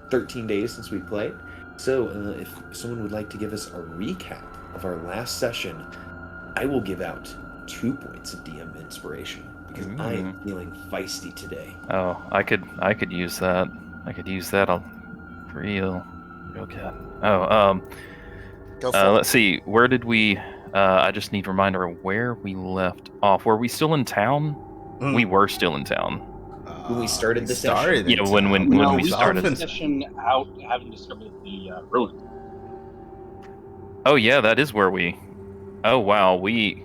13 days since we played. So if someone would like to give us a recap of our last session, I will give out 2 points of DM inspiration because I am feeling feisty today. Oh, I could use that. I could use that real good. Oh, Go for it. let's see. Where did we? I just need a reminder of where we left off. Were we still in town? We were still in town. When we started the session? Yeah, when we started the session out, having discovered the ruin. Oh yeah, that is where we. Oh wow, we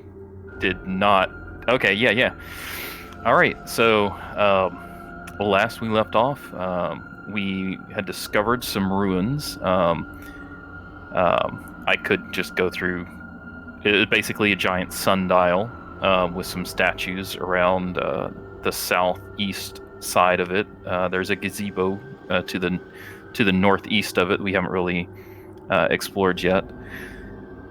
did not. Okay, yeah. All right, so last we left off, we had discovered some ruins. I could just go through. It was basically a giant sundial with some statues around the southeast side of it. There's a gazebo to the northeast of it. We haven't really explored yet.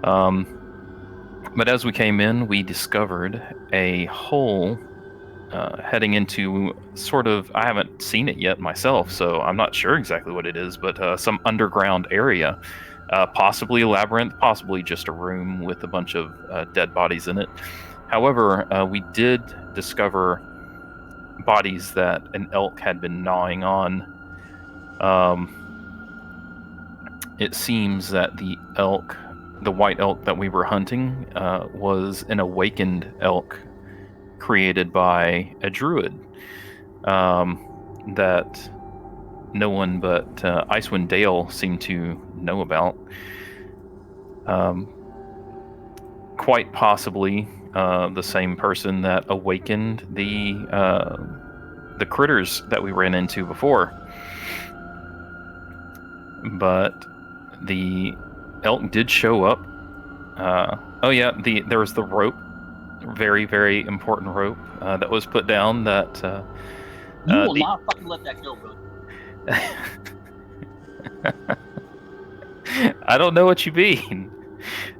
But as we came in, we discovered a hole heading into sort of, I haven't seen it yet myself, so I'm not sure exactly what it is, but some underground area. Possibly a labyrinth, possibly just a room with a bunch of dead bodies in it. However, we did discover bodies that an elk had been gnawing on. It seems that the white elk that we were hunting was an awakened elk created by a druid that no one but Icewind Dale seemed to know about. Quite possibly the same person that awakened the critters that we ran into before. But the elk did show up. There was the rope, very, very important rope that was put down. That you will not fucking let that go, bro. I don't know what you mean,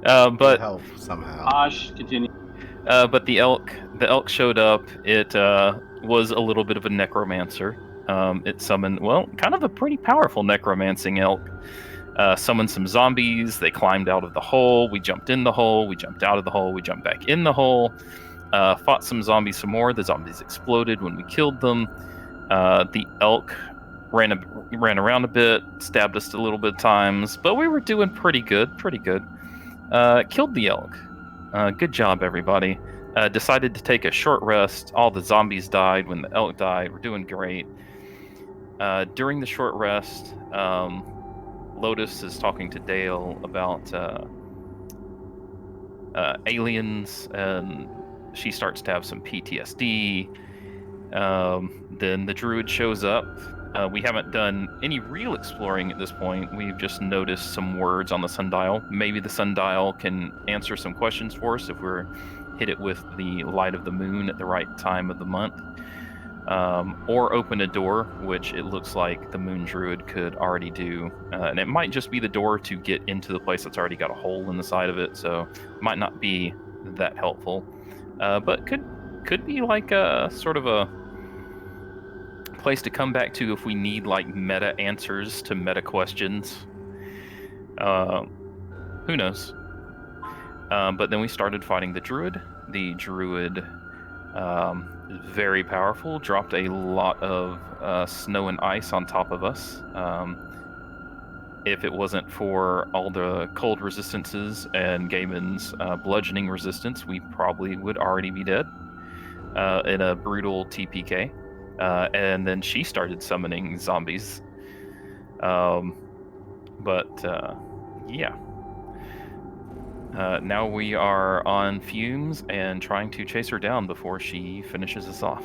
but help somehow. Osh, continue. But the elk showed up. It was a little bit of a necromancer. It summoned, kind of a pretty powerful necromancing elk. Summoned some zombies. They climbed out of the hole. We jumped in the hole. We jumped out of the hole. We jumped back in the hole. Fought some zombies some more. The zombies exploded when we killed them. The elk ran around a bit, stabbed us a little bit of times, but we were doing pretty good. Killed the elk. Good job, everybody. Decided to take a short rest. All the zombies died when the elk died. We're doing great. During the short rest, Lotus is talking to Dale about aliens, and she starts to have some PTSD. Then the druid shows up. We haven't done any real exploring at this point. We've just noticed some words on the sundial. Maybe the sundial can answer some questions for us if we're hit it with the light of the moon at the right time of the month. Or open a door, which it looks like the moon druid could already do. And it might just be the door to get into the place that's already got a hole in the side of it, so it might not be that helpful. But could be like a sort of a place to come back to if we need like meta answers to meta questions. Who knows? But then we started fighting the druid. The druid is very powerful, dropped a lot of snow and ice on top of us. If it wasn't for all the cold resistances and Gaiman's bludgeoning resistance, we probably would already be dead in a brutal TPK. And then she started summoning zombies. Now we are on fumes and trying to chase her down before she finishes us off.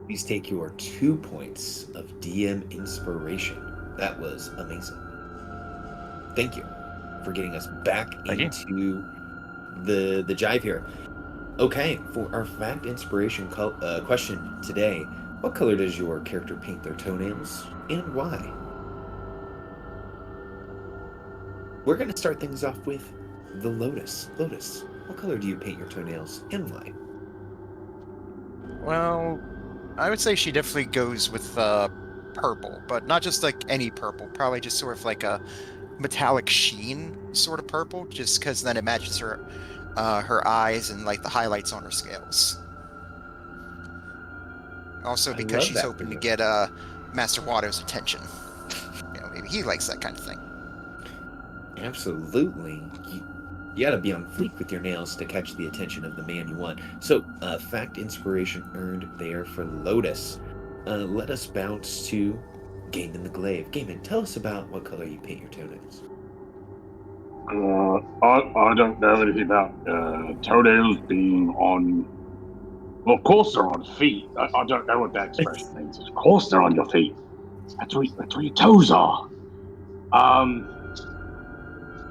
Please take your 2 points of DM inspiration. That was amazing. Thank you for getting us back into the jive here. Okay, for our fact inspiration question today, what color does your character paint their toenails and why? We're going to start things off with the Lotus. Lotus, what color do you paint your toenails and why? Well, I would say she definitely goes with purple, but not just like any purple. Probably just sort of like a metallic sheen sort of purple, just because then it matches her eyes and like the highlights on her scales. Also I because love she's that hoping for to you. get Master Watto's attention. Maybe he likes that kind of thing. Absolutely. You gotta be on fleek with your nails to catch the attention of the man you want. So, fact inspiration earned there for Lotus. Let us bounce to Game in the Glaive. Gaiman, tell us about what color you paint your toenails. I don't know anything about toenails being on. Well, of course they're on feet. I don't know what that expression means. Of course they're on your feet. That's where your toes are.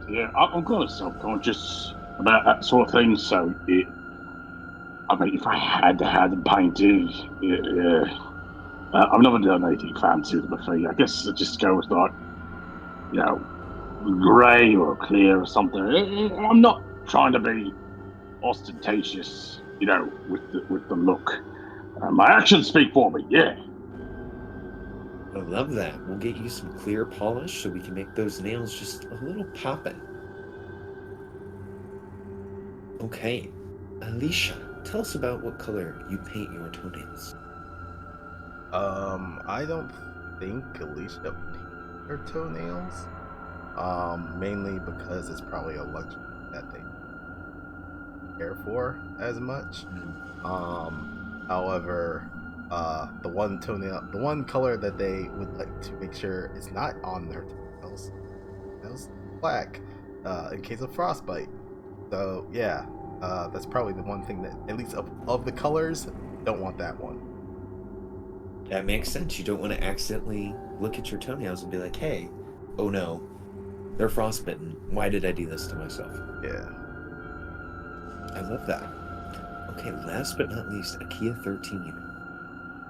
Yeah, I'm kind of self-conscious about that sort of thing. So, I mean, if I had to have them painted, yeah. I've never done anything fancy with my feet. I guess I just go with like, you know, grey or clear or something. I'm not trying to be ostentatious, with the look. My actions speak for me. Yeah. I love that. We'll get you some clear polish so we can make those nails just a little poppin'. Okay, Alicia, tell us about what color you paint your toenails. I don't think Alicia painted her toenails. Mainly because it's probably a luxury that they care for as much. However, the one color that they would like to make sure is not on their toenails, is black, in case of frostbite. So yeah, that's probably the one thing that, at least of the colors, don't want that one. That makes sense. You don't want to accidentally look at your toenails and be like, hey, oh no, they're frostbitten. Why did I do this to myself? Yeah. I love that. Okay, last but not least, Akia 13.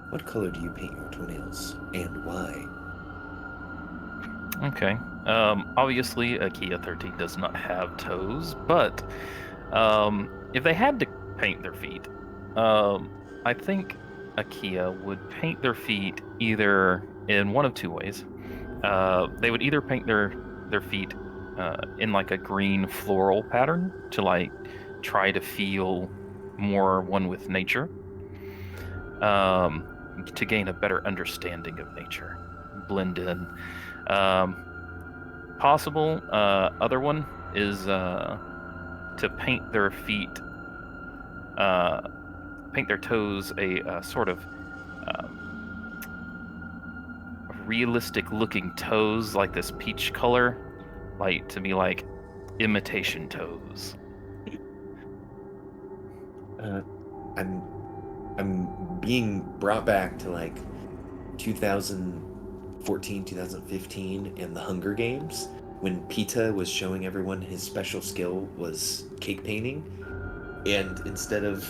What color do you paint your toenails, and why? Okay. Obviously, Akia 13 does not have toes, but if they had to paint their feet, I think Akia would paint their feet either in one of two ways. They would either paint their feet in like a green floral pattern to like try to feel more one with nature, to gain a better understanding of nature, blend in. Possible other one is to paint their feet, paint their toes a sort of realistic looking toes, like this peach color, like to be like imitation toes. I'm being brought back to like 2014, 2015 and the Hunger Games when Pita was showing everyone his special skill was cake painting, and instead of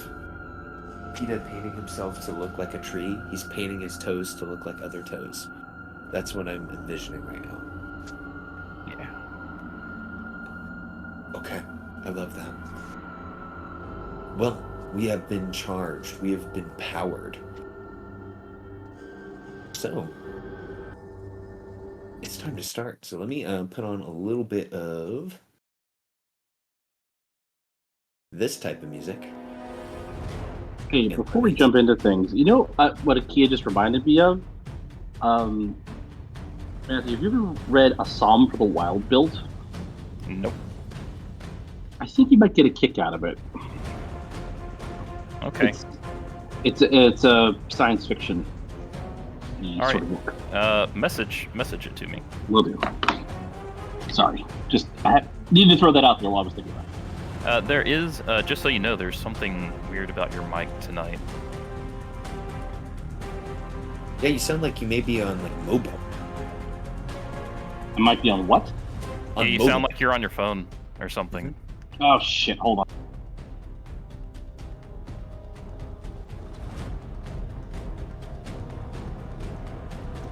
Pita painting himself to look like a tree, he's painting his toes to look like other toes. That's what I'm envisioning right now. Yeah. Okay, I love that. Well, we have been charged. We have been powered. So, it's time to start. So let me put on a little bit of this type of music. Okay, before we jump into things, what Akia just reminded me of? Matthew, have you ever read A Psalm for the Wild build? Nope. I think you might get a kick out of it. Okay. It's a science fiction. All right. Sort of book. Message it to me. Will do. Sorry, just I needed to throw that out there while I was thinking about it. There is, just so you know, there's something weird about your mic tonight. Yeah, you sound like you may be on like mobile. It might be on what? Yeah, you sound like you're on your phone or something. Mm-hmm. Oh shit! Hold on.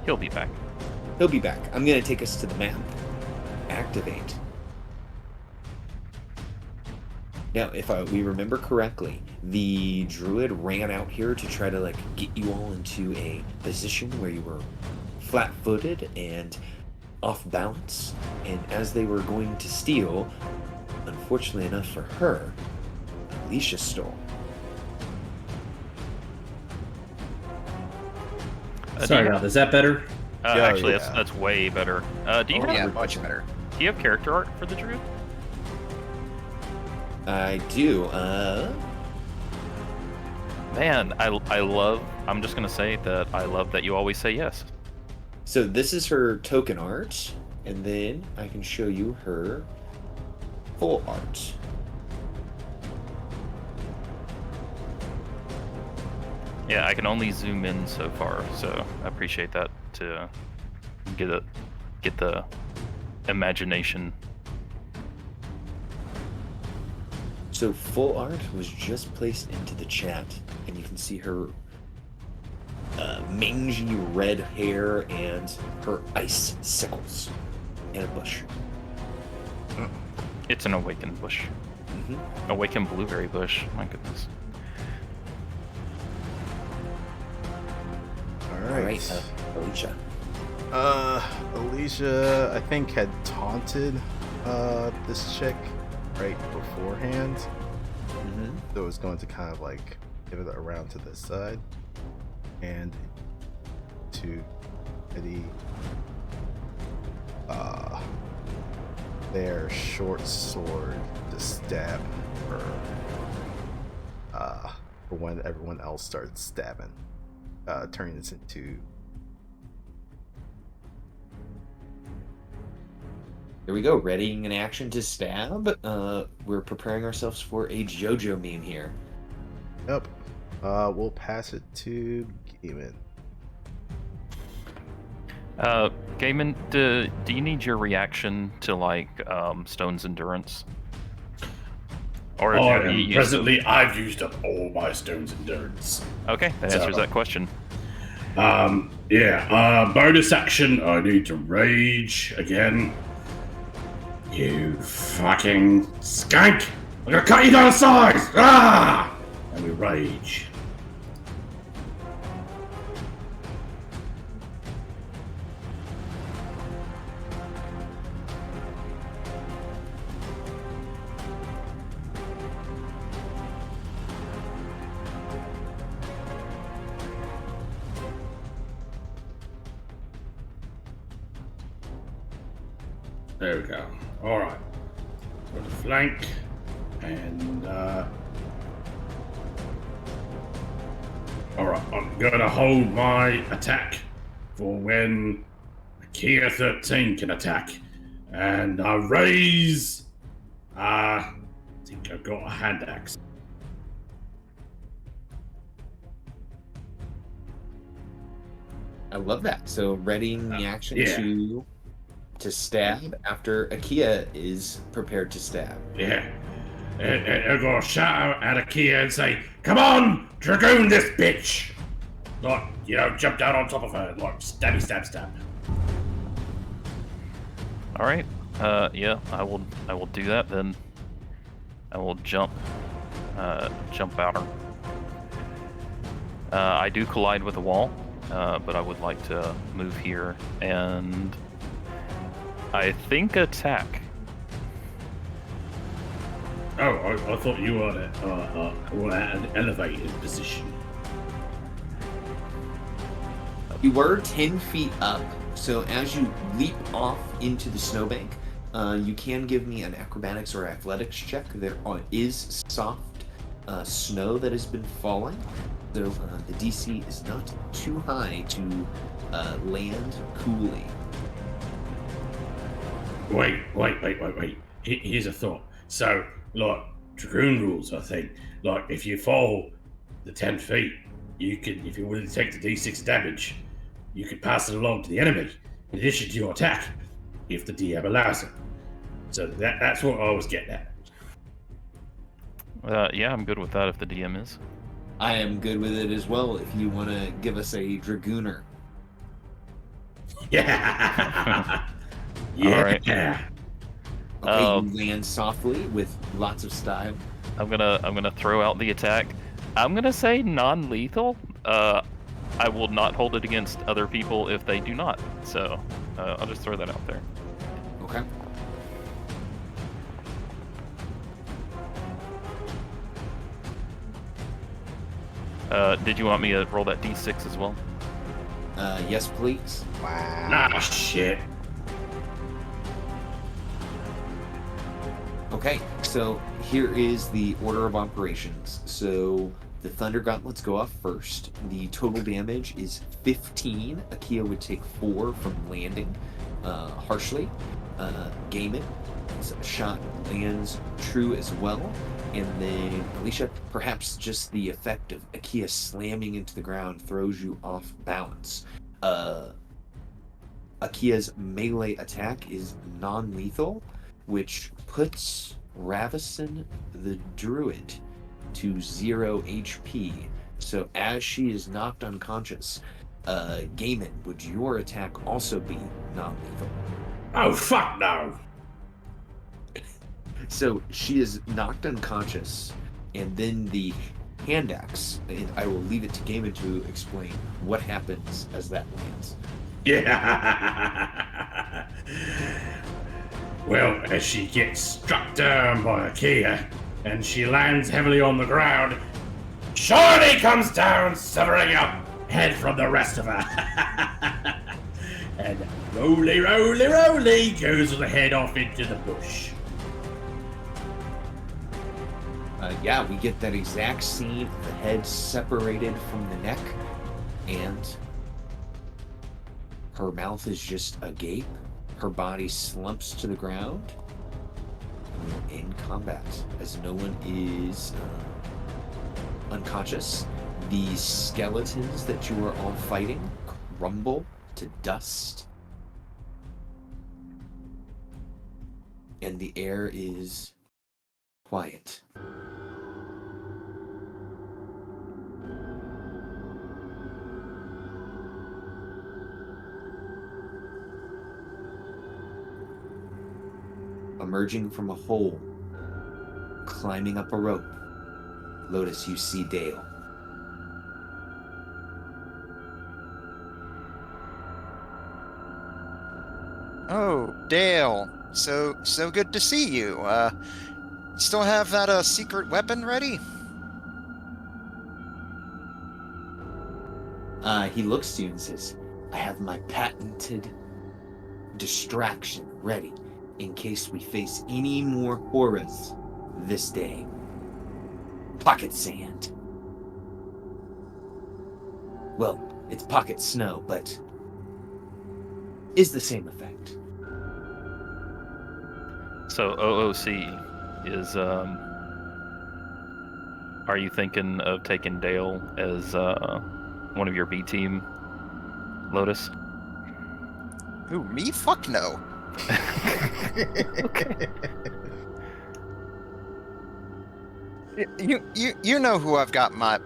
He'll be back. He'll be back. I'm gonna take us to the map. Activate. Now, if we remember correctly, the druid ran out here to try to like get you all into a position where you were flat-footed and off balance. And as they were going to steal, unfortunately enough for her, Alicia stole. Sorry about this. Is that better? Actually, yeah. that's way better. Do you have Yeah, much better. do you have character art for the druid? I do. Man, I love. I'm just gonna say that I love that you always say yes. So this is her token art, and then I can show you her full art. Yeah, I can only zoom in so far, so I appreciate that to get the imagination. So full art was just placed into the chat, and you can see her mangy red hair and her ice sickles and a bush. It's an awakened bush. Mm-hmm. Awakened blueberry bush. My goodness. All All right. right, Alicia. Alicia, I think, had taunted this chick right beforehand. Mm-hmm. So it was going to kind of like give it around to this side and to the their short sword to stab her for when everyone else starts stabbing, turning this into. Here we go, readying an action to stab. We're preparing ourselves for a JoJo meme here. Yep. We'll pass it to Gaiman. Gaiman, do you need your reaction to like Stone's endurance? Or have you used Presently, I've used up all my stone's endurance. Okay, that answers that question. Bonus action, I need to rage again. You fucking skank! I'm gonna cut you down to size! Ah! And we rage. There we go. Alright. Got the flank. And, alright, I'm gonna hold my attack for when Kia 13 can attack. And I raise... I think I've got a hand axe. I love that. So readying the action Yeah. to stab after Akia is prepared to stab. Yeah. And I'm gonna shout out at Akia and say, "Come on, Dragoon this bitch!" Like, jump down on top of her, like, stabby stab stab. All right. Yeah, I will do that then. I will jump out her. I do collide with a wall, but I would like to move here and I think attack. Oh, I thought you were at an elevated position. You were 10 feet up, so as you leap off into the snowbank, you can give me an acrobatics or athletics check. There is soft snow that has been falling, so the DC is not too high to land coolly. Wait. Here's a thought. So, like, Dragoon rules, I think. Like, if you fall the 10 feet, you can, if you're willing to take the D6 damage, you can pass it along to the enemy, in addition to your attack, if the DM allows it. So that's what I was getting at. Yeah, I'm good with that if the DM is. I am good with it as well if you want to give us a Dragooner. Yeah. All right. Yeah. Okay, you land softly with lots of style. I'm gonna throw out the attack. I'm gonna say non-lethal. I will not hold it against other people if they do not. So I'll just throw that out there. Okay. Did you want me to roll that d6 as well? Yes, please. Wow. Nah, shit. Okay, so here is the order of operations. So the Thunder Gauntlets go off first. The total damage is 15. Akia would take 4 from landing harshly. Gaiman's shot lands true as well. And then, Alicia, perhaps just the effect of Akia slamming into the ground throws you off balance. Akia's melee attack is non-lethal, which puts Ravison the Druid to 0 HP. So as she is knocked unconscious, Gaiman, would your attack also be non-lethal? Oh, fuck no. So she is knocked unconscious, and then the hand axe, and I will leave it to Gaiman to explain what happens as that lands. Yeah. Well, as she gets struck down by Akia, and she lands heavily on the ground, Shorty comes down, severing up head from the rest of her. And roly, roly, roly goes the head off into the bush. Yeah, we get that exact scene, the head separated from the neck, and her mouth is just agape. Her body slumps to the ground. We're in combat, as no one is unconscious. The skeletons that you are all fighting crumble to dust. And the air is quiet. Emerging from a hole, climbing up a rope, Lotus, you see Dale. Oh, Dale. So good to see you. Still have that secret weapon ready? He looks to you and says, I have my patented distraction ready in case we face any more horrors this day. Pocket sand. Well, it's pocket snow, but is the same effect. So OOC is are you thinking of taking Dale as one of your B team, Lotus? Who, me? Fuck no. Okay. You know who I've got my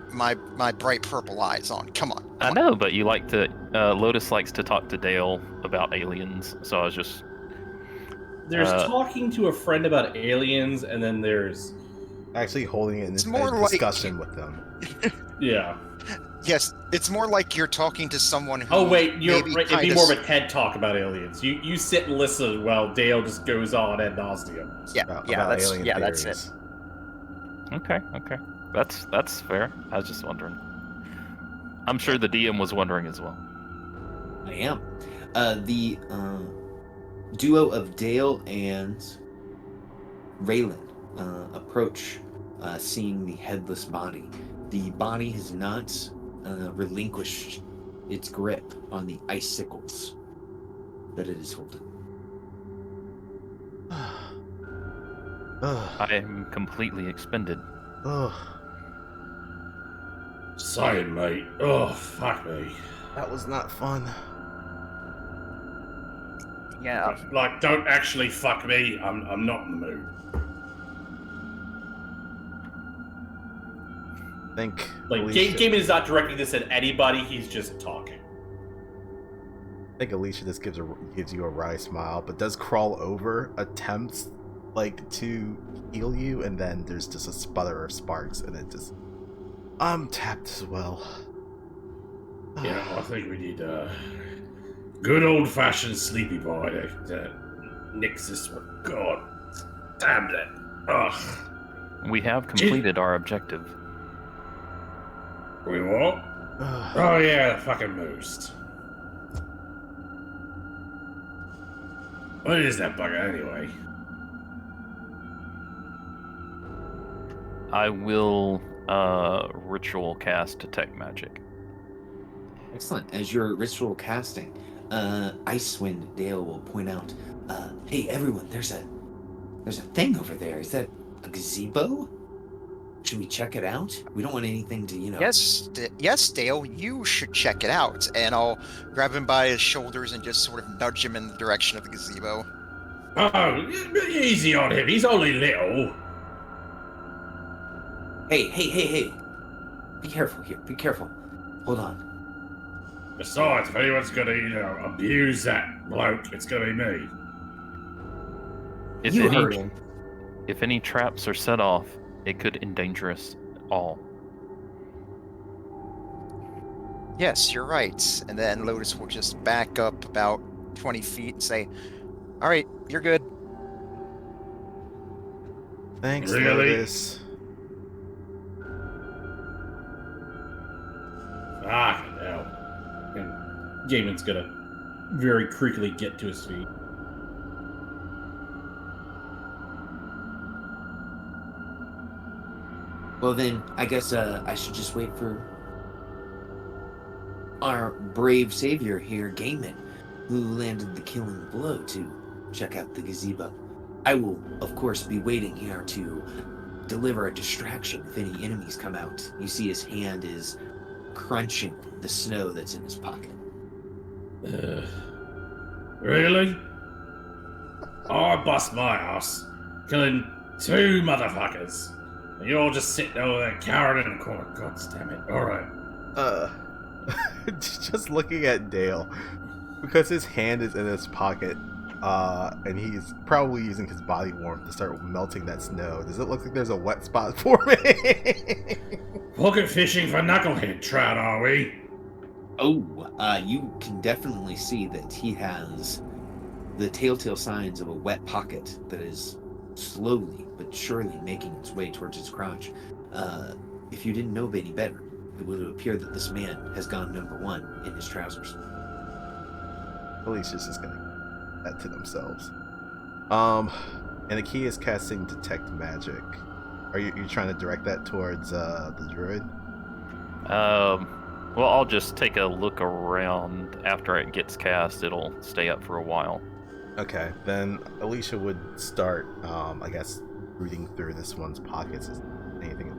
bright purple eyes on. Come on. I know, but you like to Lotus likes to talk to Dale about aliens, so I was just There's talking to a friend about aliens, and then there's Actually holding it in It's a more like- discussion with them. yeah. Yes, it's more like you're talking to someone who. Oh wait, you're maybe right. It'd be kinda more of a TED talk about aliens. You sit and listen while Dale just goes on ad nauseum. Yeah, About that's alien that's it. theories. okay. That's fair. I was just wondering. I'm sure the DM was wondering as well. I am. The duo of Dale and Raylan approach, seeing the headless body. The body has not relinquished its grip on the icicles that it is holding. I am completely expended. Sorry, mate. Oh, fuck me. That was not fun. Yeah. Like, don't actually fuck me. I'm not in the mood. I think Like, Alicia, Gaiman is not directing this at anybody. He's just talking. I think Alicia just gives you a wry smile, but does crawl over, attempts like to heal you, and then there's just a sputter of sparks, and it just I'm tapped as well. I think we need a good old-fashioned sleepy boy to nix this one. God damn it! Ugh. We have completed our objective. We what? Oh yeah, the fucking most. What is that bugger anyway? I will ritual cast detect magic. Excellent. As you're ritual casting, Icewind Dale will point out, hey everyone, there's a thing over there. Is that a gazebo? Should we check it out? We don't want anything to, Yes, Dale, you should check it out. And I'll grab him by his shoulders and just sort of nudge him in the direction of the gazebo. Oh, easy on him. He's only little. Hey. Be careful here. Be careful. Hold on. Besides, if anyone's gonna, abuse that bloke, it's gonna be me. If You any, heard him. if any traps are set off, it could endanger us all. Yes, you're right. And then Lotus will just back up about 20 feet and say, all right, you're good. Thanks, Really? Lotus. Fucking hell. And Gaiman's gonna very creakily get to his feet. Well then, I guess I should just wait for our brave savior here, Gaiman, who landed the killing blow, to check out the gazebo. I will, of course, be waiting here to deliver a distraction if any enemies come out. You see his hand is crunching the snow that's in his pocket. Really? I bust my ass, killing 2 motherfuckers. And you're all just sitting over there cowering in the corner. God damn it. Alright. Just looking at Dale, because his hand is in his pocket, and he's probably using his body warmth to start melting that snow. Does it look like there's a wet spot for me? Pocket fishing for knucklehead trout, are we? Oh, you can definitely see that he has the telltale signs of a wet pocket that is slowly but surely making its way towards his crotch. If you didn't know any better, it would appear that this man has gone #1 in his trousers. Alicia's just gonna keep that to themselves. And the key is casting detect magic. Are you trying to direct that towards the druid? Well, I'll just take a look around. After it gets cast, it'll stay up for a while. Okay, then Alicia would start, I guess, rooting through this one's pockets. Is there anything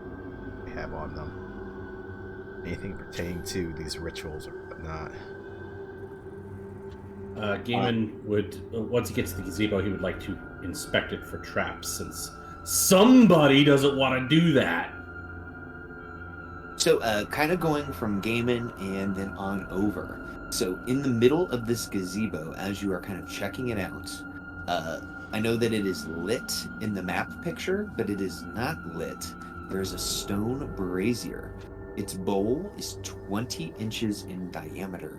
they have on them? Anything pertaining to these rituals or whatnot? Gaiman would, once he gets to the gazebo, he would like to inspect it for traps, since somebody doesn't want to do that. So, kind of going from Gaiman and then on over. So, in the middle of this gazebo, as you are kind of checking it out, I know that it is lit in the map picture, but it is not lit. There's a stone brazier. Its bowl is 20 inches in diameter.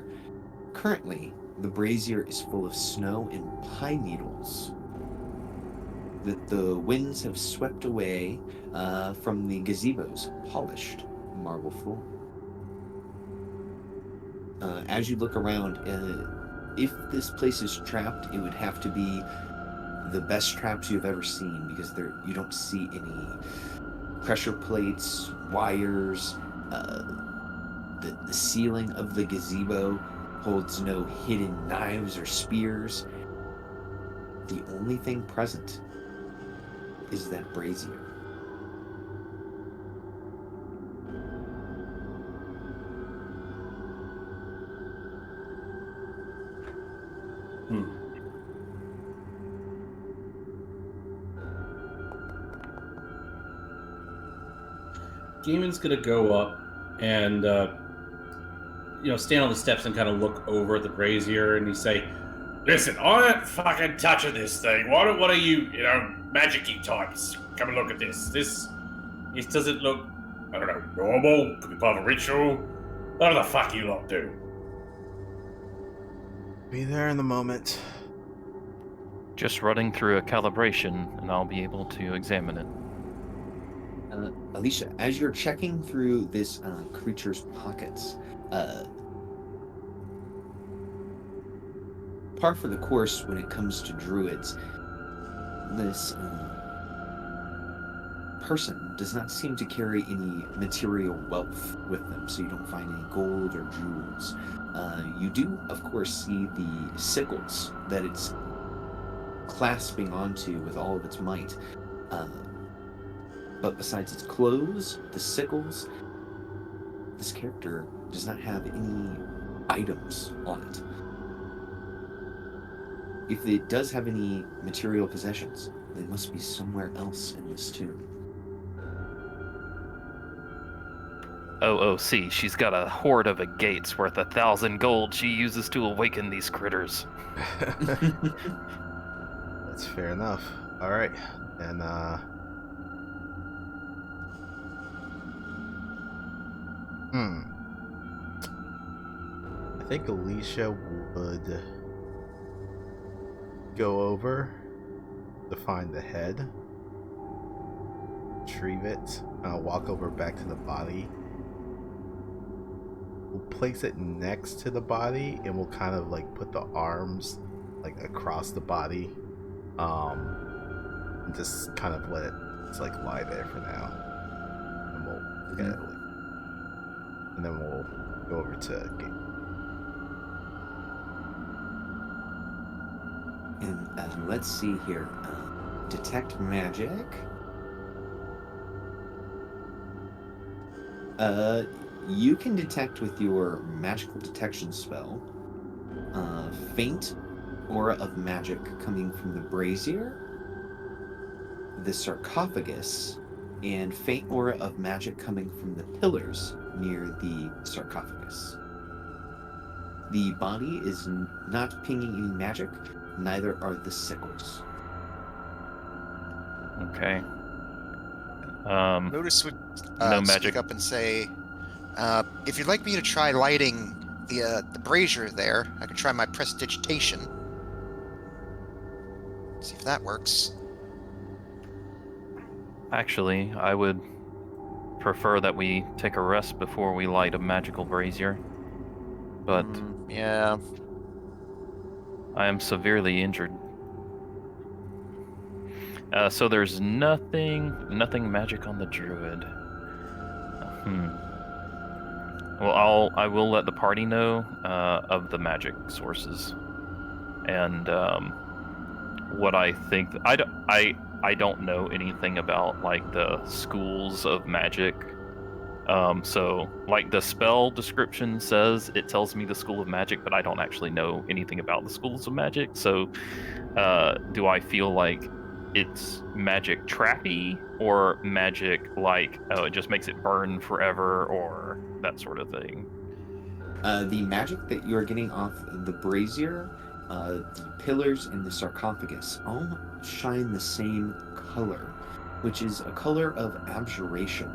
Currently, the brazier is full of snow and pine needles that the winds have swept away from the gazebo's polished marble floor. As you look around, if this place is trapped, it would have to be the best traps you've ever seen, because you don't see any pressure plates, wires. The ceiling of the gazebo holds no hidden knives or spears. The only thing present is that brazier. Gaiman's gonna go up and, stand on the steps and kind of look over at the brazier, and he say, "Listen, I ain't fucking touching this thing. What are you, magic-y types. Come and look at this. This doesn't look, I don't know, normal. Could be part of a ritual. What the fuck you lot do? Be there in the moment. Just running through a calibration, and I'll be able to examine it. Alicia, as you're checking through this creature's pockets, par for the course when it comes to druids, this person does not seem to carry any material wealth with them, so you don't find any gold or jewels. You do, of course, see the sickles that it's clasping onto with all of its might. But besides its clothes, the sickles, this character does not have any items on it. If it does have any material possessions, they must be somewhere else in this tomb. See, she's got a hoard of agates worth 1,000 gold she uses to awaken these critters. That's fair enough. All right, and I think Alicia would go over to find the head, retrieve it, walk over back to the body. We'll place it next to the body, and we'll kind of like put the arms like across the body, and just kind of let it just like lie there for now, and we'll get it, and then we'll go over to Gabe. And let's see here. Detect magic. You can detect with your magical detection spell faint aura of magic coming from the brazier, the sarcophagus, and faint aura of magic coming from the pillars near the sarcophagus. The body is not pinging any magic, neither are the sickles. Okay. Modus would no speak magic. up and say, if you'd like me to try lighting the brazier there, I could try my prestidigitation. See if that works. Actually, I would prefer that we take a rest before we light a magical brazier. But Yeah. I am severely injured. So there's nothing magic on the druid. Well, I will let the party know of the magic sources, and what I think. I don't know anything about like the schools of magic. So like the spell description says, it tells me the school of magic, but I don't actually know anything about the schools of magic. So do I feel like it's magic trappy, or magic like, oh, it just makes it burn forever, or that sort of thing? The magic that you're getting off the brazier, the pillars, and the sarcophagus all shine the same color, which is a color of abjuration.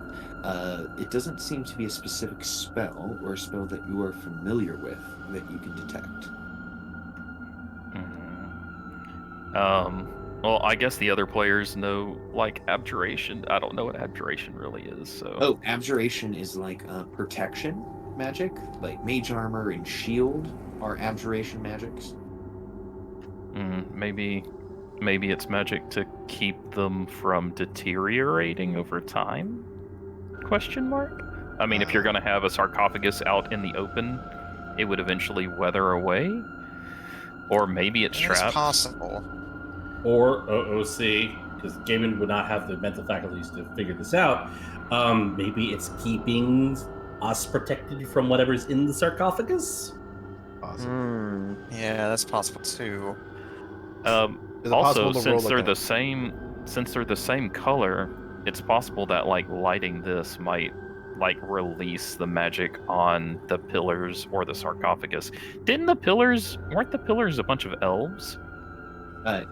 It doesn't seem to be a specific spell or a spell that you are familiar with that you can detect. Well, I guess the other players know, like, abjuration. I don't know what abjuration really is, so... Oh, abjuration is like protection magic. Like mage armor and shield are abjuration magics. Maybe it's magic to keep them from deteriorating over time? Question mark? I mean, if you're going to have a sarcophagus out in the open, it would eventually weather away? Or maybe it's trapped? It's possible. Or OOC, because Gaiman would not have the mental faculties to figure this out. Maybe it's keeping us protected from whatever's in Possible. the Yeah, that's possible too. Also, since they're the same color, it's possible that like lighting this might like release the magic on the pillars or the sarcophagus. Weren't the pillars a bunch of elves?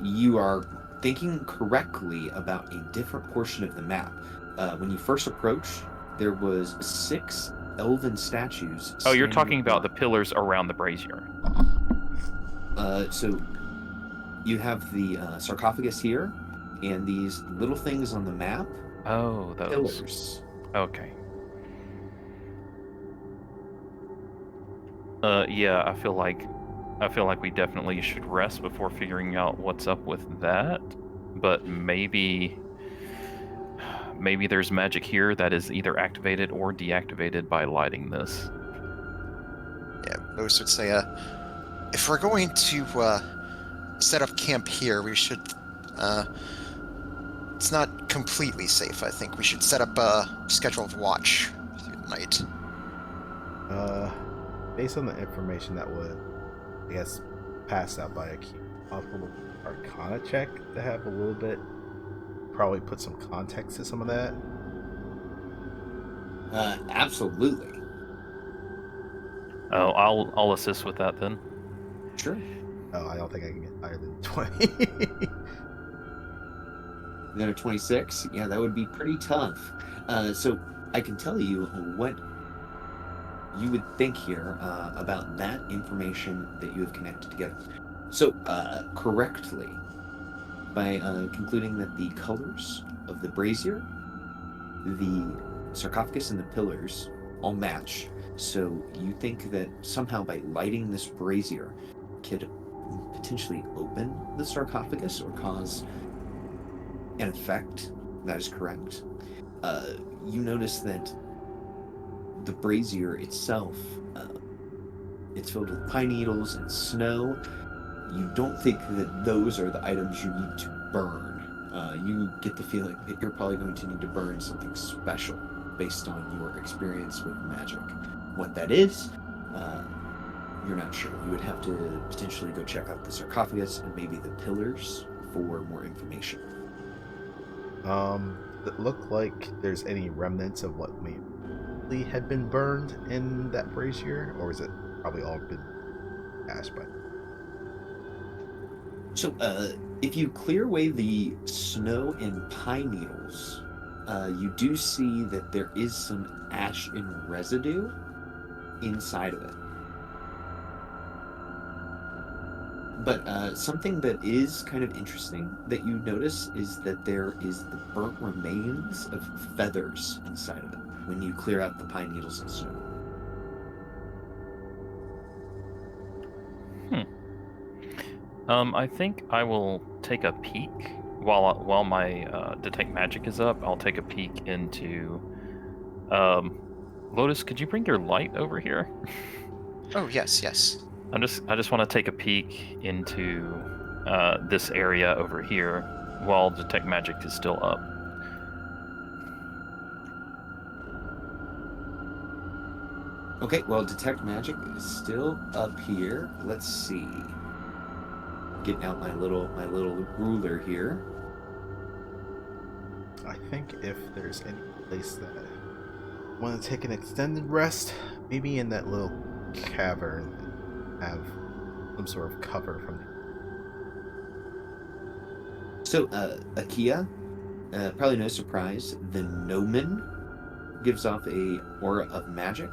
You are thinking correctly about a different portion of the map. When you first approach, there was 6 elven statues. Oh, you're standing talking about the around. pillars around the brazier. So you have the sarcophagus here, and these little things on the map. Oh, those. Pillars. Okay. Yeah, I feel like we definitely should rest before figuring out what's up with that. But maybe there's magic here that is either activated or deactivated by lighting this. Yeah, most would say, if we're going to set up camp here, we should. It's not completely safe. I think we should set up a scheduled watch through the night. Based on the information that would, I guess, passed out by a key, possible Arcana check to have a little bit, probably put some context to some of that. Absolutely. Oh, I'll assist with that then. Sure. Oh, I don't think I can get higher than 20. Then a 26. Yeah, that would be pretty tough. So I can tell you what you would think here about that information that you have connected together. So, correctly, by concluding that the colors of the brazier, the sarcophagus, and the pillars all match. So you think that somehow by lighting this brazier could potentially open the sarcophagus or cause an effect. That is correct. You notice that the brazier itself, it's filled with pine needles and snow. You don't think that those are the items you need to burn. You get the feeling that you're probably going to need to burn something special based on your experience with magic. What that is, you're not sure. You would have to potentially go check out the sarcophagus and maybe the pillars for more information. It look like there's any remnants of what maybe had been burned in that brazier, or is it probably all been passed by? So, if you clear away the snow and pine needles, you do see that there is some ash and residue inside of it. But something that is kind of interesting that you notice is that there is the burnt remains of feathers inside of it when you clear out the pine needles and snow. I think I will take a peek while my detect magic is up. I'll take a peek into. Lotus, could you bring your light over here? Oh, yes. I just want to take a peek into this area over here while detect magic is still up. Okay, well, detect magic is still up here. Let's see. Getting out my little ruler here. I think if there's any place that I want to take an extended rest, maybe in that little cavern, have some sort of cover from the... So, Akia, probably no surprise, the Gnomon gives off a aura of magic,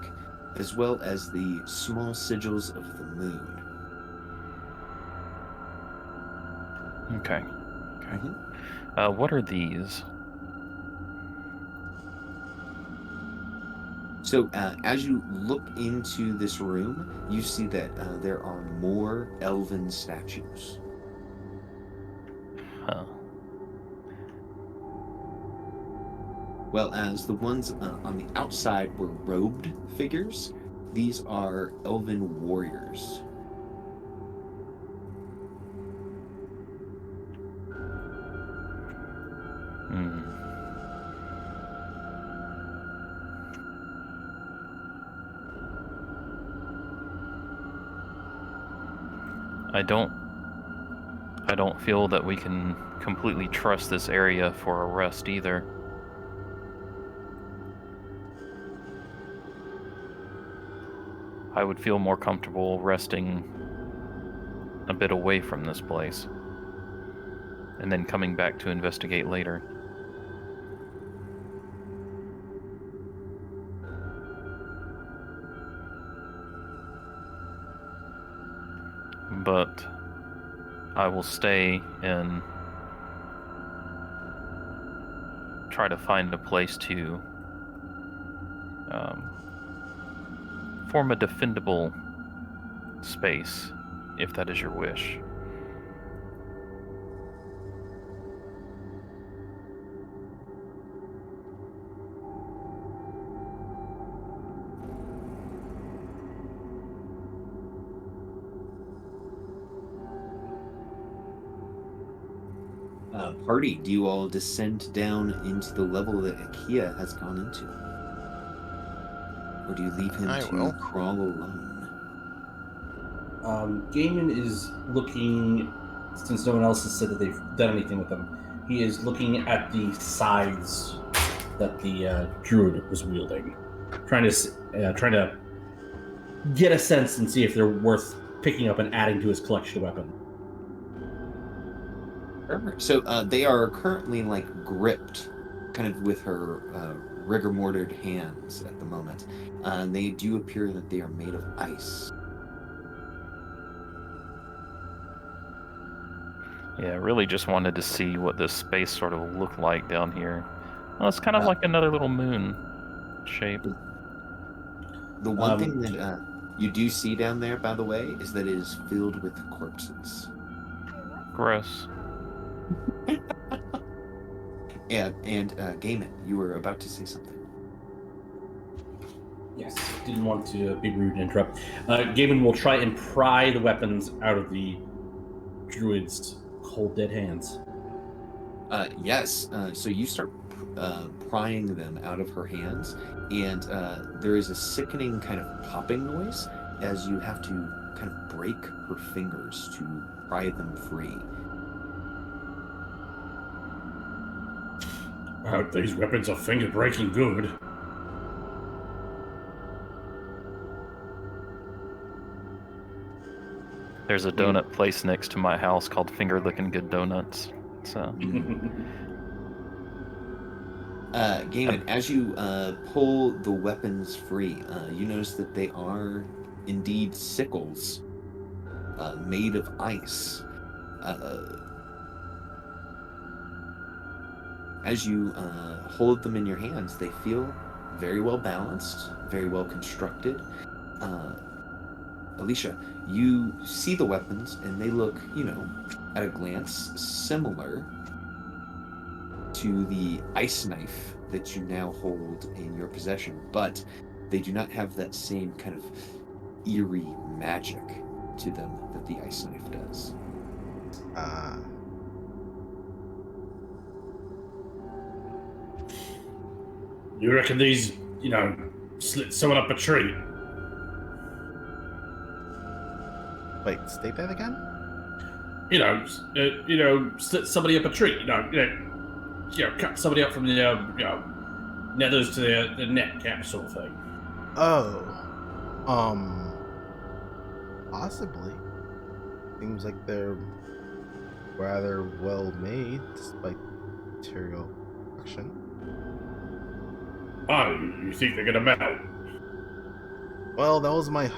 as well as the small sigils of the moon. Okay. Mm-hmm. What are these? So, as you look into this room, you see that there are more elven statues. Huh. Well, as the ones on the outside were robed figures, these are elven warriors. I don't feel that we can completely trust this area for a rest either. I would feel more comfortable resting a bit away from this place. and then coming back to investigate later. But I will stay and try to find a place to form a defendable space, if that is your wish. Party, do you all descend down into the level that Akia has gone into? Or do you leave him I to will. crawl alone? Gaiman is looking, since no one else has said that they've done anything with them, he is looking at the scythes that the druid was wielding, trying to get a sense and see if they're worth picking up and adding to his collection of weapons. So they are currently gripped, kind of with her rigor mortared hands at the moment. They do appear that they are made of ice. Yeah, really just wanted to see what this space sort of looked like down here. Well, it's kind of like another little moon shape. The one thing that you do see down there, by the way, is that it is filled with corpses. Gross. And Gaiman, you were about to say something. Yes, didn't want to be rude and interrupt. Gaiman will try and pry the weapons out of the druid's cold, dead hands. Yes. So you start prying them out of her hands, and there is a sickening kind of popping noise as you have to kind of break her fingers to pry them free. These weapons are finger-breaking good. There's a donut place next to my house called Finger Licking Good Donuts. So. Gaiman, as you pull the weapons free, you notice that they are indeed sickles made of ice. As you hold them in your hands, they feel very well balanced, very well constructed. Alicia, you see the weapons, and they look, at a glance, similar to the ice knife that you now hold in your possession, but they do not have that same kind of eerie magic to them that the ice knife does. You reckon these, slit someone up a tree? Wait, state that again? Slit somebody up a tree. Cut somebody up from the, nethers to the neck cap sort of thing. Oh, possibly. Seems like they're rather well made, despite material production. Oh, you think they're gonna melt? Well, that was my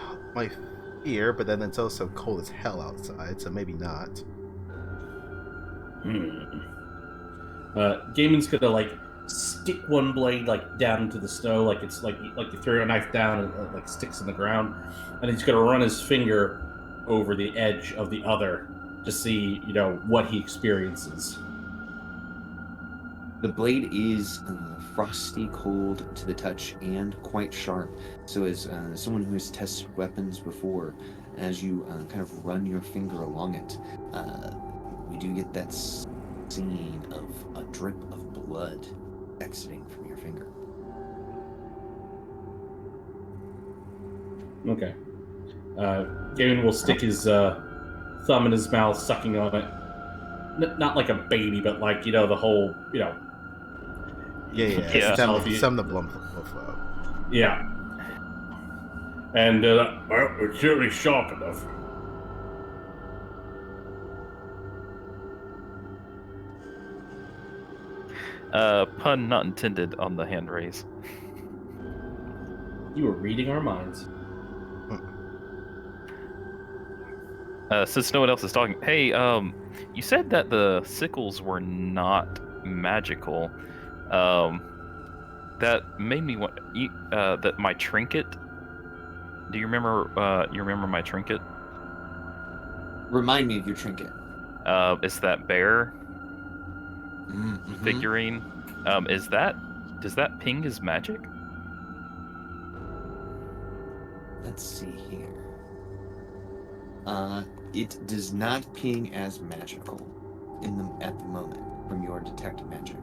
fear, but then it's also cold as hell outside, so maybe not. Gaiman's gonna stick one blade down into the snow, like it's like you throw a knife down and it sticks in the ground, and he's gonna run his finger over the edge of the other to see what he experiences. The blade is frosty cold to the touch and quite sharp. So as someone who has tested weapons before, as you kind of run your finger along it, we do get that scene of a drip of blood exiting from your finger. Okay. Gaiman will stick his thumb in his mouth, sucking on it. Not like a baby, but the whole, Yeah. Some of the blood flow. Yeah. And, it's certainly sharp enough. Pun not intended on the hand raise. You were reading our minds. Since no one else is talking, hey, you said that the sickles were not magical. That made me want that my trinket. Do you remember? You remember my trinket? Remind me of your trinket. It's that bear Mm-hmm. figurine. Does that ping his magic? Let's see here. It does not ping as magical at the moment from your detect magic.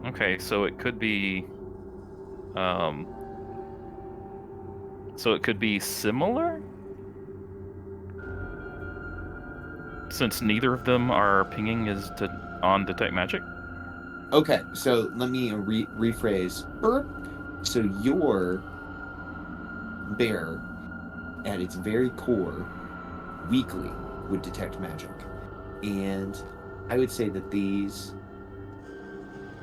Okay, so it could be. So it could be similar? Since neither of them are pinging on detect magic? Okay, so let me rephrase. So your bear, at its very core, weakly would detect magic. And I would say that these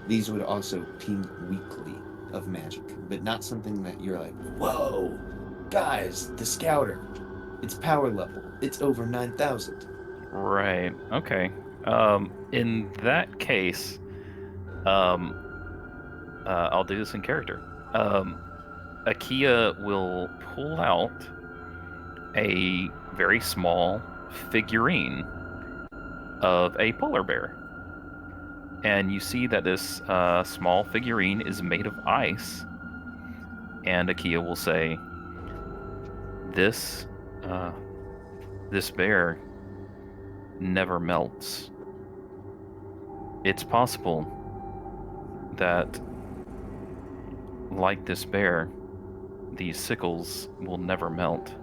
would also ping weakly of magic, but not something that you're like, whoa, guys, the scouter, its power level, it's over 9,000. Right. Okay. In that case, I'll do this in character. Akia will pull out a very small figurine of a polar bear. And you see that this small figurine is made of ice. And Akia will say, this bear never melts. It's possible that, like this bear, these sickles will never melt.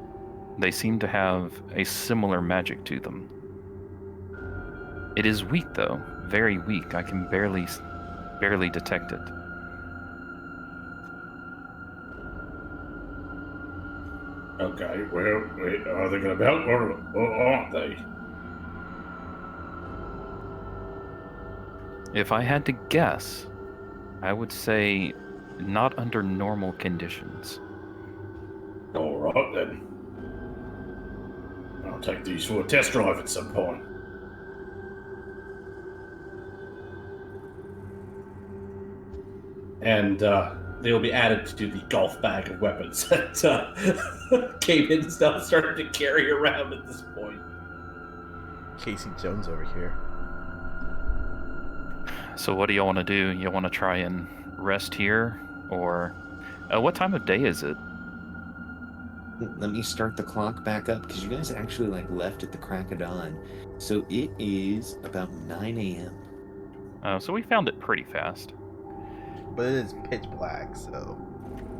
They seem to have a similar magic to them. It is weak, though. Very weak. I can barely detect it. Okay, well, are they going to melt or aren't they? If I had to guess, I would say not under normal conditions. All right, then. I'll take these for a test drive at some point. And they'll be added to the golf bag of weapons that came in and started to carry around at this point. Casey Jones over here. So what do you want to do? You want to try and rest here? Or what time of day is it? Let me start the clock back up, because you guys actually left at the crack of dawn. So it is about 9 a.m. So we found it pretty fast. But it is pitch black, so...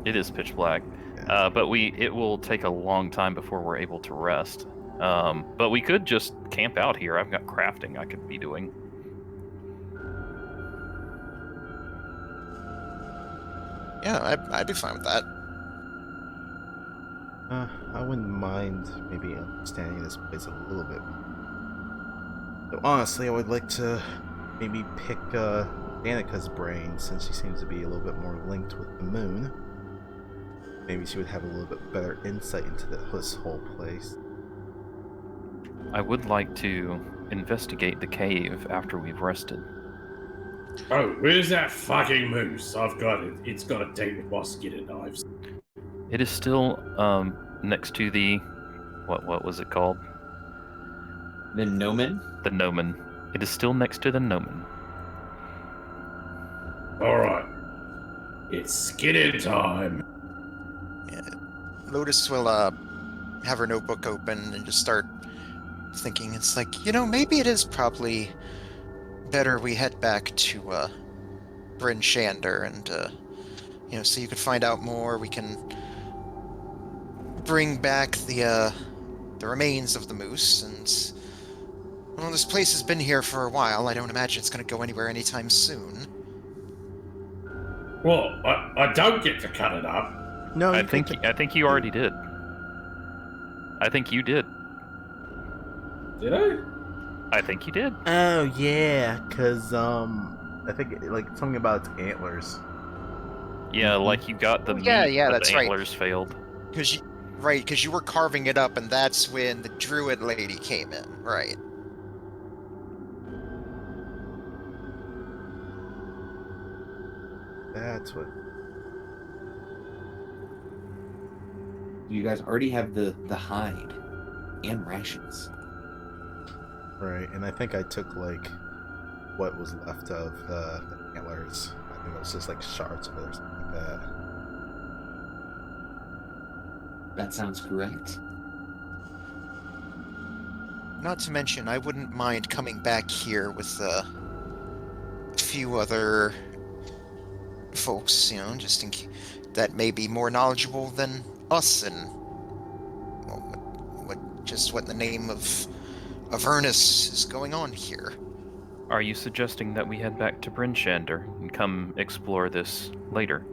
It is pitch black. Yeah. But it will take a long time before we're able to rest. But we could just camp out here. I've got crafting I could be doing. Yeah, I'd be fine with that. I wouldn't mind maybe understanding this place a little bit. So honestly, I would like to maybe pick Danica's brain, since she seems to be a little bit more linked with the moon. Maybe she would have a little bit better insight into this whole place. I would like to investigate the cave after we've rested. Oh, where's that fucking moose? I've got it. It's got a date with my skinner knives. It is still next to the... What was it called? The Nomen? The Nomen. It is still next to the Nomen. Alright. It's skinning time. Yeah. Lotus will have her notebook open and just start thinking. It's like, maybe it is probably better we head back to Bryn Shander and so you can find out more. We can bring back the remains of the moose, and well, this place has been here for a while. I don't imagine it's going to go anywhere anytime soon. Well, I don't get to cut it up. No, I think you already did. I think you did. Did I? I think you did. Oh yeah, cause I think like something about its antlers. Yeah, like you got the Oh, meat, yeah, but that's the right. antlers failed. Because you were carving it up, and that's when the druid lady came in, right? That's what. You guys already have the hide and rations. Right, and I think I took like what was left of the antlers. I think it was just like shards of it or something like that. That sounds correct. Not to mention, I wouldn't mind coming back here with a few other folks, just in case that may be more knowledgeable than us, and well, what in the name of Avernus is going on here. Are you suggesting that we head back to Bryn Shander and come explore this later?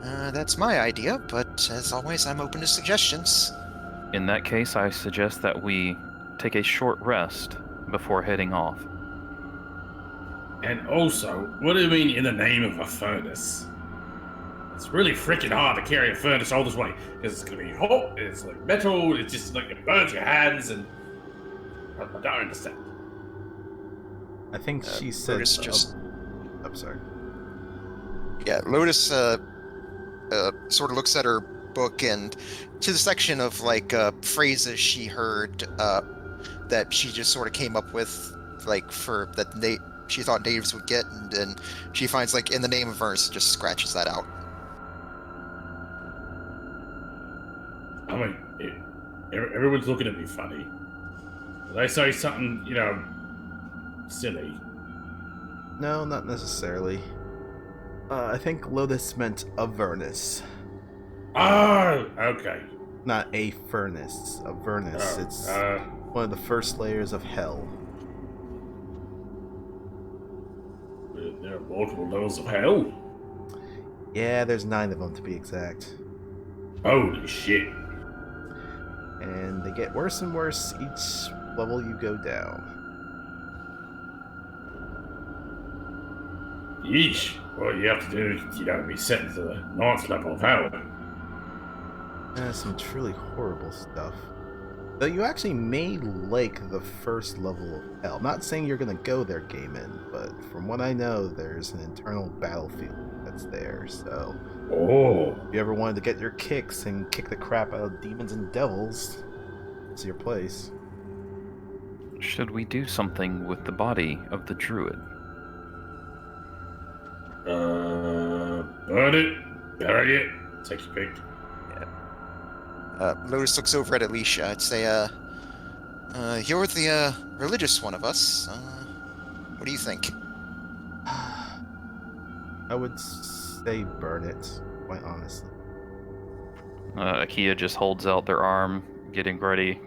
That's my idea, but as always, I'm open to suggestions. In that case, I suggest that we take a short rest before heading off. And also, what do you mean in the name of a furnace? It's really freaking hard to carry a furnace all this way because it's gonna be hot. It's like metal. It's just like it burns your hands, and I don't understand. I think she said. Lotus just. I'm sorry. Yeah, Lotus sort of looks at her book and to the section of like phrases she heard that she just sort of came up with, like for that she thought natives would get, and then she finds like in the name of Avernus, just scratches that out. I mean, everyone's looking at me funny. Did I say something, silly? No, not necessarily. I think Lotus meant Avernus, Oh, okay. not a furnace. Avernus. It's one of the first layers of hell. There are multiple levels of hell. Yeah, there's 9 of them to be exact. Holy shit. And they get worse and worse each level you go down. Yeesh. What you have to do is, be sent to the 9th level of hell. Some truly horrible stuff. Though you actually may like the first level of hell. Not saying you're gonna go there, Gaiman, but from what I know, there's an internal battlefield that's there, so... Oh. If you ever wanted to get your kicks and kick the crap out of demons and devils, it's your place. Should we do something with the body of the druid? Burn it, bury it, take your pick. Lotus looks over at Alicia. I'd say, you're the religious one of us. What do you think? I would say burn it, quite honestly. Akia just holds out their arm, getting ready,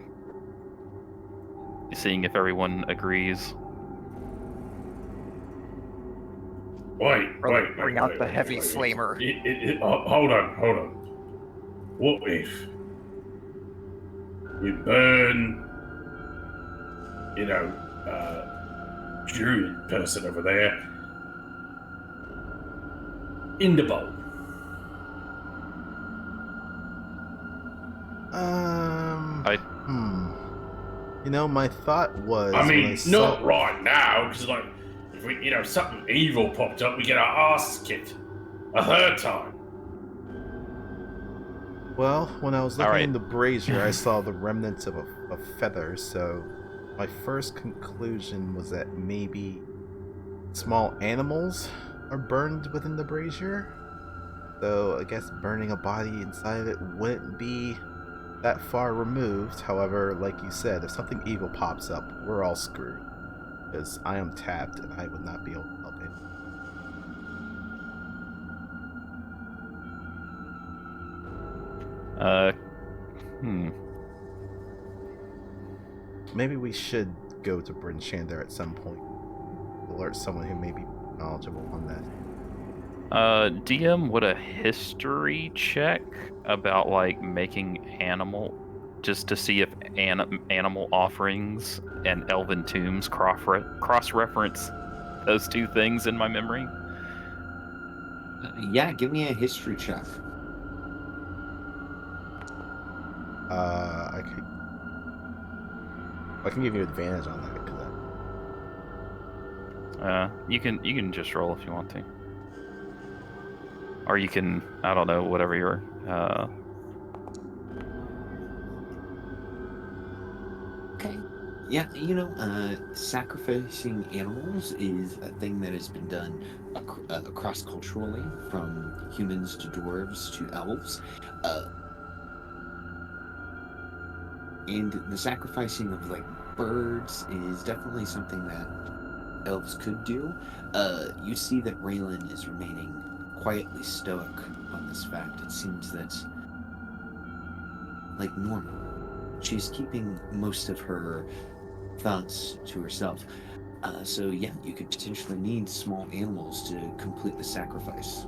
seeing if everyone agrees. Bring out the heavy flamer. Hold on. What if we burn, druid person over there in the bowl? My thought was... I mean, not right now, because, if we, something evil popped up, we get our ass kicked a third time. Well, when I was looking Alright. in the brazier, I saw the remnants of a feather, so my first conclusion was that maybe small animals are burned within the brazier. So I guess burning a body inside of it wouldn't be that far removed. However, like you said, if something evil pops up, we're all screwed. Because I am tapped and I would not be able to help it. Maybe we should go to Bryn Shander at some point. Alert someone who may be knowledgeable on that. DM, would a history check about, making animal just to see if animal offerings and elven tombs cross-reference those two things in my memory. Yeah, give me a history check. I can give you advantage on that because You can just roll if you want to, or you can, I don't know, whatever your Okay. Yeah, sacrificing animals is a thing that has been done across culturally, from humans to dwarves to elves. And the sacrificing of like birds is definitely something that elves could do. You see that Raylan is remaining quietly stoic on this fact. It seems that, like normal, she's keeping most of her thoughts to herself. So yeah, you could potentially need small animals to complete the sacrifice.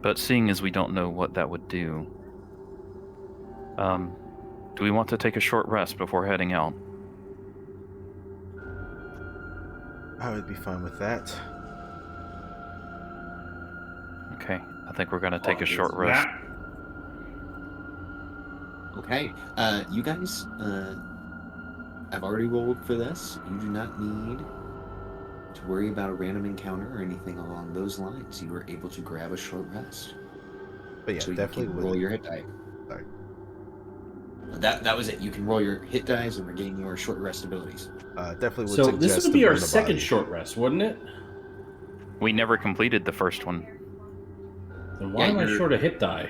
But seeing as we don't know what that would do, do we want to take a short rest before heading out? I would be fine with that. Okay, I think we're going to take a short rest. Okay, you guys, I've already rolled for this. You do not need to worry about a random encounter or anything along those lines. You are able to grab a short rest. But yeah, So definitely you can roll your hit die. Sorry. That was it. You can roll your hit dice and regain your short rest abilities. Definitely would So suggest this would to be our burn the second body. short rest, wouldn't it? We never completed the first one. Then why am I short a hit die?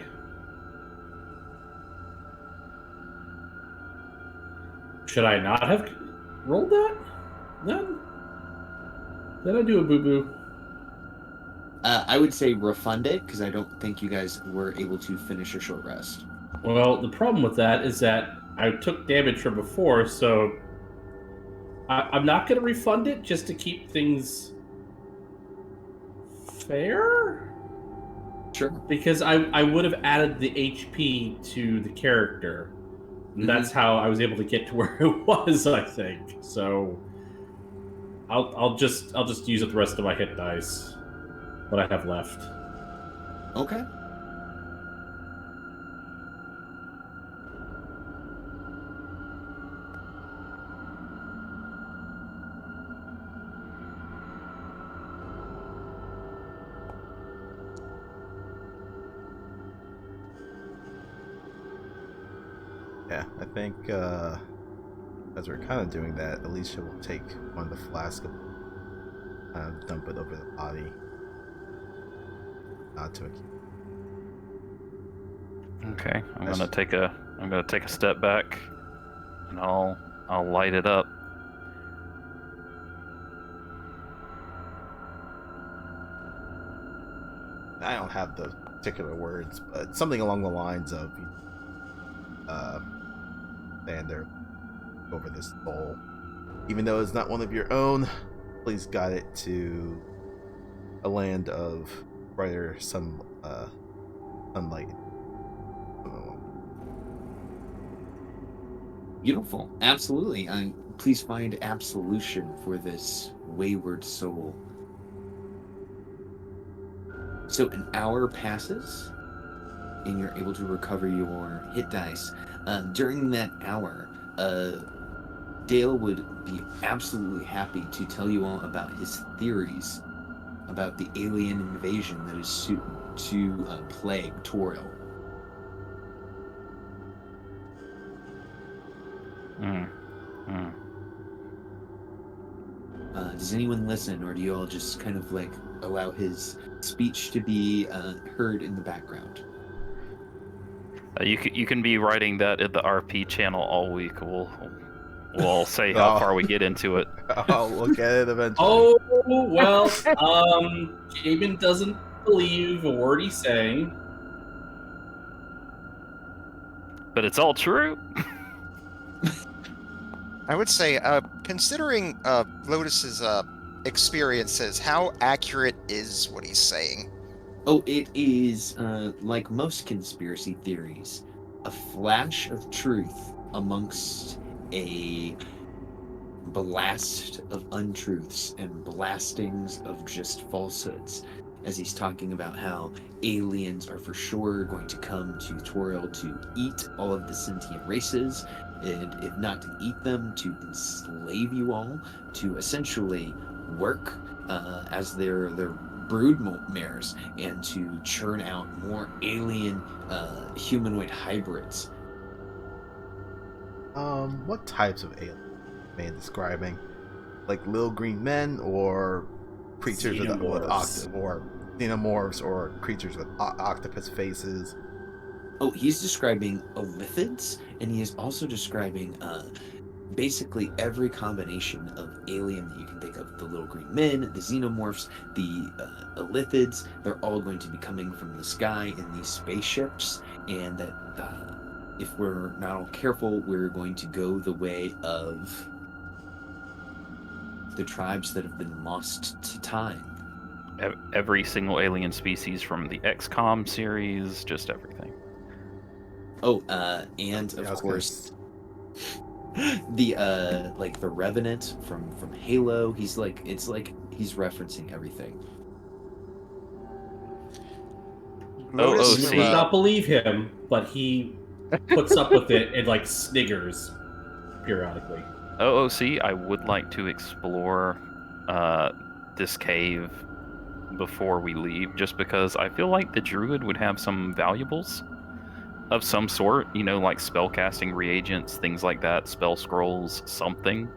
Should I not have rolled that? Then? Did I do a boo-boo? I would say refund it, because I don't think you guys were able to finish your short rest. Well, the problem with that is that I took damage from before, so I'm not going to refund it just to keep things fair? Sure. Because I would have added the HP to the character. And that's how I was able to get to where it was, I think. So I'll just use up the rest of my hit dice, what I have left. Okay. Yeah, I think as we're kind of doing that, Alicia will take one of the flask and dump it over the body. Not to Okay, I'm gonna take a step back, and I'll light it up. I don't have the particular words, but something along the lines of stand there over this bowl. Even though it's not one of your own, please guide it to a land of brighter sunlight. Beautiful. Absolutely. Please find absolution for this wayward soul. So an hour passes, and you're able to recover your hit dice. During that hour, Dale would be absolutely happy to tell you all about his theories about the alien invasion that is to plague Auril. Does anyone listen, or do you all just kind of like allow his speech to be heard in the background? You can be writing that in the RP channel all week. We'll say how far we get into it. I'll look at it eventually. Oh, well, Jabin doesn't believe a word he's saying. But it's all true. I would say, considering Lotus's experiences, how accurate is what he's saying? Oh, it is like most conspiracy theories. a flash of truth amongst a blast of untruths and blastings of just falsehoods, as he's talking about how aliens are for sure going to come to Auril to eat all of the sentient races, and if not to eat them, to enslave you all, to essentially work as their brood mares, and to churn out more alien humanoid hybrids. What types of aliens man describing? Like little green men, or creatures with or xenomorphs, or creatures with octopus faces? Oh, he's describing elithids, and he is also describing basically every combination of alien that you can think of. The little green men, the xenomorphs, the elithids, they're all going to be coming from the sky in these spaceships, and that if we're not all careful, we're going to go the way of the tribes that have been lost to time. Every single alien species from the XCOM series, just everything. Oh, and of course, the like the Revenant from Halo. He's like, it's like he's referencing everything. Lotus He will, does not believe him, but he puts up with it and like sniggers periodically. OOC, I would like to explore this cave before we leave, just because I feel like the druid would have some valuables of some sort, you know, like spellcasting reagents, things like that, spell scrolls, something.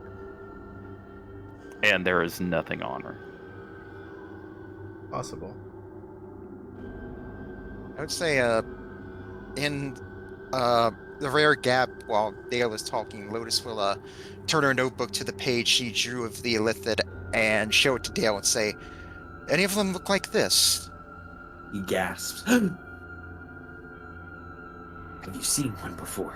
And there is nothing on her. Possible. I would say, in the rare gap while Dale is talking, Lotus will turn her notebook to the page she drew of the Illithid and show it to Dale and say, "Any of them look like this?" He gasps. Have you seen one before?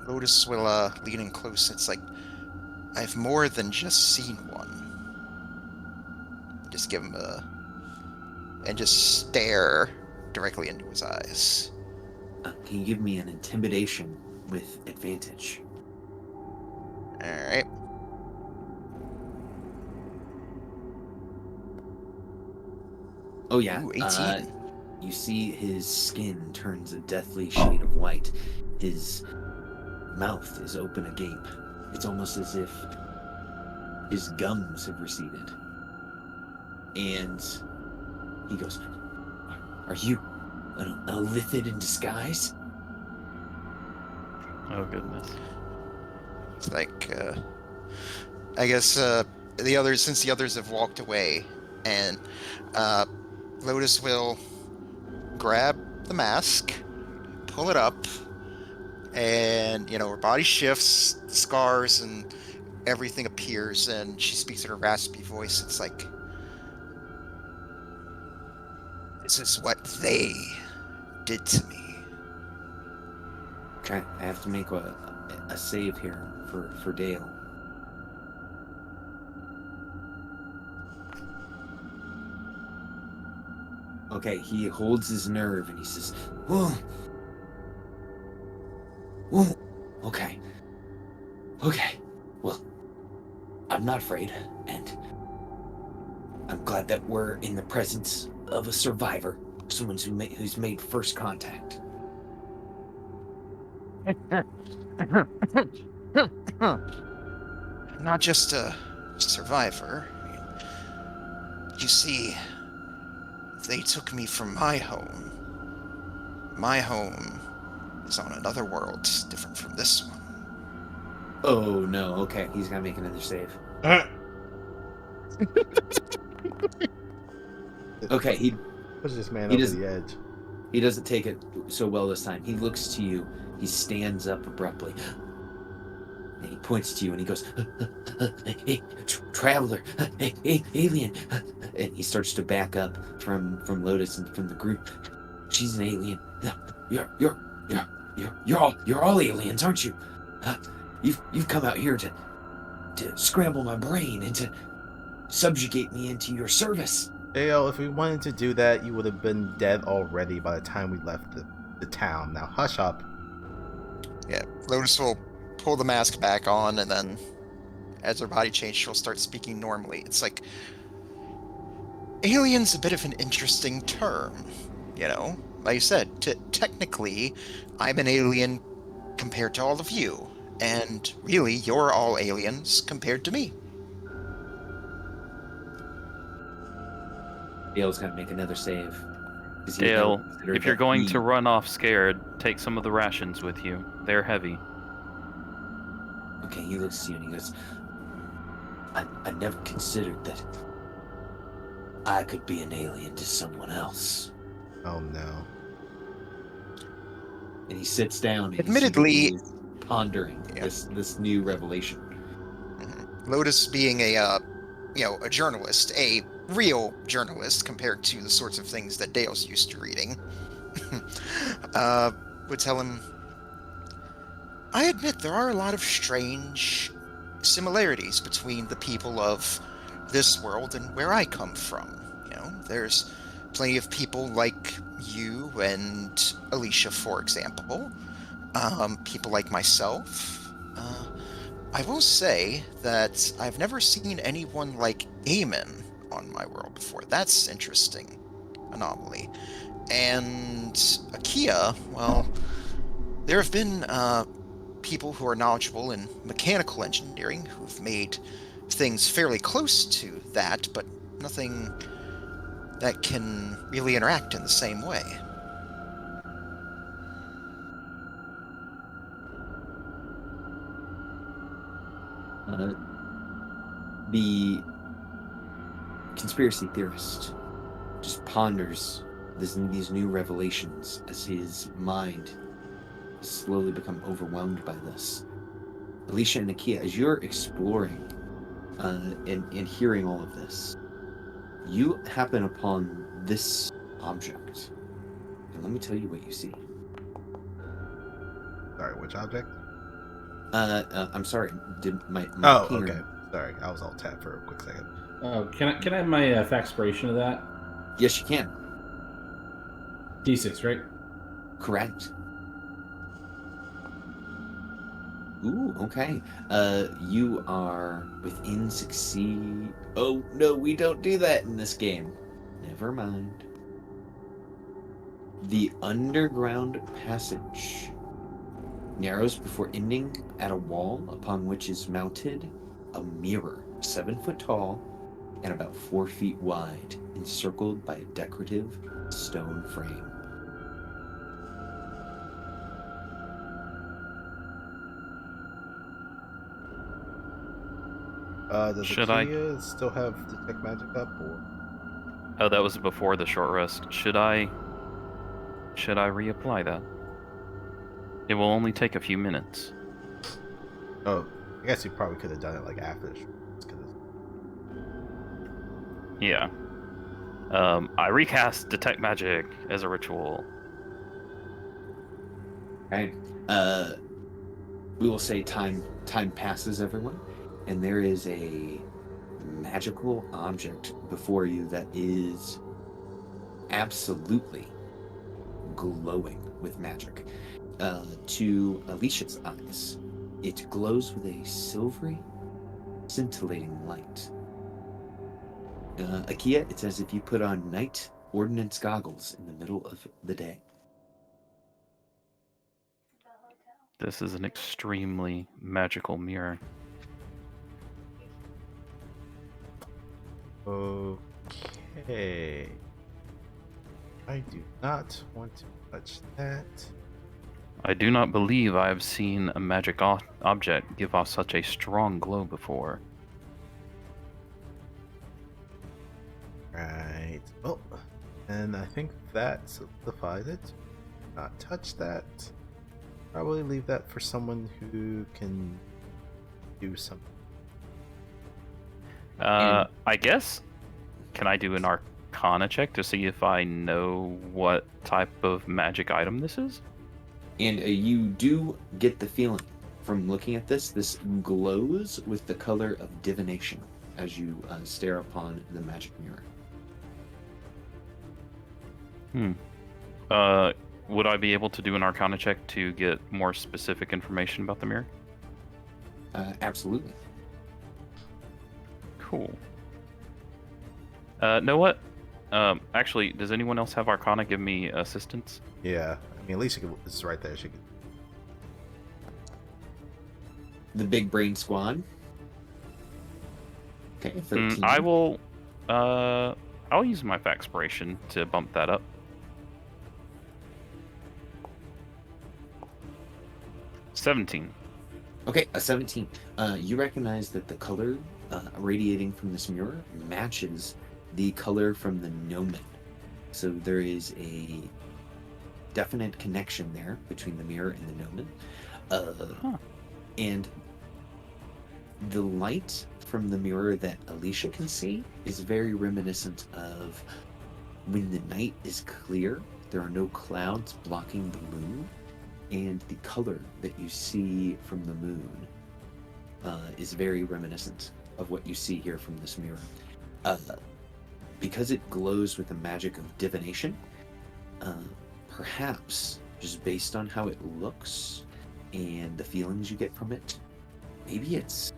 Lotus will lean in close. It's like, I've more than just seen one. Just give him and just stare directly into his eyes. Can you give me an intimidation with advantage? Alright. Oh yeah. Ooh, 18. You see his skin turns a deathly shade of white. His mouth is open agape. It's almost as if his gums have receded. And he goes, "Are you an Illithid in disguise?" Oh, goodness. It's like, I guess the others, since the others have walked away, and Lotus will grab the mask, pull it up, and, you know, her body shifts, the scars and everything appears, and she speaks in her raspy voice. It's like, this is what they did to me. Okay, I have to make a save here for Dale. Okay, he holds his nerve and he says, "Whoa. Whoa. Okay. Okay. Well, I'm not afraid, and I'm glad that we're in the presence of a survivor, someone who's made first contact." Not just a survivor. You see, they took me from my home. My home is on another world, different from this one. Oh no, okay, he's gonna make another save. Okay, he Push this man He over does- the edge. He doesn't take it so well this time. He looks to you. He stands up abruptly. And he points to you and he goes, "Hey, traveler, hey, alien." And he starts to back up from Lotus and from the group. "She's an alien. You're all aliens, aren't you? You've come out here to scramble my brain and to subjugate me into your service." Dale, if we wanted to do that, you would have been dead already by the time we left the town. Now hush up. Yeah, Lotus will pull the mask back on, and then as her body changes, she'll start speaking normally. It's like, alien's a bit of an interesting term, you know? Like you said, technically, I'm an alien compared to all of you, and really, you're all aliens compared to me. Dale's got to make another save. Dale, if you're going to run off scared, take some of the rations with you. They're heavy. Okay, he looks at you and he goes, I never considered that I could be an alien to someone else. Oh no. And he sits down and Admittedly, he's pondering this new revelation. Lotus being a journalist, a real journalist compared to the sorts of things that Dale's used to reading, would tell him, I admit there are a lot of strange similarities between the people of this world and where I come from. You know, there's plenty of people like you and Alicia, for example. People like myself. I will say that I've never seen anyone like Eamon on my world before. That's interesting. Anomaly. And Akia, well, there have been people who are knowledgeable in mechanical engineering who've made things fairly close to that, but nothing that can really interact in the same way. The conspiracy theorist just ponders these new revelations as his mind has slowly become overwhelmed by this. Alicia and Akia, as you're exploring and hearing all of this, you happen upon this object. And let me tell you what you see. Sorry, which object? I'm sorry. Did my Oh, ping okay. Sorry, I was all tapped for a quick second. Oh, can I have my faxpiration of that? Yes, you can. D6, right? Correct. Ooh, okay. You are within succeed. Oh no, we don't do that in this game. Never mind. The underground passage narrows before ending at a wall upon which is mounted a mirror, 7 foot tall and about 4 feet wide, encircled by a decorative stone frame. Does Should Akia still have detect magic up, or? Oh, that was before the short rest. Should I reapply that? It will only take a few minutes. Oh, I guess you probably could have done it like after the short rest, 'cause Yeah. I recast detect magic as a ritual. Okay. We will say time passes, everyone, and there is a magical object before you that is absolutely glowing with magic. To Alicia's eyes, it glows with a silvery, scintillating light. Akia, it's as if you put on night ordnance goggles in the middle of the day. This is an extremely magical mirror. Okay. I do not want to touch that. I do not believe I have seen a magic object give off such a strong glow before. Right. Well, and I think that solidified it. Not touch that. Probably leave that for someone who can do something. I guess, can I do an Arcana check to see if I know what type of magic item this is? And you do get the feeling from looking at this glows with the color of divination as you stare upon the magic mirror. Would I be able to do an Arcana check to get more specific information about the mirror? Absolutely. Cool. Know what? Actually, does anyone else have Arcana give me assistance? Yeah, I mean, Alicia is right there. She could. The big brain squad. Okay, 13. I will. I'll use my Faxpiration to bump that up. 17. Okay, a 17. You recognize that the color radiating from this mirror matches the color from the gnomon. So there is a definite connection there between the mirror and the gnomon. And the light from the mirror that Alicia can see is very reminiscent of when the night is clear, there are no clouds blocking the moon, and the color that you see from the moon is very reminiscent of what you see here from this mirror. Because it glows with the magic of divination, perhaps just based on how it looks and the feelings you get from it, maybe it's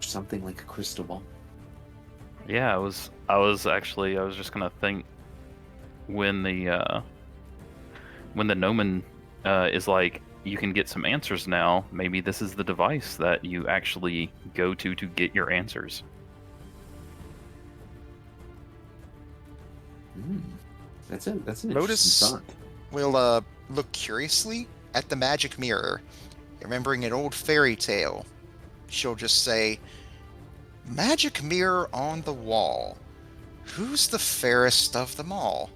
something like a crystal ball. Yeah, I was just gonna think when the gnomon is like, you can get some answers now. Maybe this is the device that you actually go to get your answers. That's an Lotus interesting thought. will look curiously at the magic mirror, remembering an old fairy tale. She'll just say, "Magic mirror on the wall. Who's the fairest of them all?"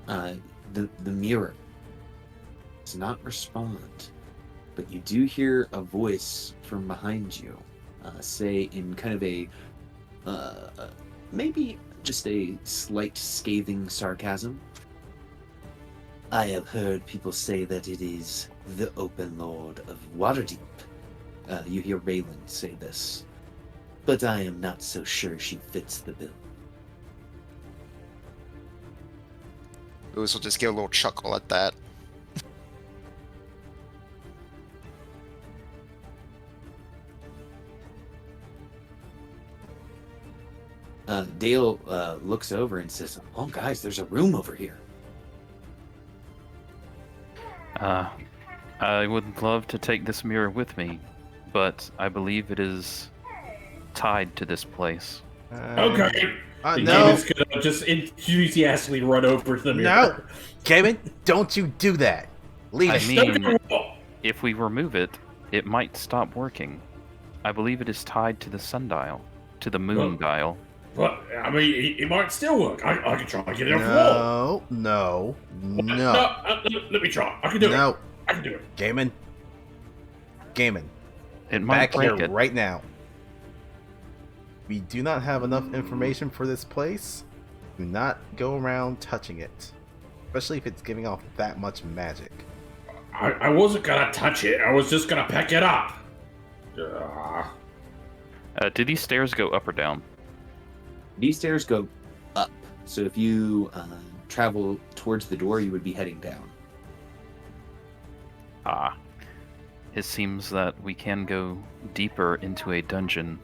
The mirror does not respond, but you do hear a voice from behind you say in kind of a maybe just a slight scathing sarcasm. "I have heard people say that it is the Open Lord of Waterdeep." You hear Raylan say this, "but I am not so sure she fits the bill." Lewis will just give a little chuckle at that. Dale looks over and says, "Oh, guys, there's a room over here." I would love to take this mirror with me, but I believe it is tied to this place. Okay. The No. Gamon's gonna just enthusiastically run over to the mirror. No, Gaiman, don't you do that. Leave I it. mean, if we remove it, it might stop working. I believe it is tied to the sundial, to the moon dial. But I mean, it might still work. I can try and get it off the wall. No. Let me try. I can do it. No. I can do it. Gaiman, It might back break here it. right now. We do not have enough information for this place. Do not go around touching it, especially if it's giving off that much magic. I wasn't gonna touch it. I was just gonna pick it up. Do these stairs go up or down? These stairs go up, so if you travel towards the door, you would be heading down. It seems that we can go deeper into a dungeon.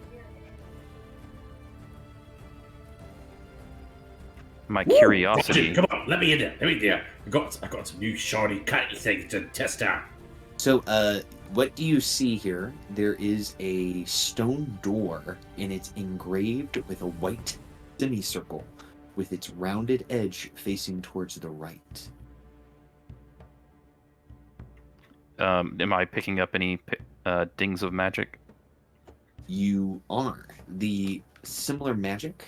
My curiosity. Come on, let me in there. Let me in there. I got some new shiny cutty things to test out. So, what do you see here? There is a stone door, and it's engraved with a white semicircle with its rounded edge facing towards the right. Am I picking up any dings of magic? You are. The similar magic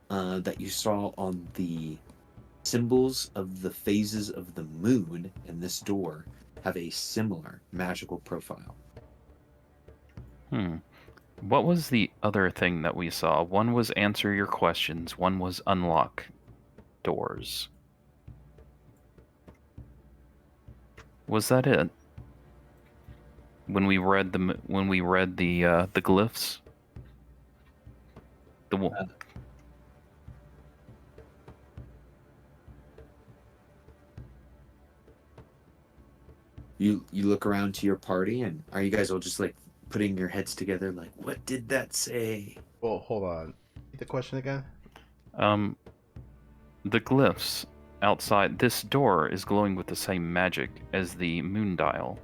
that you saw on the symbols of the phases of the moon in this door have a similar magical profile. What was the other thing that we saw? One was answer your questions, one was unlock doors. Was that it? When we read the glyphs? You look around to your party, and are you guys all just like putting your heads together, like, what did that say? Well, hold on. Repeat the question again. The glyphs outside this door is glowing with the same magic as the moon dial.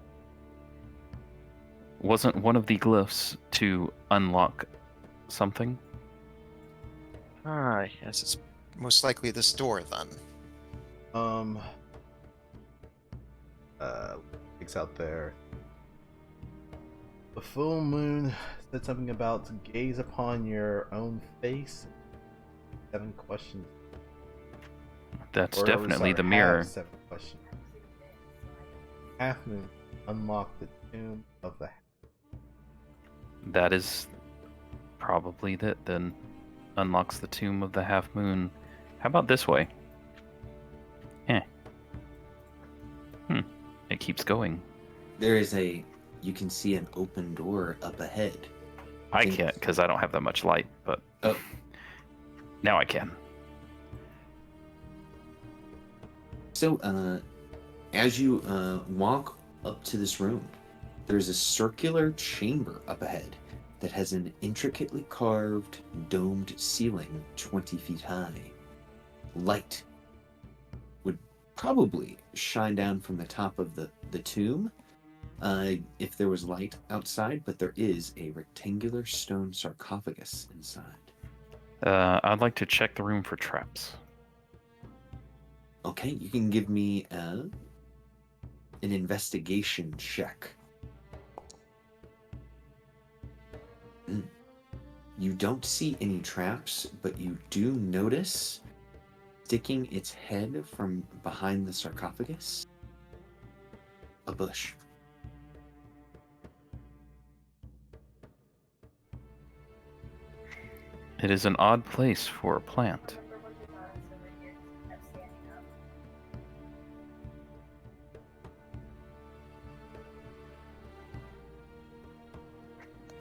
Wasn't one of the glyphs to unlock something? Ah, yes, it's most likely this door then. Picks out there. The full moon said something about gaze upon your own face. 7 questions. That's Or, definitely sorry, the mirror. have 7 questions. Half moon unlock the tomb of the. That is probably that then unlocks the tomb of the half moon. How about this way? It keeps going. There is you can see an open door up ahead. I can't because I don't have that much light, but Oh. Now I can. So, as you walk up to this room, there's a circular chamber up ahead that has an intricately carved, domed ceiling 20 feet high. Light would probably shine down from the top of the tomb if there was light outside, but there is a rectangular stone sarcophagus inside. I'd like to check the room for traps. Okay, you can give me an investigation check. You don't see any traps, but you do notice, sticking its head from behind the sarcophagus, a bush. It is an odd place for a plant.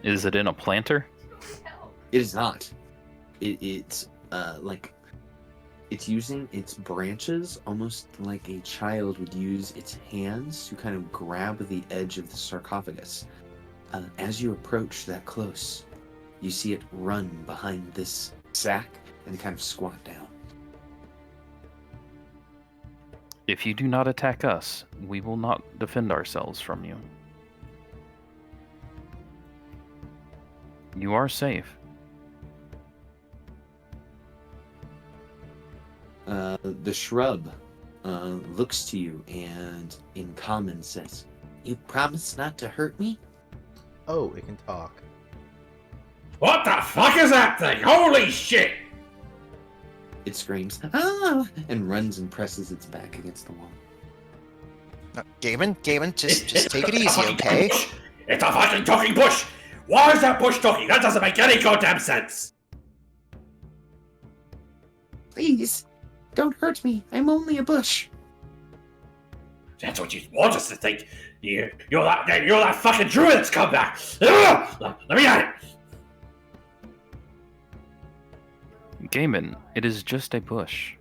Is it in a planter? It is not. It's it's using its branches almost like a child would use its hands to kind of grab the edge of the sarcophagus. As you approach that close, you see it run behind this sack and kind of squat down. If you do not attack us, we will not defend ourselves from you. You are safe. The shrub looks to you and in common says, "You promise not to hurt me?" Oh, it can talk. What the fuck is that thing? Holy shit! It screams, "Ah!" and runs and presses its back against the wall. No, Gaiman, just take it It's a easy, fucking okay? bush. It's a fucking talking bush! Why is that bush talking? That doesn't make any goddamn sense! "Please, don't hurt me. I'm only a bush." That's what you want us to think. You're that fucking druid that's come back. Ugh! Let me at it. Gaiman, it is just a bush.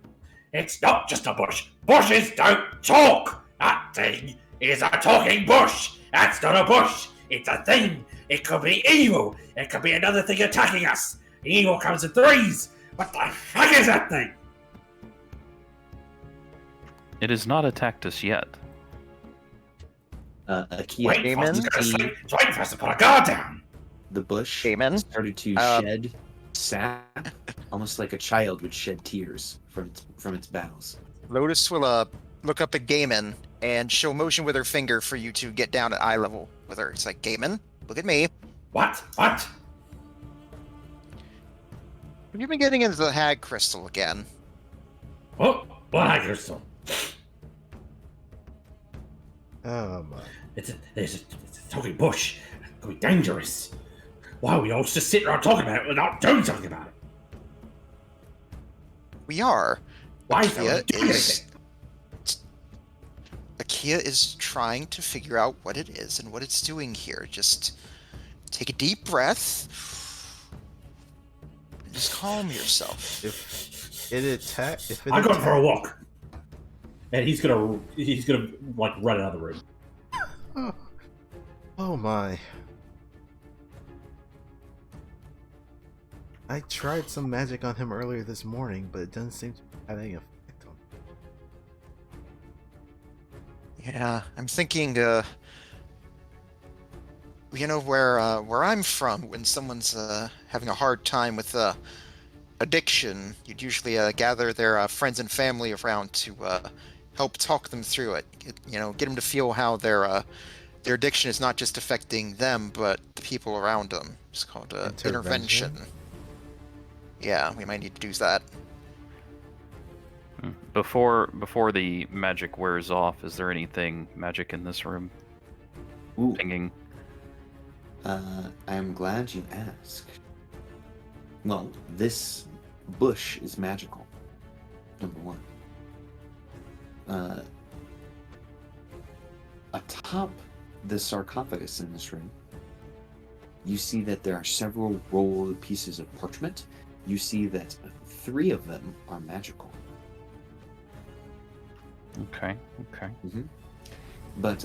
It's not just a bush. Bushes don't talk. That thing is a talking bush. That's not a bush. It's a thing. It could be evil. It could be another thing attacking us. Evil comes in threes. What the fuck is that thing? It has not attacked us yet. Akia, Wait for us Gaiman? to sleep. It's waiting for us to put a guard down. the bush Gaiman? started to shed sap, almost like a child would shed tears from its bowels. Lotus will look up at Gaiman and show motion with her finger for you to get down at eye level with her. It's like, Gaiman, look at me. What? What? Have you been getting into the hag crystal again? Oh, what crystal? Oh my. It's a talking bush. It could be dangerous. Why are we all just sitting around talking about it and not doing something about it? We are. Why Akia don't we do is anything? Akia is trying to figure out what it is and what it's doing here. Just take a deep breath. And just calm yourself. If it I'm going for a walk. And he's gonna like run out of the room. Oh my. I tried some magic on him earlier this morning, but it doesn't seem to have any effect on him. Yeah, I'm thinking, you know, where I'm from, when someone's having a hard time with addiction, you'd usually gather their friends and family around to help talk them through it. Get them to feel how their addiction is not just affecting them, but the people around them. It's called intervention. Yeah, we might need to do that. Before the magic wears off, is there anything magic in this room? Ooh, Pinging. I'm glad you asked. Well, this bush is magical. Number one. Atop the sarcophagus in this room, you see that there are several rolled pieces of parchment. You see that 3 of them are magical. Okay. But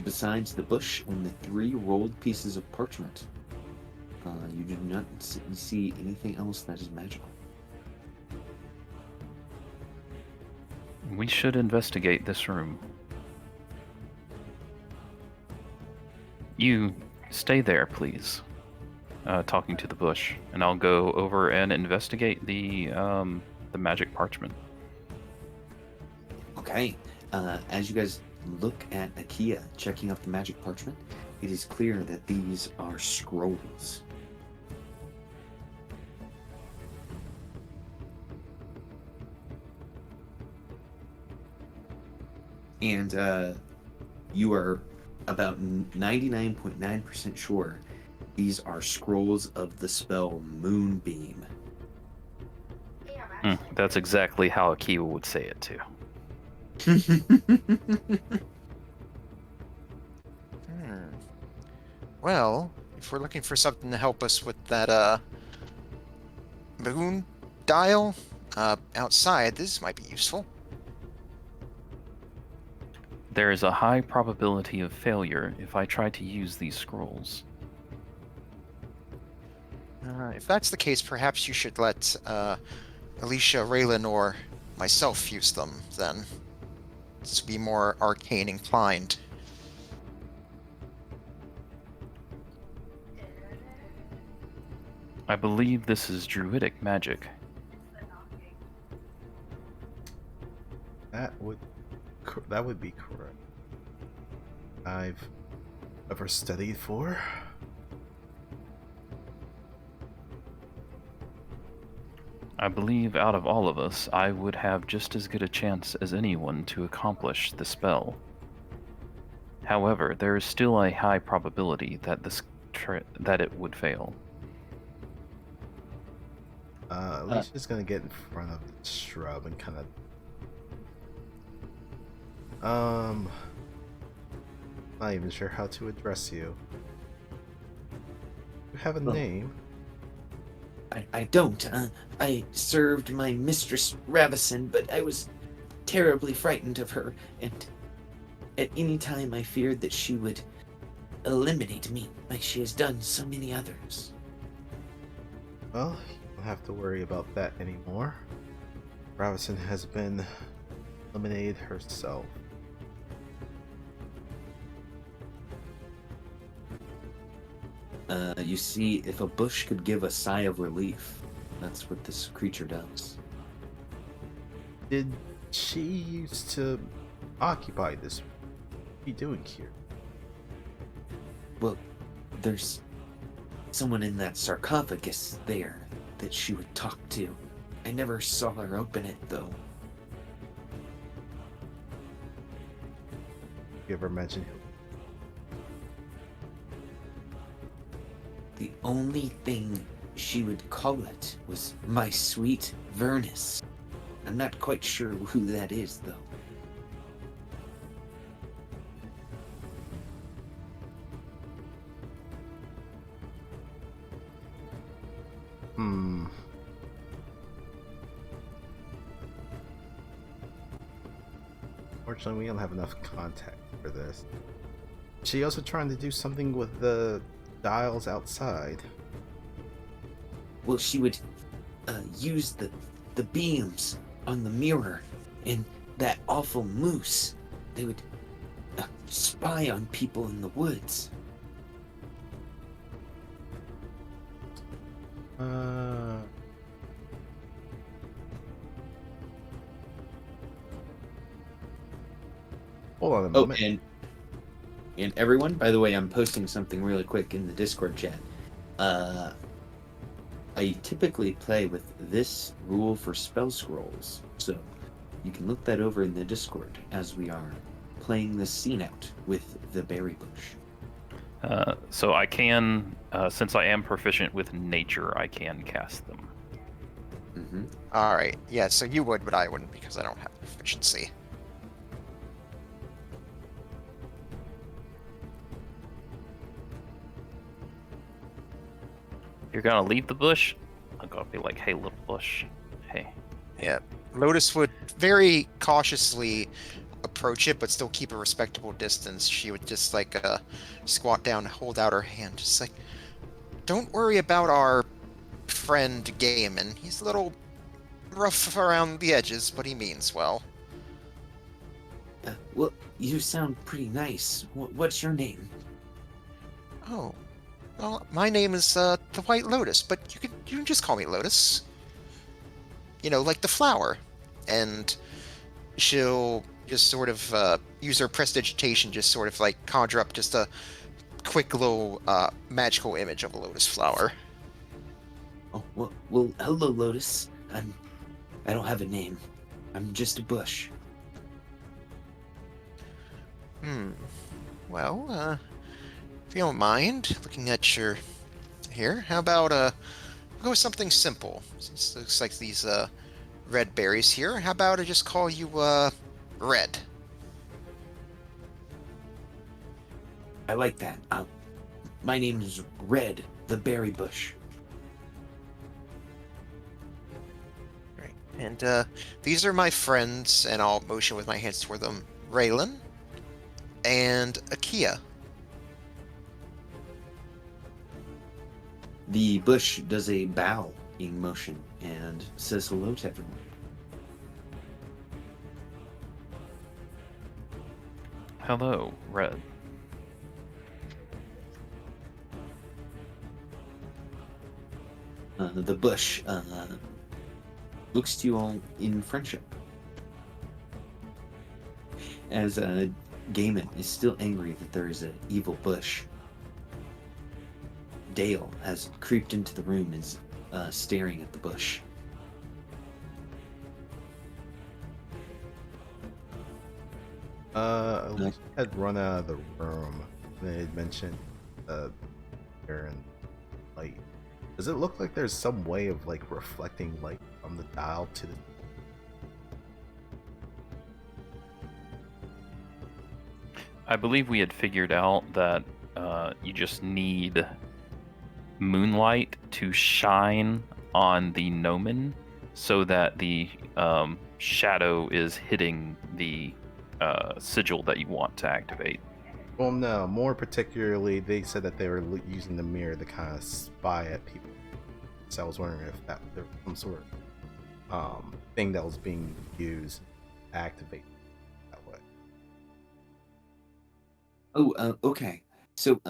besides the bush and the 3 rolled pieces of parchment, you do not see anything else that is magical. We should investigate this room. You stay there, please. Talking to the bush, and I'll go over and investigate the magic parchment. Okay. As you guys look at Akia checking out the magic parchment, it is clear that these are scrolls. And you are about 99.9% sure these are scrolls of the spell Moonbeam. That's exactly how Akiwa would say it too. Well, if we're looking for something to help us with that moon dial outside, this might be useful. There is a high probability of failure if I try to use these scrolls. If that's the case, perhaps you should let Alicia, Raylan, or myself use them, then. To be more arcane inclined. I believe this is druidic magic. That would be correct. I've ever studied for. I believe out of all of us, I would have just as good a chance as anyone to accomplish the spell. However, there is still a high probability that that it would fail. Alicia's gonna get in front of the shrub and kind of not even sure how to address you. You have a name. I don't. I served my mistress Ravison, but I was terribly frightened of her, and at any time I feared that she would eliminate me, like she has done so many others. Well, you don't have to worry about that anymore. Ravison has been eliminated herself. You see, if a bush could give a sigh of relief, that's what this creature does. Did she used to occupy this? What are you doing here? Well, there's someone in that sarcophagus there that she would talk to. I never saw her open it, though. You ever mention who? The only thing she would call it was my sweet Vernus. I'm not quite sure who that is, though. Fortunately, we don't have enough contact for this. She also trying to do something with the dials outside. Well, she would use the beams on the mirror and that awful moose. They would spy on people in the woods. Hold on a Oh, moment. and everyone, by the way, I'm posting something really quick in the Discord chat. I typically play with this rule for spell scrolls, so you can look that over in the Discord as we are playing this scene out with the berry bush. So I can, since I am proficient with nature, I can cast them. Mm-hmm. All right. Yeah. So you would, but I wouldn't because I don't have proficiency. You're gonna leave the bush? I'm gonna be like, hey, little bush. Hey. Yeah. Lotus would very cautiously approach it, but still keep a respectable distance. She would just like squat down, hold out her hand, just like, don't worry about our friend Gaiman. He's a little rough around the edges, but he means well. Well, you sound pretty nice. What's your name? Oh, well, my name is the White Lotus, but you can just call me Lotus. You know, like the flower. And she'll just sort of use her prestidigitation, just sort of like conjure up just a quick little magical image of a lotus flower. Oh, well, hello, Lotus. I don't have a name. I'm just a bush. Well, if you don't mind looking at your here, how about we'll go with something simple. Since it looks like these red berries here, how about I just call you Red? I like that. My name is Red, the berry bush. Right. And these are my friends, and I'll motion with my hands toward them. Raylan and Akia. The bush does a bow in motion and says hello to everyone. Hello, Red. The bush looks to you all in friendship. As Gaiman is still angry that there is an evil bush, Dale has creeped into the room and is staring at the bush. Elise had run out of the room. They had mentioned air and light. Does it look like there's some way of like reflecting light from the dial to the? I believe we had figured out that you just need moonlight to shine on the gnomon so that the shadow is hitting the sigil that you want to activate. Well, no. More particularly, they said that they were using the mirror to kind of spy at people. So I was wondering if that there was some sort of thing that was being used to activate that way. Oh, okay. So,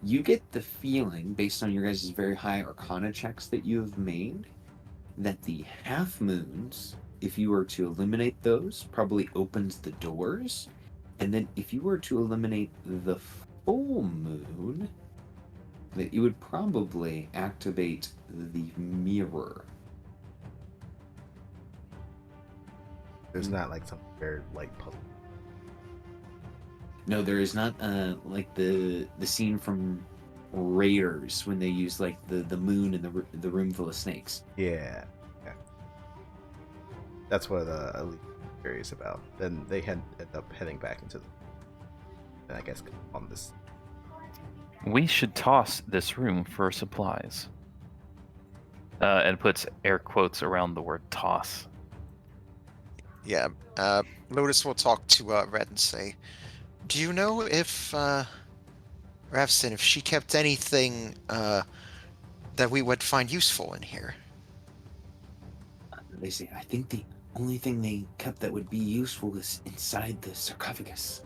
you get the feeling, based on your guys' very high Arcana checks that you have made, that the half moons, if you were to eliminate those, probably opens the doors. And then if you were to eliminate the full moon, that you would probably activate the mirror. There's not like some very light puzzle. No, there is not like the scene from Raiders when they use like the moon and the room full of snakes. Yeah. That's what Elite was curious about. Then they end up heading back into the, and I guess on this. We should toss this room for supplies. And puts air quotes around the word toss. Yeah. Lotus will talk to Red and say, Do you know if Ravson, if she kept anything that we would find useful in here? They say, I think the only thing they kept that would be useful is inside the sarcophagus.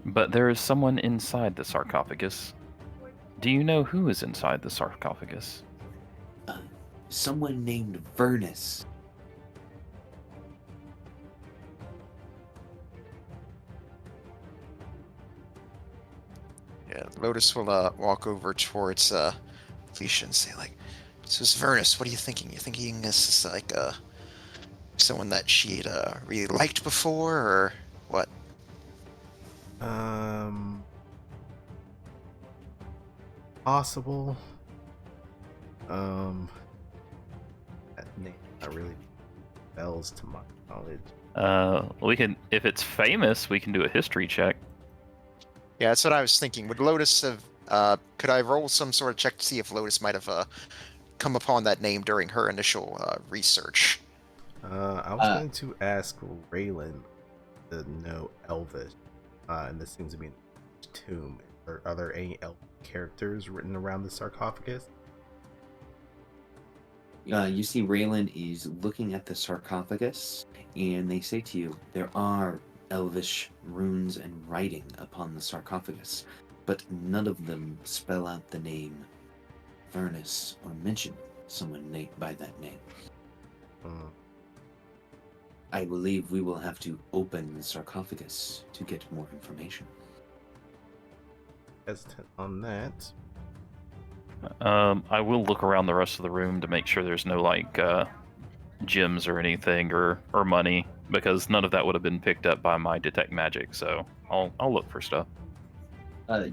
But there is someone inside the sarcophagus. Do you know who is inside the sarcophagus? Someone named Vernus. Yeah, Lotus will walk over towards Felicia and say, like, "So, Vernus, what are you thinking? You thinking this is like someone that she'd really liked before, or what?" Possible. That name not really bells to my knowledge. We can, if it's famous, we can do a history check. Yeah, that's what I was thinking. Would Lotus have? Could I roll some sort of check to see if Lotus might have come upon that name during her initial research? I was going to ask Raylan to know Elvish, and this seems to be a tomb. Are there any elf characters written around the sarcophagus? You see Raylan is looking at the sarcophagus, and they say to you, there are elvish runes and writing upon the sarcophagus, but none of them spell out the name Vernus or mention someone by that name. I believe we will have to open the sarcophagus to get more information. Hesitant on that. I will look around the rest of the room to make sure there's no like gems or anything or money, because none of that would have been picked up by my detect magic. So I'll look for stuff.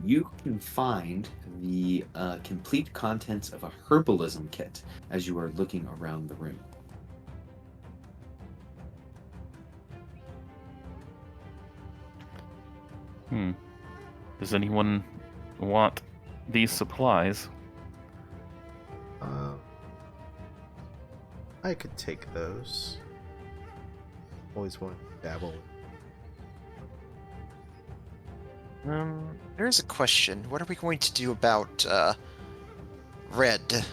You can find the complete contents of a herbalism kit as you are looking around the room. Does anyone want these supplies? I could take those. Always want to dabble. There's a question. What are we going to do about Red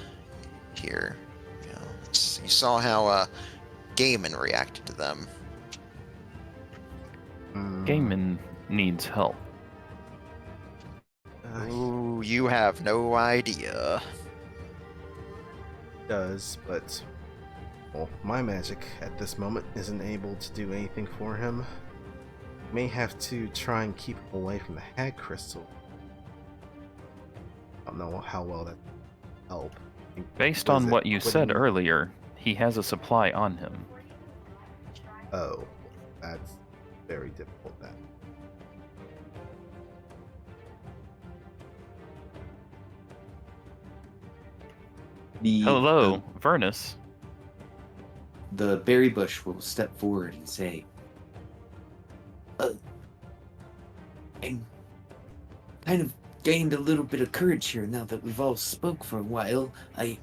here? You know, you saw how Gaiman reacted to them. Gaiman needs help. Ooh, you have no idea. Does, but well, my magic at this moment isn't able to do anything for him. May have to try and keep him away from the hag crystal. I don't know how well that help. Based on what you said earlier, he has a supply on him. Oh, that's very difficult then. Hello, Vernus. The berry bush will step forward and say, I'm kind of gained a little bit of courage here now that we've all spoke for a while. I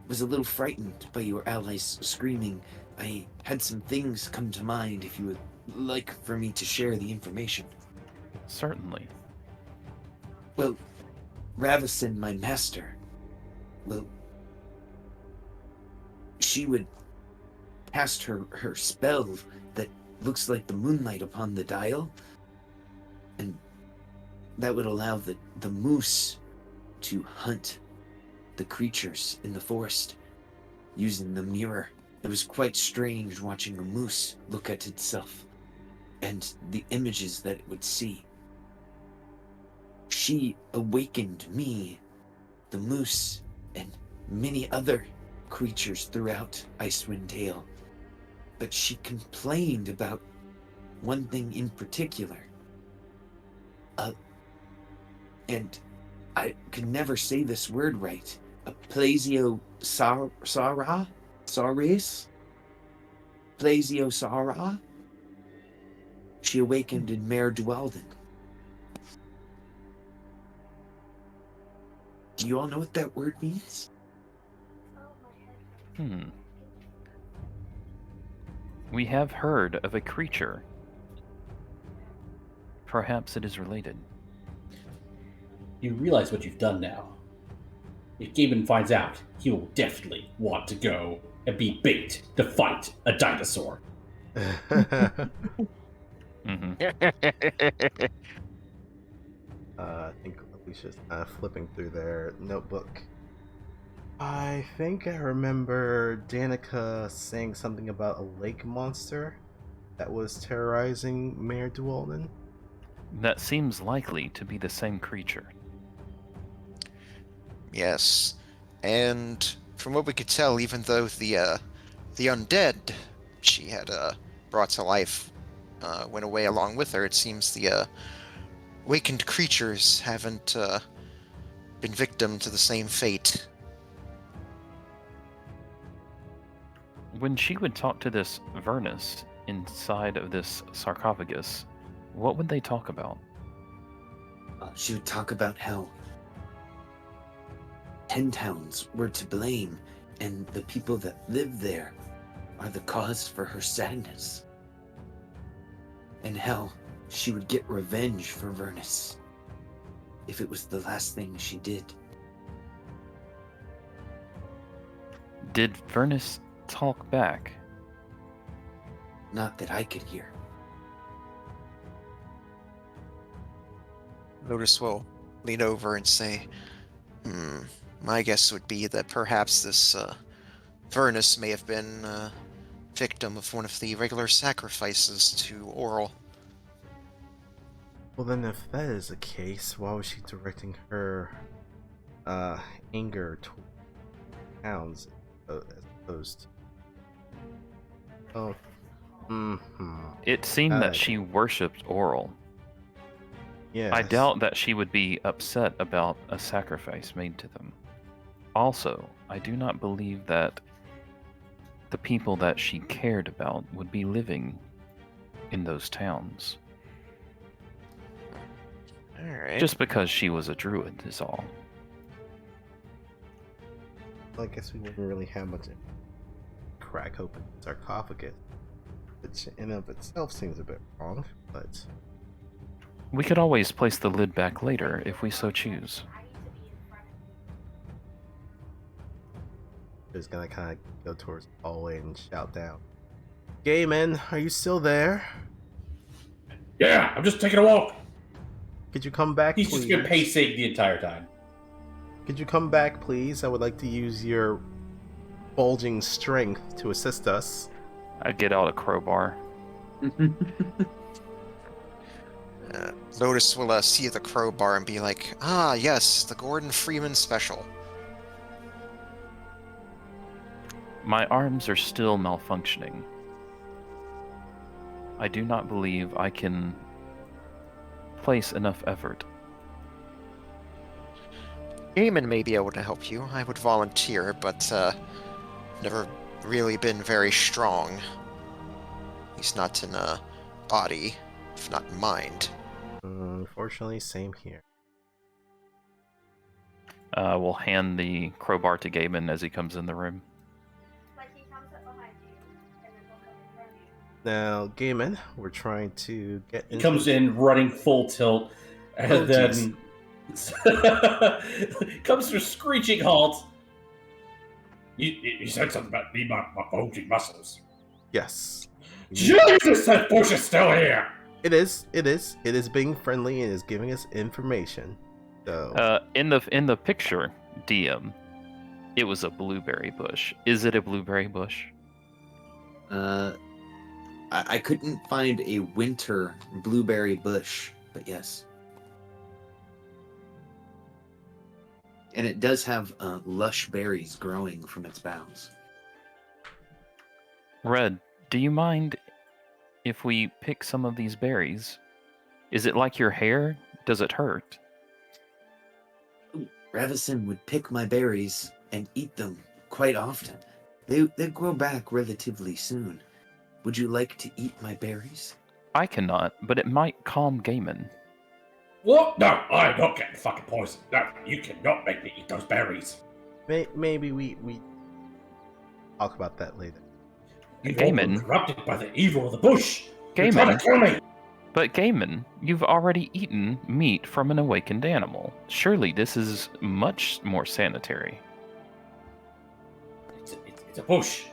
was a little frightened by your allies screaming. I had some things come to mind if you would like for me to share the information. Certainly. Well, Ravison, my master, well, she would cast her spell that looks like the moonlight upon the dial, and that would allow the moose to hunt the creatures in the forest using the mirror. It was quite strange watching a moose look at itself and the images that it would see. She awakened me, the moose, and many other creatures throughout Icewind Dale. But she complained about one thing in particular. And I could never say this word right. A plesiosaurus? Plesiosaura? She awakened in Mare Dualden. Do you all know what that word means? We have heard of a creature. Perhaps it is related. You realize what you've done now. If Gaben finds out, he will definitely want to go and be bait to fight a dinosaur. Hmm. I think Alicia's flipping through their notebook. I think I remember Danica saying something about a lake monster that was terrorizing Mayor Dualden. That seems likely to be the same creature. Yes, and from what we could tell, even though the undead she had brought to life went away along with her, it seems the awakened creatures haven't been victim to the same fate. When she would talk to this Vernus inside of this sarcophagus, what would they talk about? She would talk about how 10 towns were to blame, and the people that live there are the cause for her sadness. And how she would get revenge for Vernus if it was the last thing she did. Did Vernus talk back? Not that I could hear. Lotus will lean over and say, my guess would be that perhaps this Vernus may have been a victim of one of the regular sacrifices to Auril. Well, then, if that is the case, why was she directing her anger toward towns as opposed to... It seemed that she worshipped Auril. Yes. I doubt that she would be upset about a sacrifice made to them. Also, I do not believe that the people that she cared about would be living in those towns. Alright. Just because she was a druid is all. I guess we wouldn't really have much crack open sarcophagus, which in and of itself seems a bit wrong, but... We could always place the lid back later if we so choose. Just gonna kind of go towards the hallway and shout down. Gaiman, are you still there? Yeah, I'm just taking a walk. Could you come back, He's please? just gonna pacing the entire time. Could you come back, please? I would like to use your bulging strength to assist us. I'd get out a crowbar. Lotus will see the crowbar and be like, ah, yes, the Gordon Freeman special. My arms are still malfunctioning. I do not believe I can place enough effort. Eamon may be able to help you. I would volunteer, but never really been very strong. He's not in a body, if not mind. Unfortunately, same here. We'll hand the crowbar to Gaiman as he comes in the room. Now, Gaiman, we're trying to get He comes in running full tilt, and then comes to a screeching halt. You said something about me, my bulging muscles. Yes. Jesus, that bush is still here! It is being friendly and is giving us information. So In the picture, DM, it was a blueberry bush. Is it a blueberry bush? I couldn't find a winter blueberry bush, but yes. And it does have lush berries growing from its boughs. Red, do you mind if we pick some of these berries? Is it like your hair? Does it hurt? Ravison would pick my berries and eat them quite often. They grow back relatively soon. Would you like to eat my berries? I cannot, but it might calm Gaiman. What? No, I'm not getting fucking poisoned. No, you cannot make me eat those berries. maybe we talk about that later. You've all been Gaiman. corrupted by the evil of the bush. You're Gaiman. trying to kill me. But Gaiman, you've already eaten meat from an awakened animal. Surely this is much more sanitary. It's a bush.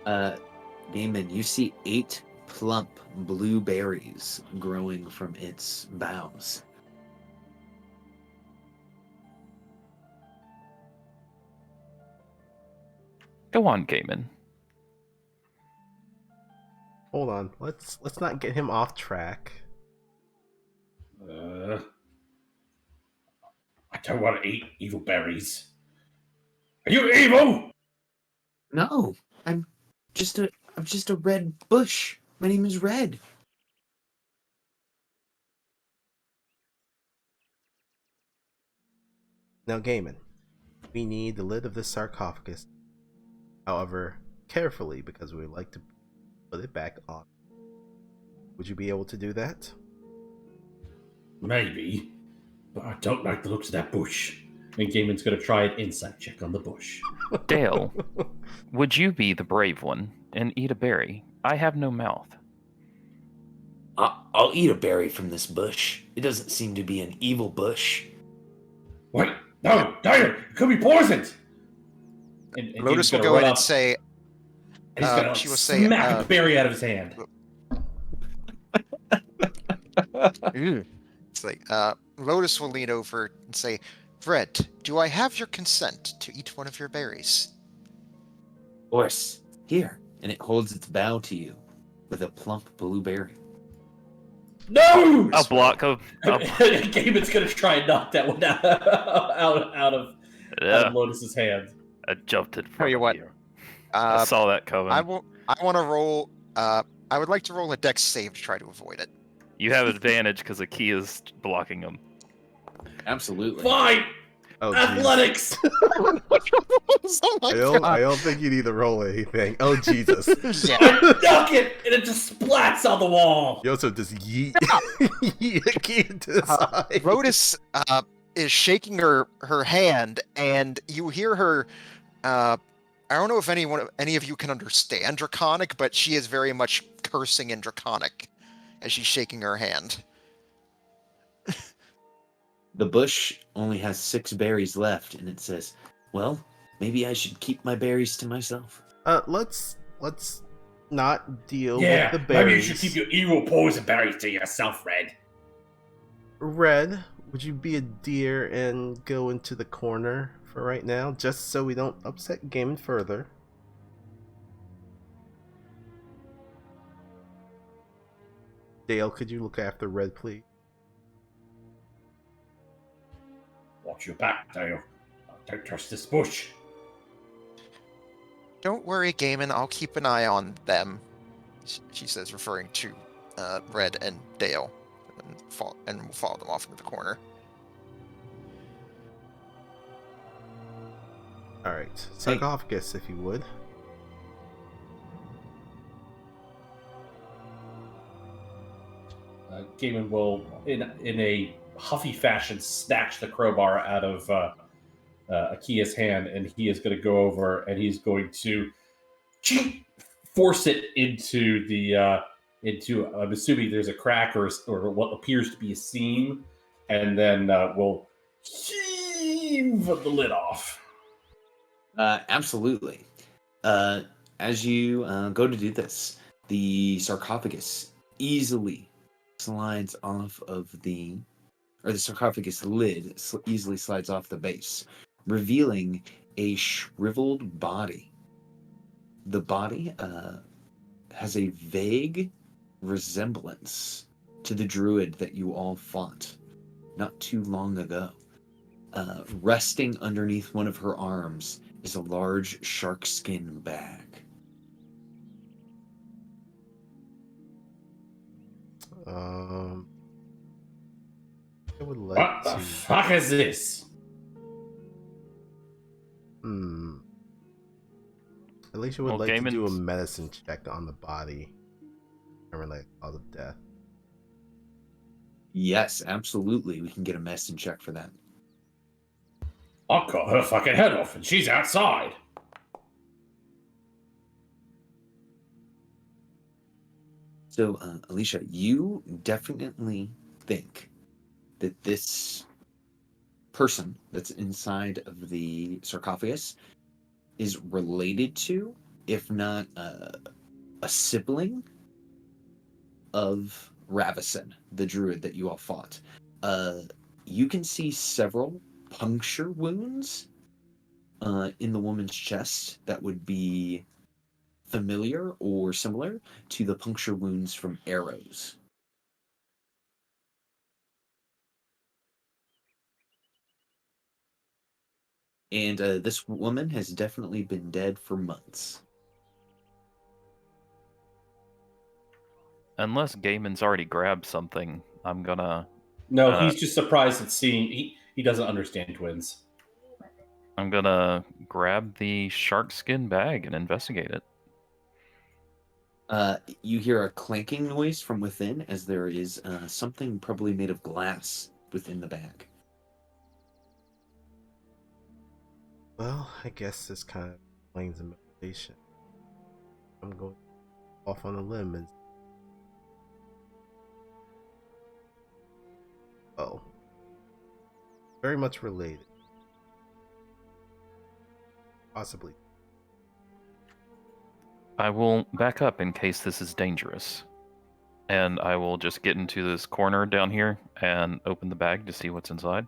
Gaiman, you see 8 plump blueberries growing from its boughs. Go on, Gaiman. Hold on. Let's not get him off track. I don't want to eat evil berries. Are you evil? No, I'm just a red bush. My name is Red. Now, Gaiman, we need the lid of this sarcophagus. However, carefully, because we would like to put it back on. Would you be able to do that? Maybe, but I don't like the looks of that bush. And Gaiman's going to try an insight check on the bush. Dale, would you be the brave one and eat a berry? I have no mouth. I'll eat a berry from this bush. It doesn't seem to be an evil bush. Wait, no, Dale, it could be poisoned. And Lotus will go in and say, and he's going she to will say, smack the berry out of his hand. it's like, Lotus will lean over and say, Fred, do I have your consent to eat one of your berries? Of course. Here. And it holds its bough to you with a plump blueberry. No! A block of... Gaiman's going to try and knock that one out of Lotus's hand. I jumped it. Tell you what. I saw that coming. I want to roll. I would like to roll a dex save to try to avoid it. You have advantage because the key is blocking him. Absolutely. Fine! Oh, Athletics! I don't think you need to roll anything. Oh, Jesus. Yeah. I knock it, and it just splats on the wall. You also just yeet a key to the side. Lotus is shaking her hand, and you hear her. I don't know if any of you can understand Draconic, but she is very much cursing in Draconic as she's shaking her hand. The bush only has 6 berries left, and it says, well, maybe I should keep my berries to myself. Let's not deal with the berries. Maybe you should keep your evil poison berries to yourself, Red. Red, would you be a dear and go into the corner for right now, just so we don't upset Gaiman further? Dale, could you look after Red, please? Watch your back, Dale. Don't trust this bush. Don't worry, Gaiman. I'll keep an eye on them. She says, referring to Red and Dale, and we'll follow them off into the corner. All right, sarcophagus, if you would. Gaiman will, in a huffy fashion, snatch the crowbar out of Akia's hand, and he is going to go over and he's going to force it into the I'm assuming there's a crack or what appears to be a seam, and then we'll heave the lid off. Absolutely. As you go to do this, the sarcophagus easily slides off of the sarcophagus lid easily slides off the base, revealing a shriveled body. The body has a vague resemblance to the druid that you all fought not too long ago. Resting underneath one of her arms is a large sharkskin bag. I would like What the to. fuck is this? Alicia would Well, like to do a Gaiman's- medicine check on the body. Like cause of death. Yes, absolutely. We can get a medicine check for that. I'll cut her fucking head off, and she's outside. So, Alicia, you definitely think that this person that's inside of the sarcophagus is related to, if not a sibling of Ravison, the druid that you all fought. You can see several puncture wounds in the woman's chest that would be familiar or similar to the puncture wounds from arrows. And this woman has definitely been dead for months. Unless Gaiman's already grabbed something, I'm gonna No, he's just surprised at seeing. He doesn't understand twins. grab the shark skin bag and investigate it. You hear a clanking noise from within as there is something probably made of glass within the bag. Well, I guess this kind of explains the motivation. I'm going off on a limb and very much related. Possibly. I will back up in case this is dangerous. And I will just get into this corner down here and open the bag to see what's inside.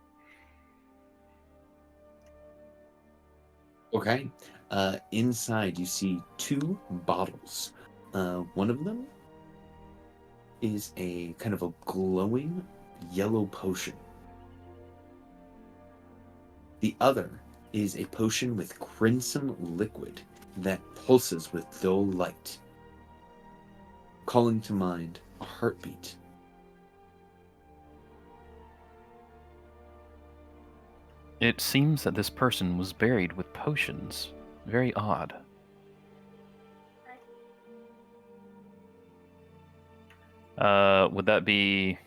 Okay. Inside, you see two bottles. One of them is a kind of a glowing yellow potion. The other is a potion with crimson liquid that pulses with dull light, calling to mind a heartbeat. It seems that this person was buried with potions. Very odd. Would that be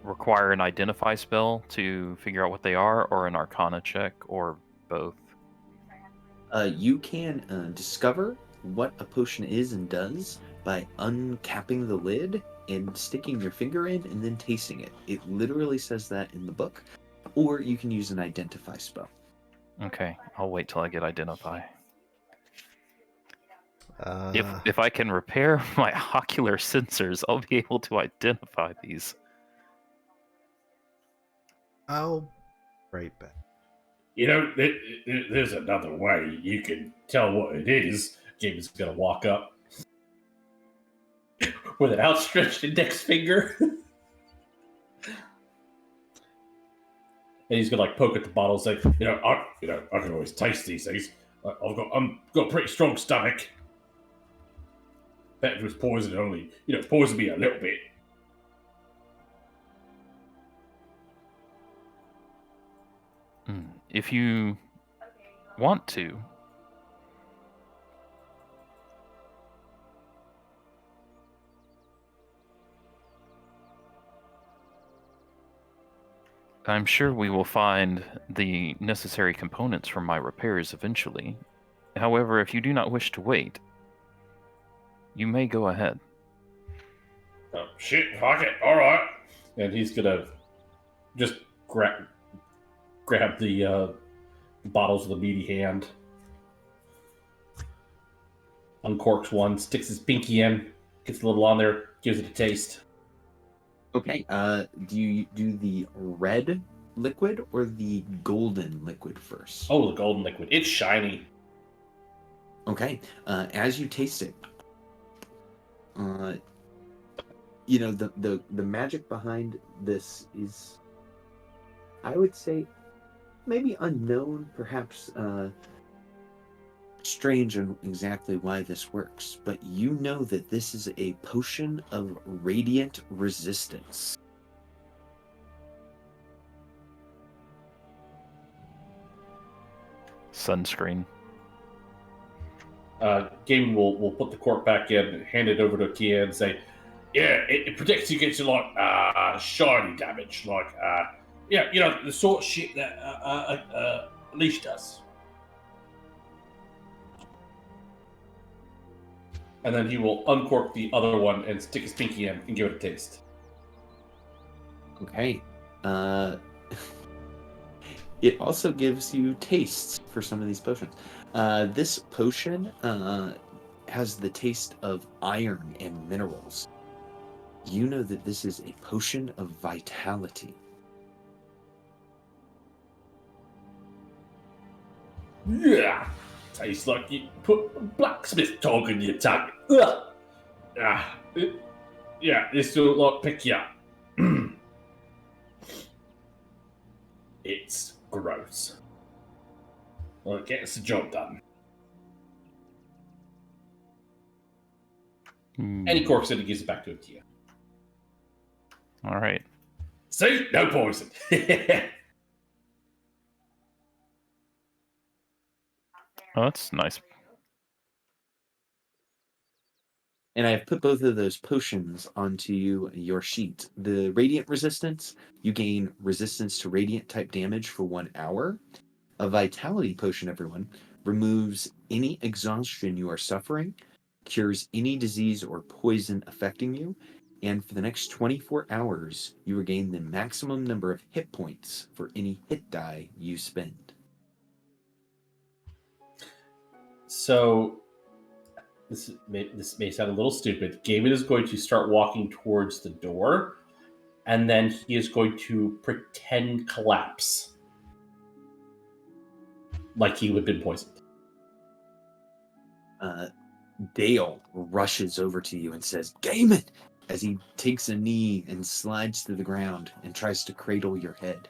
require an identify spell to figure out what they are, or an arcana check, or both? You can discover what a potion is and does by uncapping the lid and sticking your finger in and then tasting it. It literally says that in the book. Or you can use an identify spell. Okay, I'll wait till I get identify. Uh, If I can repair my ocular sensors, I'll be able to identify these. I'll right back. You know, there's another way you can tell what it is. James is gonna walk up with an outstretched index finger, and he's gonna like poke at the bottle, and say, I can always taste these things. I'm got a pretty strong stomach. Bet if it was poison, it only poisoned me a little bit. If you want to, I'm sure we will find the necessary components for my repairs eventually. However, if you do not wish to wait, you may go ahead. Oh, shit, fuck it, alright. And he's gonna just grab the bottles with a meaty hand, uncorks one, sticks his pinky in, gets a little on there, gives it a taste. Okay, do you do the red liquid or the golden liquid first? Oh, the golden liquid. It's shiny. Okay, as you taste it, the magic behind this is, I would say, maybe unknown, perhaps strange on exactly why this works, but you know that this is a potion of radiant resistance. Sunscreen. Game will put the cork back in and hand it over to Kia and say, yeah, it protects you against shiny damage, the sort of shit that Leash does. and then he will uncork the other one and stick his pinky in and give it a taste. Okay. It also gives you tastes for some of these potions. This potion has the taste of iron and minerals. You know that this is a potion of vitality. Yeah, tastes like you put a blacksmith dog in your tongue. Ugh. Yeah, this will like pick you up. It's gross. Well, it gets the job done. And he corks it and gives it back to you. All right. See? No poison. Oh, that's nice. And I've put both of those potions onto your sheet. The radiant resistance, you gain resistance to radiant type damage for 1 hour. A vitality potion, everyone, removes any exhaustion you are suffering, cures any disease or poison affecting you, and for the next 24 hours, you regain the maximum number of hit points for any hit die you spend. So, this may sound a little stupid. Gaiman is going to start walking towards the door, and then he is going to pretend collapse. Like he would have been poisoned. Dale rushes over to you and says, Gaiman! As he takes a knee and slides to the ground and tries to cradle your head.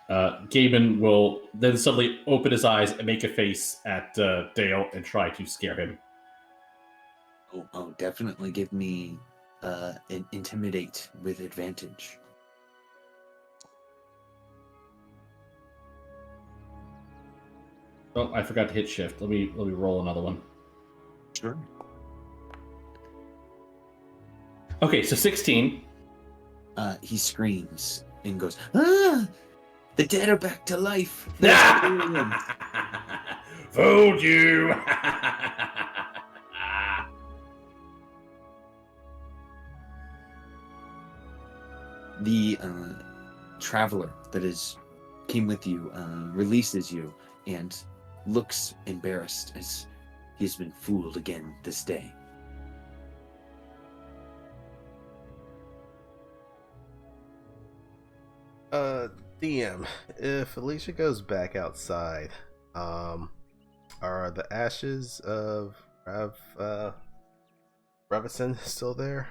Gaiman will then suddenly open his eyes and make a face at Dale and try to scare him. Oh, definitely give me an intimidate with advantage. Oh, I forgot to hit shift. Let me roll another one. Sure. Okay, so 16. He screams and goes, ah! The dead are back to life. Fooled you. The traveler that came with you releases you and looks embarrassed as he's been fooled again this day. DM, if Alicia goes back outside, are the ashes of Revison still there?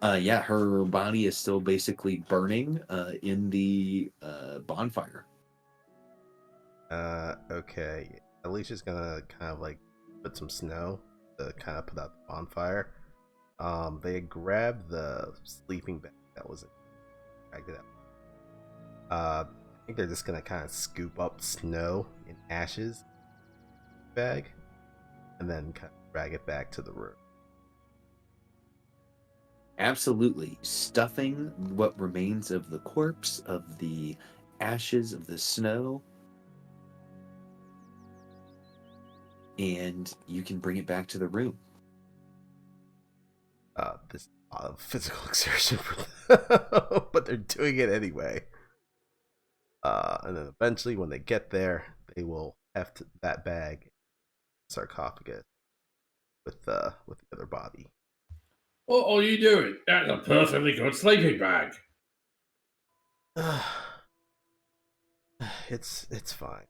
Yeah, her body is still basically burning in the bonfire. Okay. Alicia's gonna kind of like put some snow to kind of put out the bonfire. They grabbed the sleeping bag that was dragged it out. I think they're just gonna kind of scoop up snow in ashes bag and then kind of drag it back to the room. Absolutely. Stuffing what remains of the corpse, of the ashes, of the snow. And you can bring it back to the room. This is a lot of physical exertion for them, but they're doing it anyway. And then eventually, when they get there, they will heft that bag, sarcophagus, with the other body. What are you doing? That's a perfectly good sleeping bag. It's fine.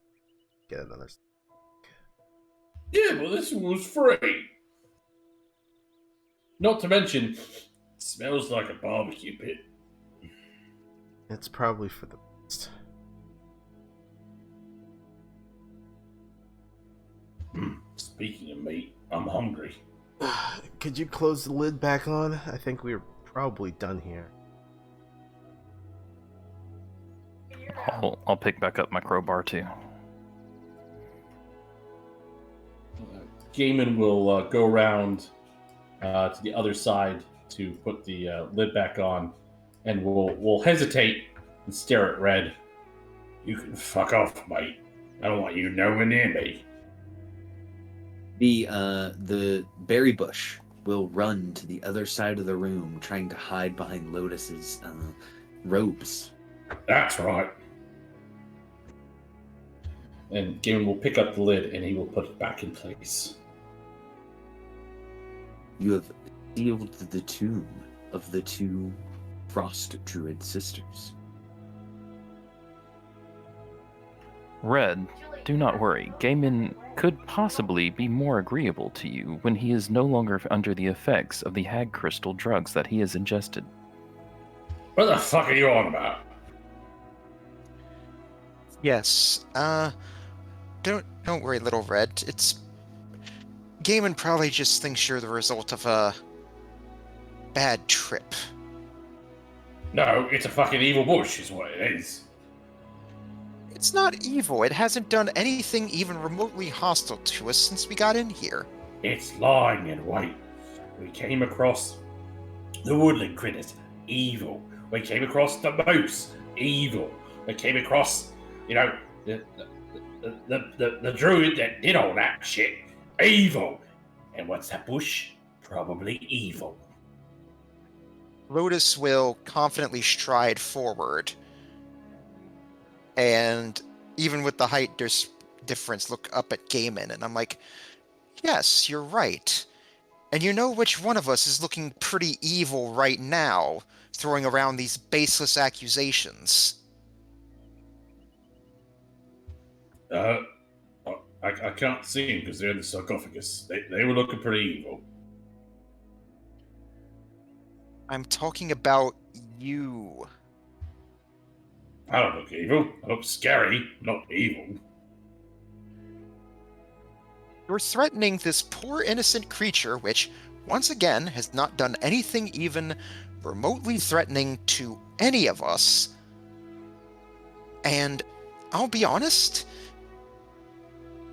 Get another. Yeah, but this was free. Not to mention, It smells like a barbecue pit. It's probably for the best. Speaking of meat, I'm hungry. Could you close the lid back on? I think we're probably done here. I'll pick back up my crowbar too. Gaiman will go around to the other side to put the lid back on, and will hesitate and stare at Red. You can fuck off, mate. I don't want you nowhere near me. The berry bush will run to the other side of the room, trying to hide behind Lotus's robes. That's right. And Gaiman will pick up the lid and he will put it back in place. You have sealed the tomb of the two frost druid sisters. Red, do not worry. Gaiman could possibly be more agreeable to you when he is no longer under the effects of the hag crystal drugs that he has ingested. What the fuck are you on about? Yes. Don't worry, little Red. It's Gaiman probably just thinks you're the result of a bad trip. No, it's a fucking evil bush, is what it is. It's not evil. It hasn't done anything even remotely hostile to us since we got in here. It's lying in wait. We came across the woodland critters, evil. We came across the moose, evil. We came across, the druid that did all that shit, evil. And what's that bush? Probably evil. Lotus will confidently stride forward, and even with the height difference, look up at Gaiman, and I'm like, yes, you're right. And you know which one of us is looking pretty evil right now, throwing around these baseless accusations. I can't see them because they're in the sarcophagus. They were looking pretty evil. I'm talking about you. I don't look evil. I look scary, not evil. You're threatening this poor innocent creature, which, once again, has not done anything even remotely threatening to any of us. And I'll be honest,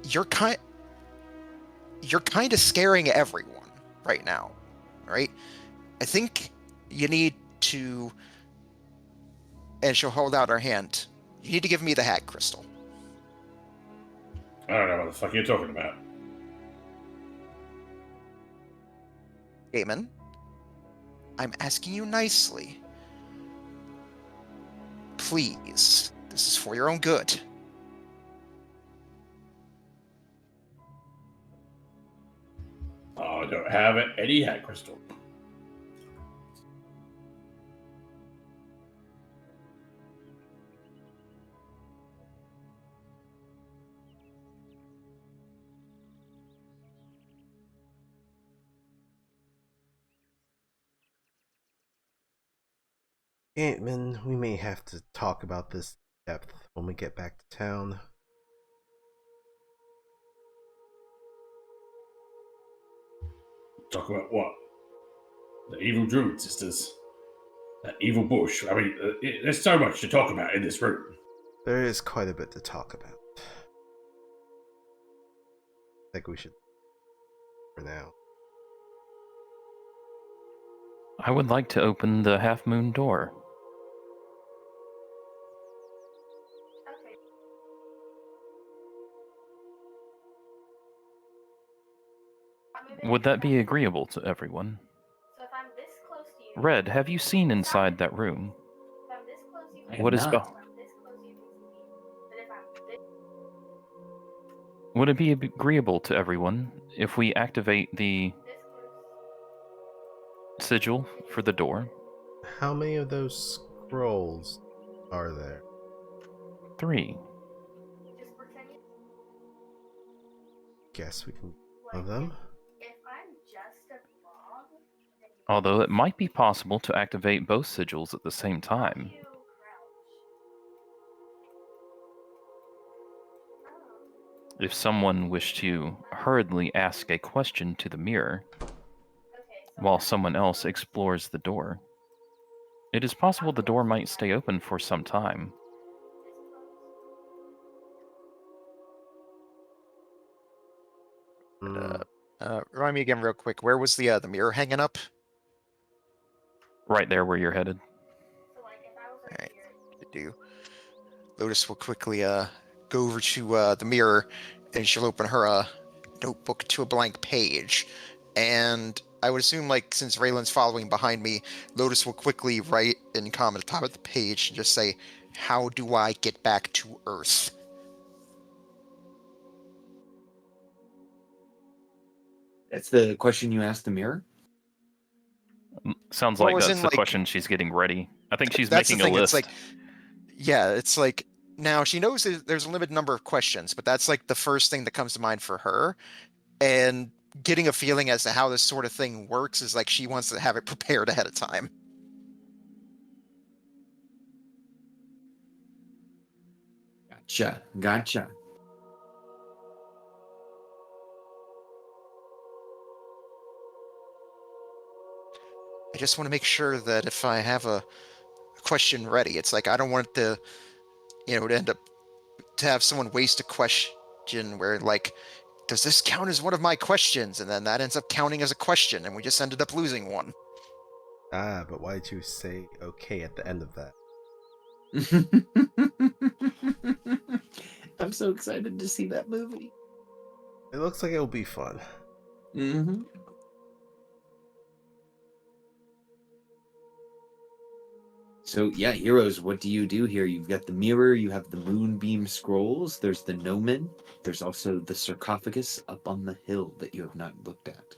you're kind of scaring everyone right now, right? I think you need to, and she'll hold out her hand, you need to give me the hag crystal. I don't know what the fuck you're talking about. Gaiman, I'm asking you nicely. Please, this is for your own good. I don't have any hat crystal. Ant-Man, we may have to talk about this in depth when we get back to town. Talk about what? The evil druid sisters. That evil bush. I mean, there's so much to talk about in this room. There is quite a bit to talk about. I think we should for now. I would like to open the half moon door. Would that be agreeable to everyone? Red, have you seen inside that room? What is Would it be agreeable to everyone if we activate the sigil for the door? How many of those scrolls are there? 3. Guess we can one of them. Although it might be possible to activate both sigils at the same time. If someone wished to hurriedly ask a question to the mirror, while someone else explores the door, it is possible the door might stay open for some time. Remind me again real quick, where was the mirror hanging up? Right there where you're headed. Alright, Lotus will quickly go over to the mirror, and she'll open her notebook to a blank page. And I would assume, like, since Raylan's following behind me, Lotus will quickly write in common at the top of the page and just say, "How do I get back to Earth?" That's the question you asked the mirror? Sounds Well, like as that's in, the like, question she's getting ready. I think she's that's making the a thing. list. It's like, yeah, it's like, now she knows there's a limited number of questions, but that's like the first thing that comes to mind for her. And getting a feeling as to how this sort of thing works is like she wants to have it prepared ahead of time. Gotcha. I just want to make sure that if I have a question ready, it's like I don't want it to, to end up to have someone waste a question where, like, does this count as one of my questions? And then that ends up counting as a question, and we just ended up losing one. But why did you say okay at the end of that? I'm so excited to see that movie. It looks like it'll be fun. Mm-hmm. So yeah, heroes, what do you do here? You've got the mirror, you have the moonbeam scrolls, there's the gnomon, there's also the sarcophagus up on the hill that you have not looked at.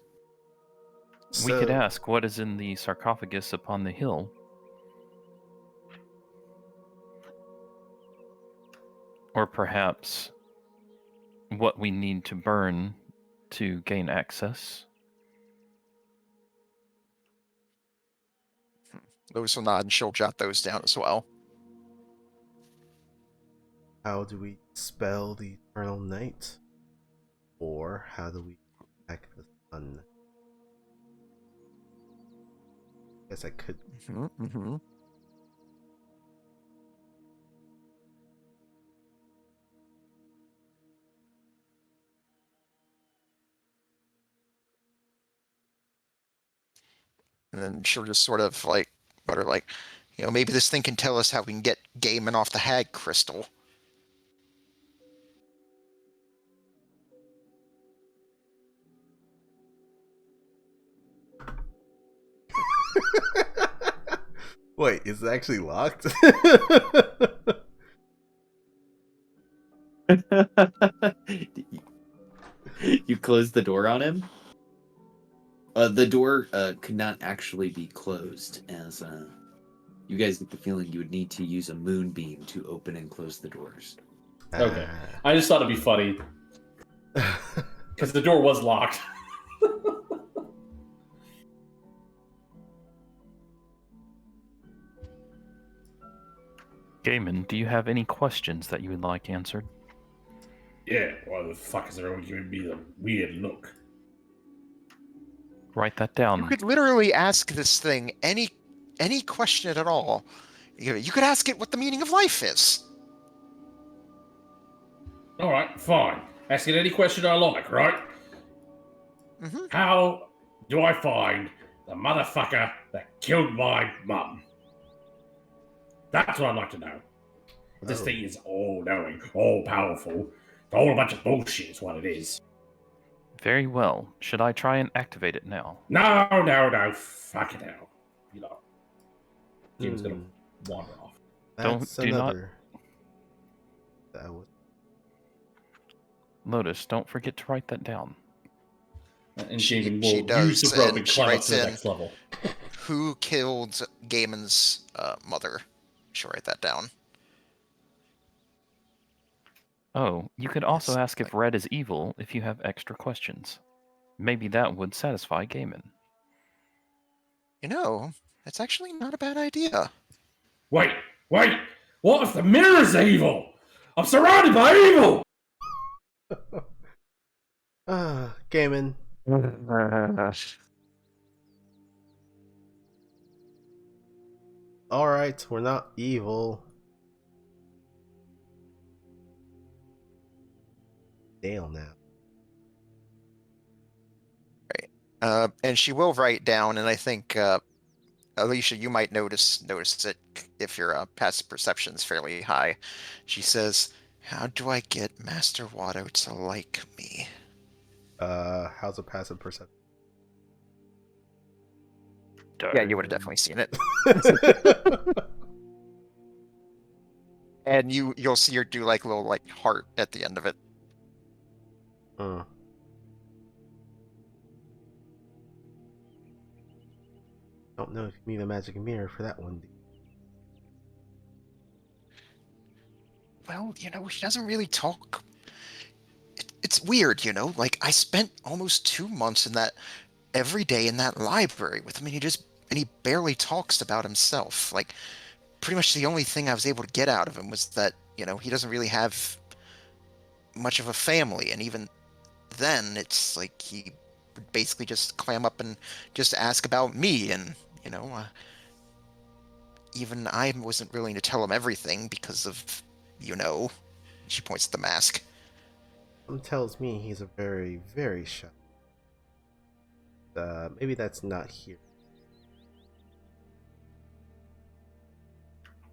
We could ask what is in the sarcophagus upon the hill. Or perhaps what we need to burn to gain access. Lois will nod and she'll jot those down as well. How do we spell the eternal night? Or how do we attack the sun? Guess I could. Mm-hmm. And then she'll just sort of like mutter, like, maybe this thing can tell us how we can get Gaiman off the hag crystal. Wait, is it actually locked? You closed the door on him? The door could not actually be closed, as you guys get the feeling you would need to use a moonbeam to open and close the doors. Okay. I just thought it'd be funny. Because the door was locked. Gaiman, do you have any questions that you would like answered? Yeah, why the fuck is everyone giving me the weird look? Write that down. You could literally ask this thing any question at all. You could ask it what the meaning of life is. All right, fine. Ask it any question I like, right? Mm-hmm. How do I find the motherfucker that killed my mum? That's what I'd like to know. This thing is all-knowing, all-powerful. It's all a bunch of bullshit is what it is. Very well. Should I try and activate it now? No, fuck it out. Game's gonna wander off. Do not. That was... Lotus, don't forget to write that down. And She Gaiman will use the does, rope and and she climb up writes to the in- next level. Who killed Gaiman's mother? She'll write that down. Oh, you could also Yes, ask if red is evil if you have extra questions. Maybe that would satisfy Gaiman. That's actually not a bad idea. Wait! What if the mirror's evil? I'm surrounded by evil! Gaiman. Alright, we're not evil. Dale now. And she will write down, and I think Alicia, you might notice it if your passive perception is fairly high. She says, How do I get Master Watto to like me? How's a passive perception? Yeah, you would have definitely seen it. And you'll see her do like a little like heart at the end of it. Hmm. Don't know if you need a magic mirror for that one. Well, he doesn't really talk. It's weird, Like I spent almost 2 months in that every day in that library with him, and he barely talks about himself. Like pretty much the only thing I was able to get out of him was that he doesn't really have much of a family, and even then, it's like he would basically just clam up and just ask about me, and even I wasn't willing to tell him everything because of, she points at the mask. Something tells me he's a very, very shy. Maybe that's not here.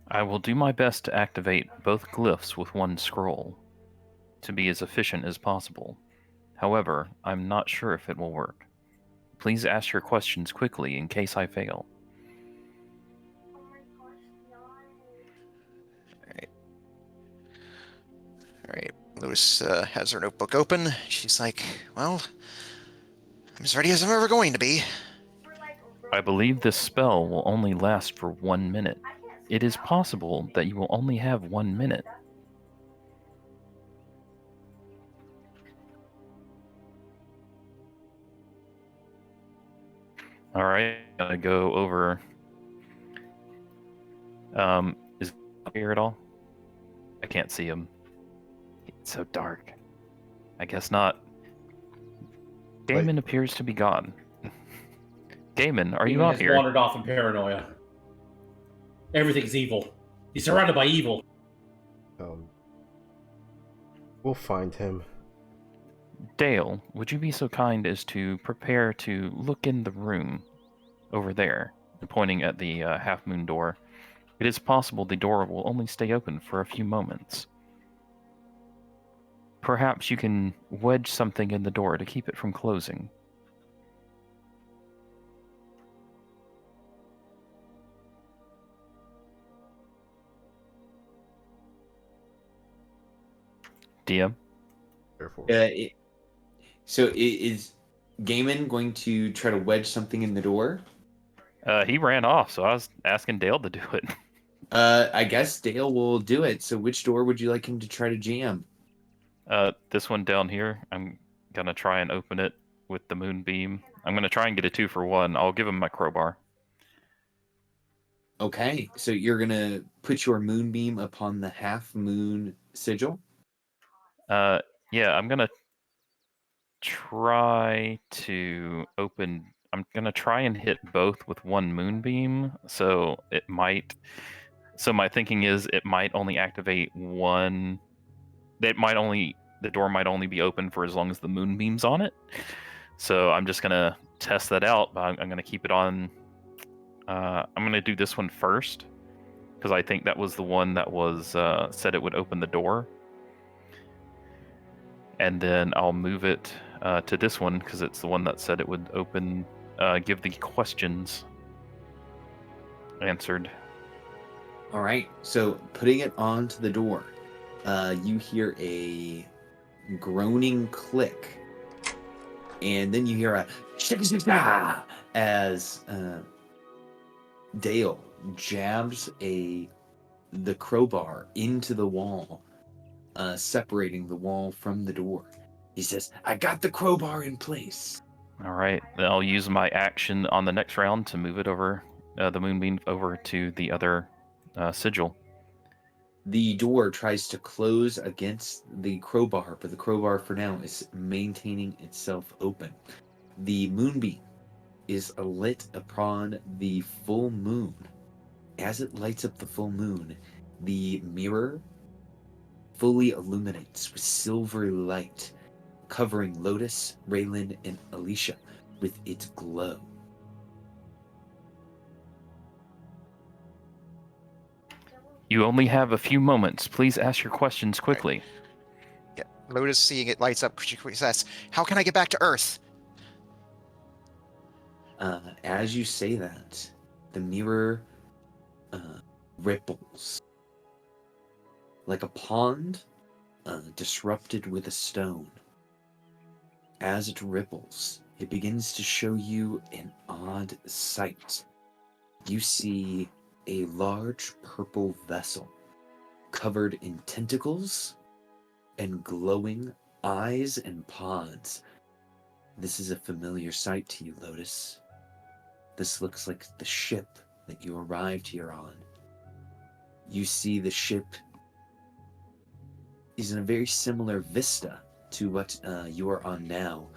I will do my best to activate both glyphs with one scroll, to be as efficient as possible. However, I'm not sure if it will work. Please ask your questions quickly in case I fail. All right. Lewis has her notebook open. She's like, well, I'm as ready as I'm ever going to be. I believe this spell will only last for 1 minute. It is possible that you will only have 1 minute. Alright, I'm gonna go over... is he here at all? I can't see him. It's so dark. I guess not. Gaiman appears to be gone. Gaiman, are you out has here? wandered off in paranoia. Everything's evil. He's surrounded by evil. We'll find him. Dale, would you be so kind as to prepare to look in the room over there, pointing at the half moon door? It is possible the door will only stay open for a few moments. Perhaps you can wedge something in the door to keep it from closing. DM? So is Gaiman going to try to wedge something in the door? He ran off, so I was asking Dale to do it. I guess Dale will do it. So which door would you like him to try to jam? This one down here, I'm gonna try and open it with the moonbeam. I'm gonna try and get a 2-for-1. I'll give him my crowbar. Okay, so you're gonna put your moonbeam upon the half moon sigil? Yeah, I'm gonna try to open... I'm gonna try and hit both with one moonbeam, so it might... So my thinking is it might only activate one... The door might only be open for as long as the moonbeam's on it. So I'm just gonna test that out, but I'm gonna keep it on... I'm gonna do this one first, because I think that was the one that was said it would open the door. And then I'll move it to this one, because it's the one that said it would open, give the questions answered. All right, so putting it onto the door, you hear a groaning click, and then you hear a shaka as Dale jabs the crowbar into the wall, separating the wall from the door. He says, "I got the crowbar in place." All right, then I'll use my action on the next round to move it over, the moonbeam over to the other sigil. The door tries to close against the crowbar, but the crowbar for now is maintaining itself open. The moonbeam is lit upon the full moon. As it lights up the full moon, the mirror fully illuminates with silvery light, covering Lotus, Raylan, and Alicia with its glow. You only have a few moments. Please ask your questions quickly. Yeah. Lotus, seeing it lights up, she quickly says, "How can I get back to Earth?" As you say that, the mirror ripples like a pond disrupted with a stone. As it ripples, it begins to show you an odd sight. You see a large purple vessel covered in tentacles and glowing eyes and pods. This is a familiar sight to you, Lotus. This looks like the ship that you arrived here on. You see the ship is in a very similar vista to what you are on now.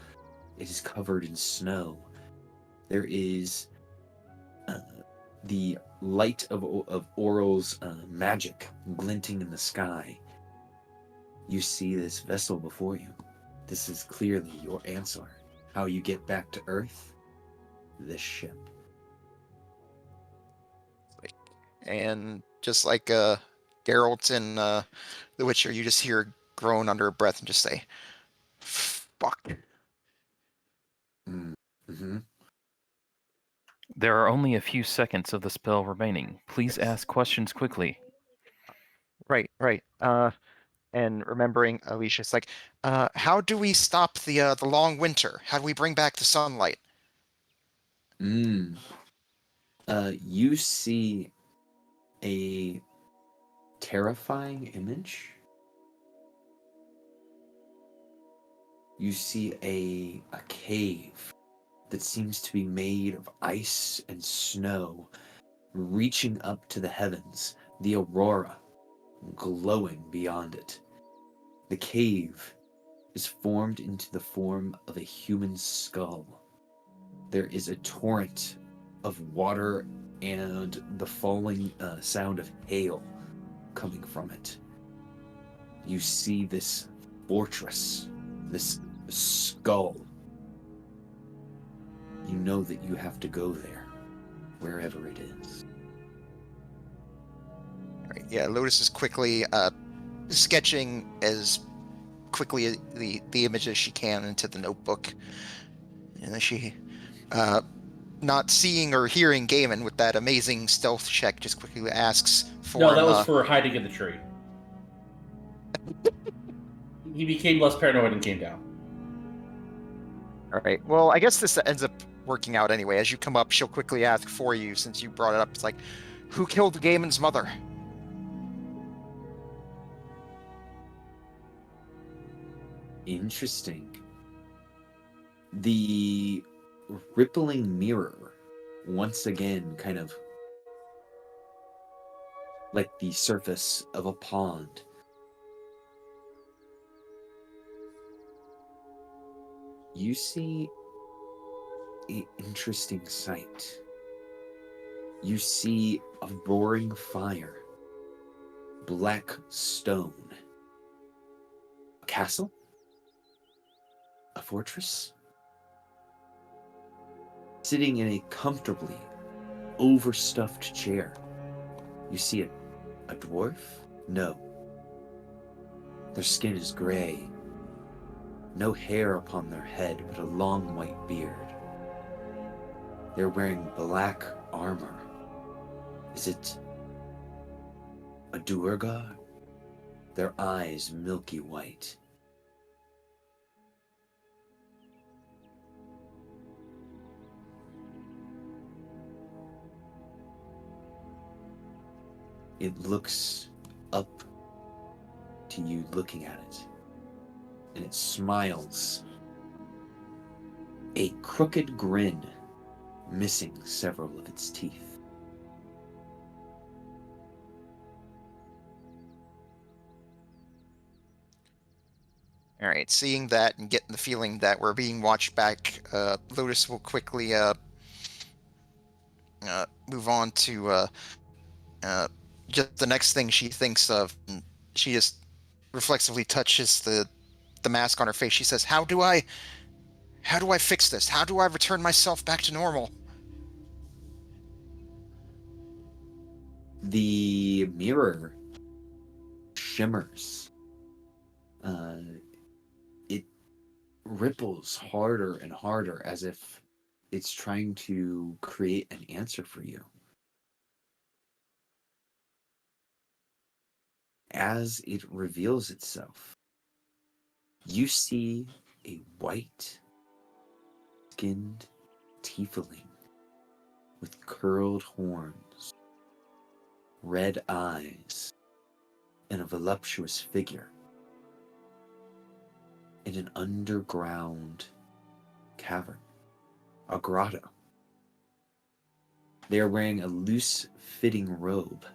It is covered in snow. There is the light of Auril's magic glinting in the sky. You see this vessel before you. This is clearly your answer. How you get back to Earth? This ship. And just like Geralt in The Witcher, you just hear groan under a breath and just say, "Fuck." Mm-hmm. There are only a few seconds of the spell remaining. Please ask questions quickly. Right. And remembering Alicia's like, how do we stop the long winter? How do we bring back the sunlight? You see a terrifying image. You see a cave that seems to be made of ice and snow, reaching up to the heavens, the aurora glowing beyond it. The cave is formed into the form of a human skull. There is a torrent of water and the falling sound of hail coming from it. You see this fortress, this skull. You know that you have to go there, wherever it is. All right, yeah, Lotus is quickly sketching as quickly the image as she can into the notebook. And then she, not seeing or hearing Gaiman with that amazing stealth check, just quickly asks for No, that him, was for hiding in the tree. He became less paranoid and came down. All right. Well, I guess this ends up working out anyway. As you come up, she'll quickly ask for you since you brought it up. It's like, who killed Gaiman's mother? Interesting. The rippling mirror, once again, kind of like the surface of a pond. You see an interesting sight. You see a roaring fire, black stone, a castle, a fortress. Sitting in a comfortably overstuffed chair. You see a dwarf? No. Their skin is gray. No hair upon their head, but a long white beard. They're wearing black armor. Is it a Duergar? Their eyes milky white. It looks up to you looking at it, and it smiles. A crooked grin, missing several of its teeth. All right. Seeing that and getting the feeling that we're being watched back, Lotus will quickly move on to just the next thing she thinks of. She just reflexively touches the mask on her face. She says, how do I fix this? How do I return myself back to normal? The mirror shimmers. It ripples harder and harder as if it's trying to create an answer for you. As it reveals itself, you see a white-skinned tiefling with curled horns, red eyes, and a voluptuous figure in an underground cavern, a grotto. They are wearing a loose-fitting robe,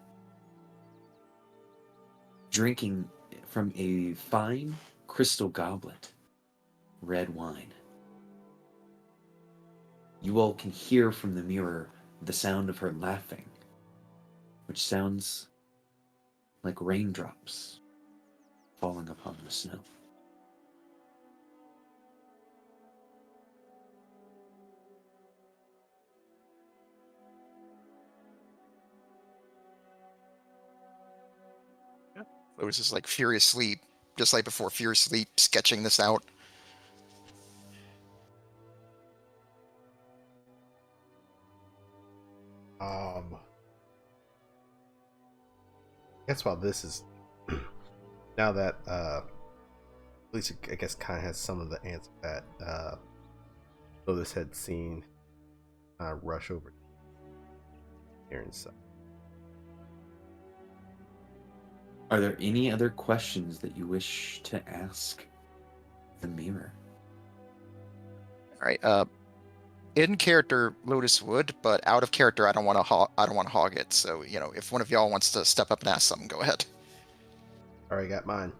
drinking from a fine crystal goblet red wine. You all can hear from the mirror the sound of her laughing, which sounds like raindrops falling upon the snow. Lotus is like furiously, just like before, furiously sketching this out. I guess while this is now that at least I guess kind of has some of the answer that Lotus had seen rush over here and stuff. Are there any other questions that you wish to ask the mirror? All right. In character, Lotus would, but out of character, I don't want to. I don't want to hog it. So if one of y'all wants to step up and ask something, go ahead. Already got mine.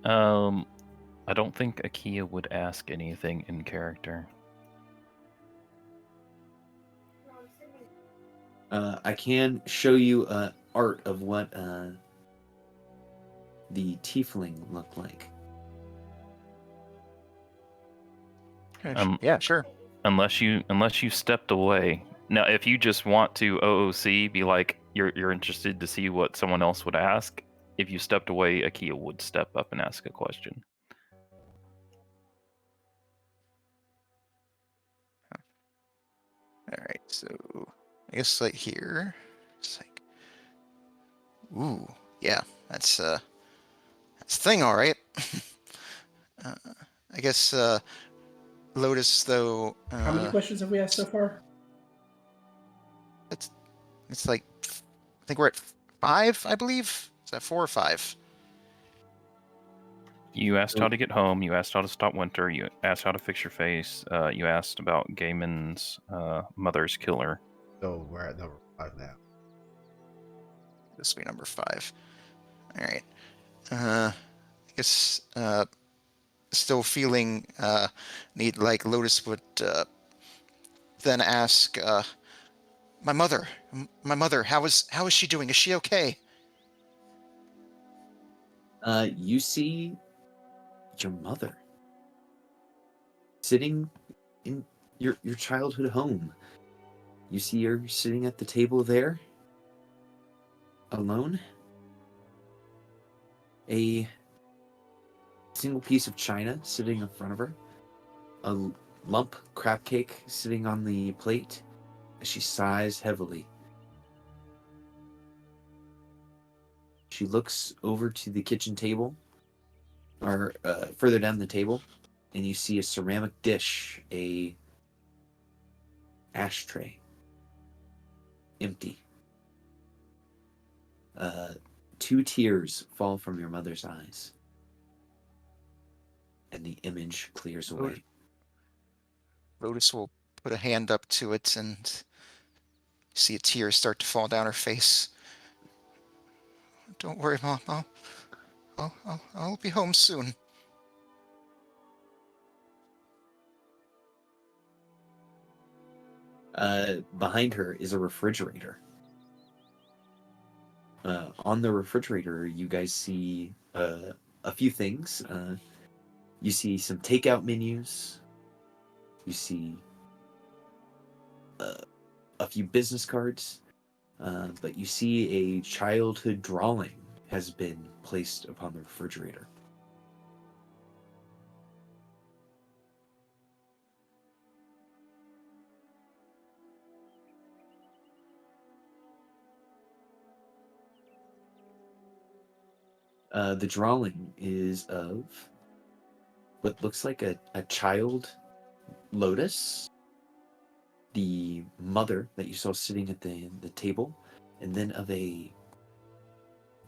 I don't think Akia would ask anything in character. I can show you art of what the tiefling looked like. Yeah, sure. Unless you stepped away. Now, if you just want to OOC, be like you're interested to see what someone else would ask. If you stepped away, Akia would step up and ask a question. All right, so I guess like here, it's like, ooh, yeah, that's the thing, all right. I guess Lotus though. How many questions have we asked so far? It's like, I think we're at 5, I believe. Is that 4 or 5? You asked how to get home. You asked how to stop winter. You asked how to fix your face. You asked about Gaiman's mother's killer. So we're at number 5 now. This will be number 5. All right. I guess still feeling need like Lotus would then ask my mother, how is she doing? Is she okay? You see your mother sitting in your childhood home. You see her sitting at the table there, alone. A single piece of china sitting in front of her. A lump crab cake sitting on the plate as she sighs heavily. She looks over to the kitchen table, or further down the table, and you see a ceramic dish, a ashtray, empty. 2 tears fall from your mother's eyes, and the image clears away. Lotus will put a hand up to it and see a tear start to fall down her face. Don't worry, Mom. I'll be home soon. Behind her is a refrigerator. On the refrigerator, you guys see a few things. You see some takeout menus. You see a few business cards, but you see a childhood drawing has been placed upon the refrigerator. The drawing is of what looks like a child lotus, the mother that you saw sitting at the table, and then of a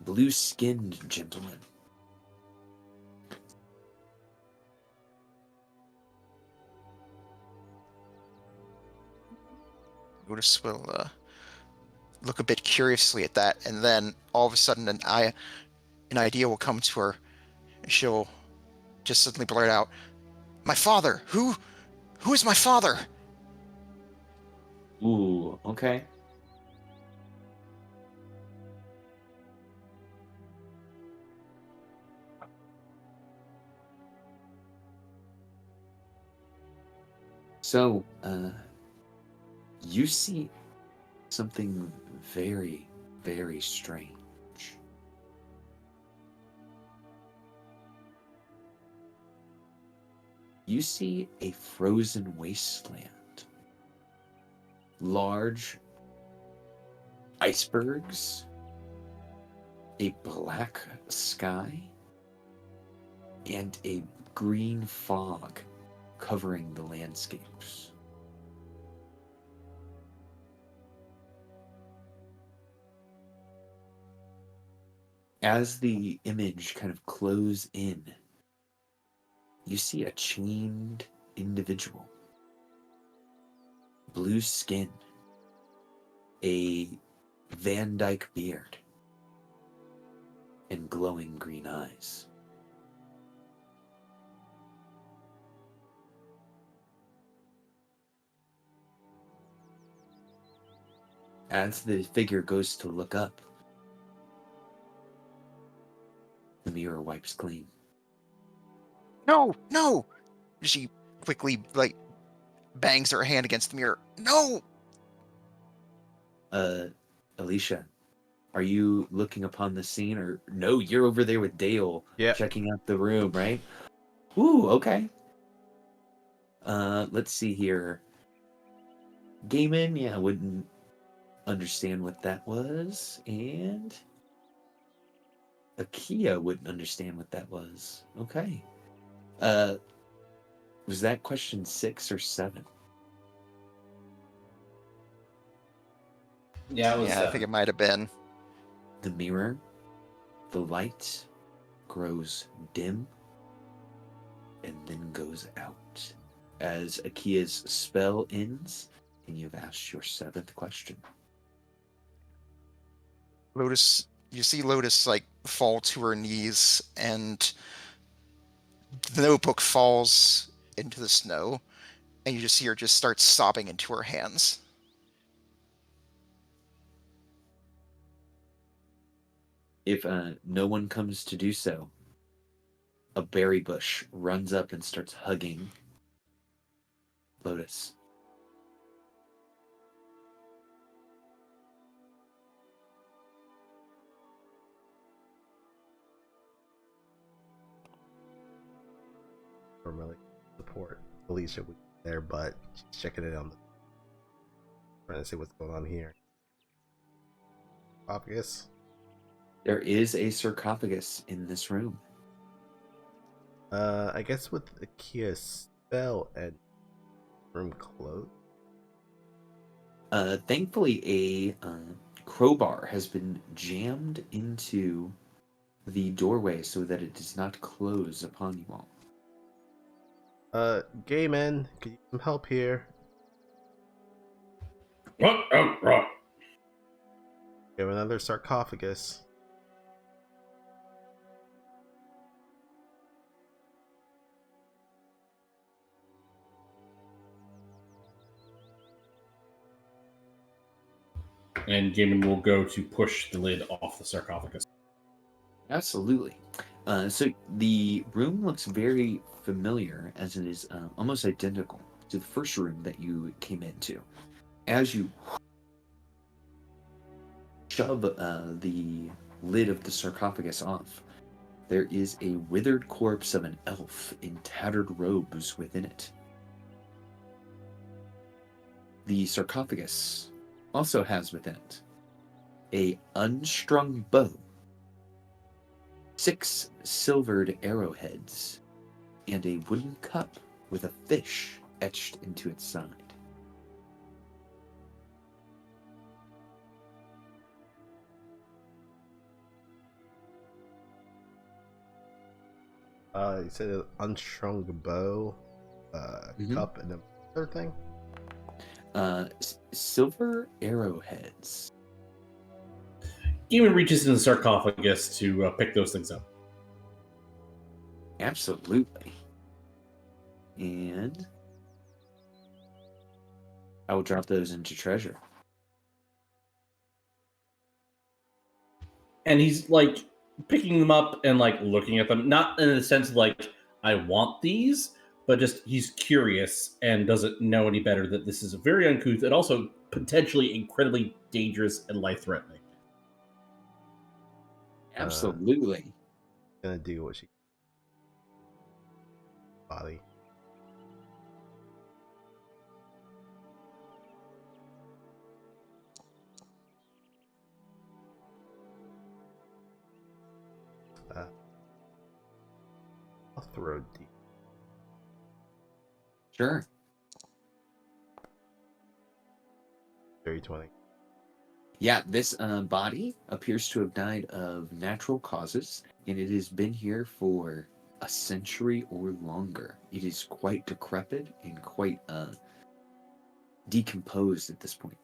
blue-skinned gentleman. Lotus will look a bit curiously at that, and then all of a sudden an idea will come to her. She'll just suddenly blurt out, "My father! Who is my father?" Ooh, okay. So, you see something very, very strange. You see a frozen wasteland. Large icebergs, a black sky, and a green fog covering the landscapes. As the image kind of closes in, you see a chained individual. Blue skin, a Van Dyke beard, and glowing green eyes. As the figure goes to look up, the mirror wipes clean. No, no! She quickly, bangs her hand against the mirror. No! Alicia, are you looking upon the scene, or no, you're over there with Dale checking out the room, right? Ooh, okay. Let's see here. Gaiman, yeah, wouldn't understand what that was, and Akia wouldn't understand what that was. Okay. Was that question 6 or 7? Yeah, it was. Yeah, I think it might have been. The mirror, the light grows dim and then goes out as Akia's spell ends, and you've asked your 7th question. Lotus, you see Lotus fall to her knees, and the notebook falls into the snow, and you just see her just start sobbing into her hands. If no one comes to do so, a berry bush runs up and starts hugging Lotus. Normally support Alicia with there, but she's checking it on the trying to see what's going on here. Obvious. There is a sarcophagus in this room. I guess with Akia's spell and room closed. Thankfully, a crowbar has been jammed into the doorway so that it does not close upon you all. Gayman, could you some help here? What? Oh, right. We have another sarcophagus. And Gaiman will go to push the lid off the sarcophagus. Absolutely. So the room looks very familiar, as it is almost identical to the first room that you came into. As you shove the lid of the sarcophagus off, there is a withered corpse of an elf in tattered robes within it. The sarcophagus also has within it a unstrung bow, 6 silvered arrowheads, and a wooden cup with a fish etched into its side. You said an unstrung bow, cup, and the third thing? Silver arrowheads. Demon reaches in the sarcophagus to pick those things up. Absolutely. And I will drop those into treasure. And he's like picking them up and like looking at them, not in the sense of like, I want these, but just he's curious and doesn't know any better that this is a very uncouth and also potentially incredibly dangerous and life-threatening. Absolutely. Gonna do what she body. I'll throw D. Sure. 30-20. Yeah, this body appears to have died of natural causes, and it has been here for a century or longer. It is quite decrepit and quite decomposed at this point.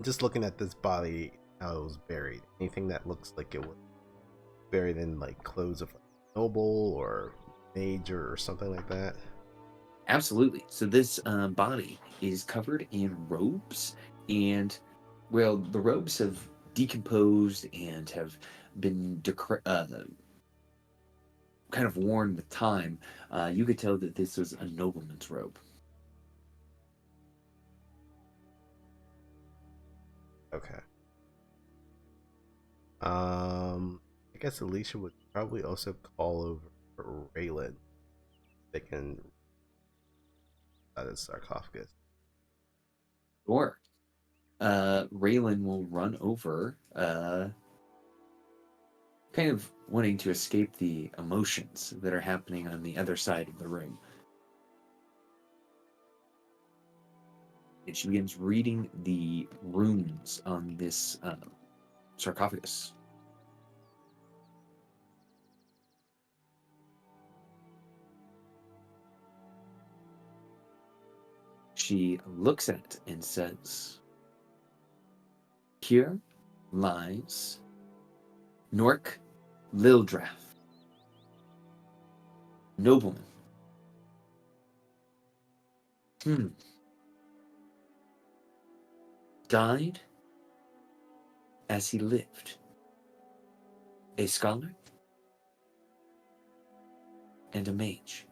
Just looking at this body, how it was buried. Anything that looks like it was buried in like clothes of a noble or mage or something like that. Absolutely. So this body is covered in robes, and well, the robes have decomposed and have been kind of worn with time. You could tell that this was a nobleman's robe. Okay. I guess Alicia would probably also call over Raylan. They can out of sarcophagus. Sure. Raylan will run over, kind of wanting to escape the emotions that are happening on the other side of the room. And she begins reading the runes on this sarcophagus. She looks at it and says, "Here lies Nork Lildrath, nobleman. Died as he lived, a scholar and a mage."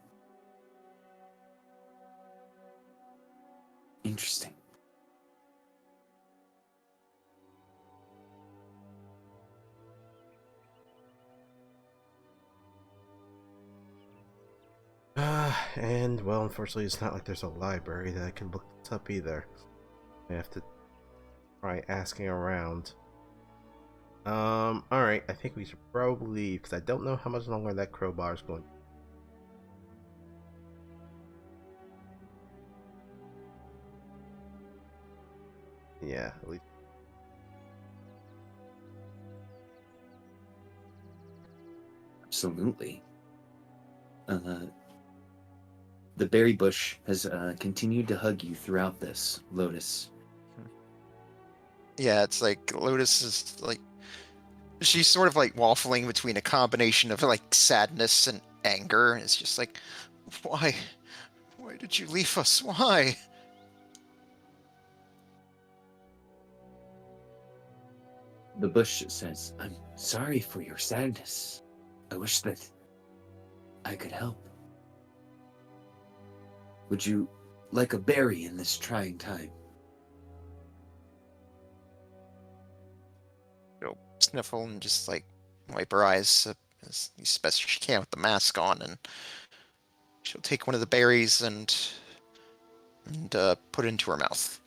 Interesting. And well, unfortunately, it's not like there's a library that I can look this up either. I have to try asking around. Alright, I think we should probably leave, because I don't know how much longer that crowbar is going. Yeah, at least. Absolutely. The berry bush has continued to hug you throughout this, Lotus. Yeah, it's like Lotus is like she's sort of like waffling between a combination of like sadness and anger. It's just like, why did you leave us? Why? The bush says, "I'm sorry for your sadness. I wish that I could help. Would you like a berry in this trying time?" sniffle and just like wipe her eyes as best she can with the mask on, and she'll take one of the berries and put it into her mouth.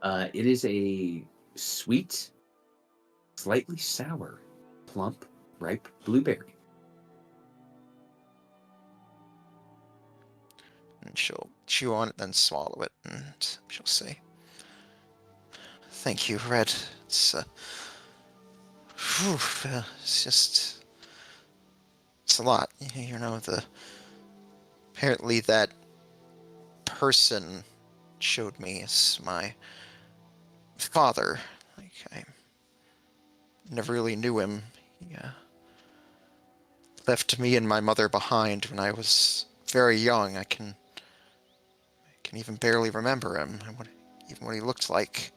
It is a sweet, slightly sour, plump, ripe blueberry. And she'll chew on it, then swallow it, and she'll say, "Thank you, Red. It's it's a lot. You know, apparently that person showed me is my father. Like, I never really knew him. He left me and my mother behind when I was very young. I can even barely remember him, even what he looked like."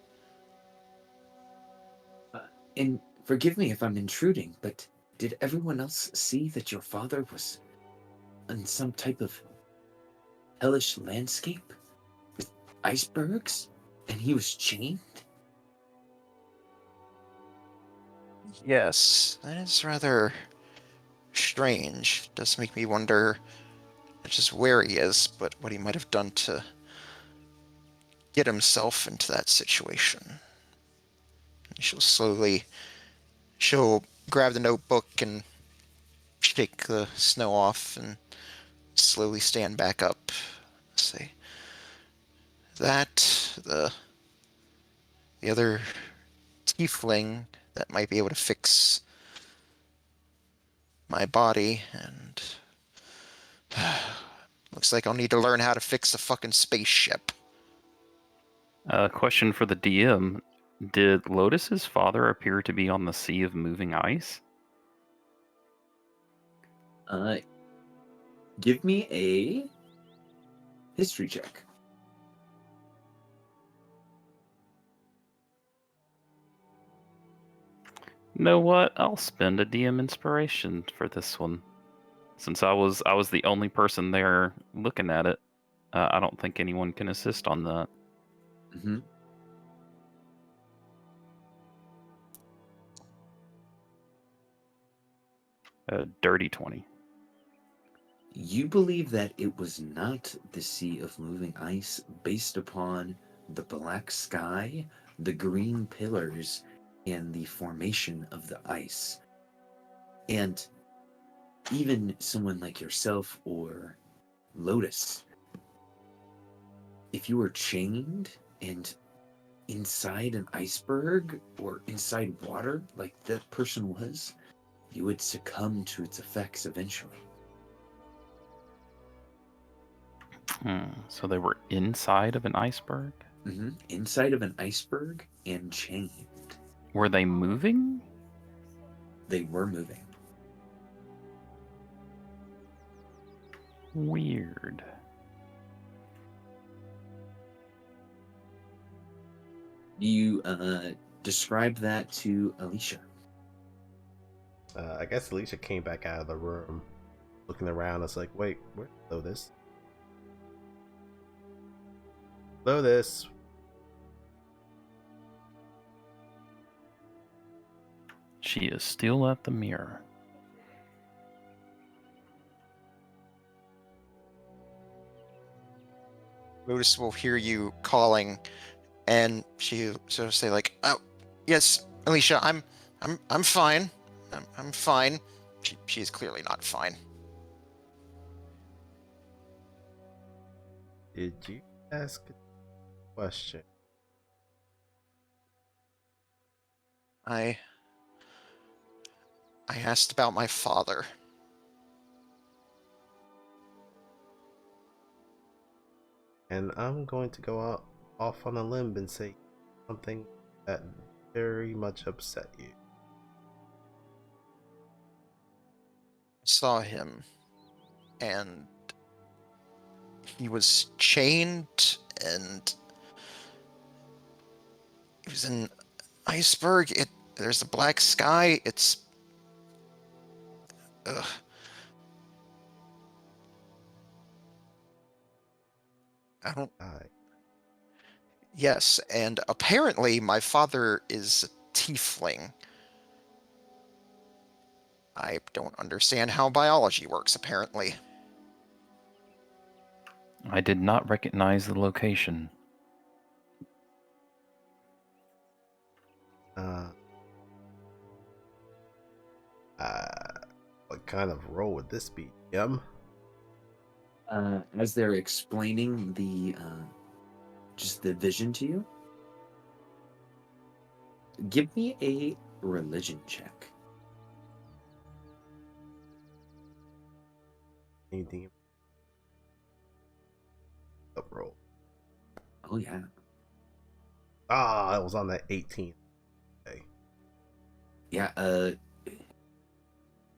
And forgive me if I'm intruding, but did everyone else see that your father was in some type of hellish landscape with icebergs and he was chained? Yes, that is rather strange. It does make me wonder not just where he is, but what he might have done to get himself into that situation. She'll grab the notebook and shake the snow off and slowly stand back up. Say that the other tiefling that might be able to fix my body, and looks like I'll need to learn how to fix a fucking spaceship. Question for the DM. Did Lotus's father appear to be on the sea of moving ice? Give me a history check. Know what? I'll spend a DM inspiration for this one. Since I was the only person there looking at it, I don't think anyone can assist on that. Mm-hmm. Dirty 20. You believe that it was not the Sea of Moving Ice based upon the black sky, the green pillars, and the formation of the ice. And even someone like yourself or Lotus, if you were chained and inside an iceberg or inside water like that person was, you would succumb to its effects eventually. So they were inside of an iceberg? Mm-hmm. Inside of an iceberg and chained. Were they moving? They were moving. Weird. You describe that to Alicia. I guess Alicia came back out of the room, looking around. It's like, wait, where's Lotus? Lotus. She is still at the mirror. Lotus will hear you calling, and she'll say like, "Oh, yes, Alicia, I'm fine. I'm fine." She is clearly not fine. Did you ask a question? I asked about my father. And I'm going to go out off on a limb and say something that very much upset you. I saw him, and he was chained, and he was in an iceberg. There's a black sky. It's ugh. I don't. Yes, and apparently my father is a tiefling. I don't understand how biology works, apparently. I did not recognize the location. What kind of role would this be, Yum? As they're explaining just the vision to you, give me a religion check. Anything up roll? Oh yeah. Ah, it was on that 18. Okay. Yeah,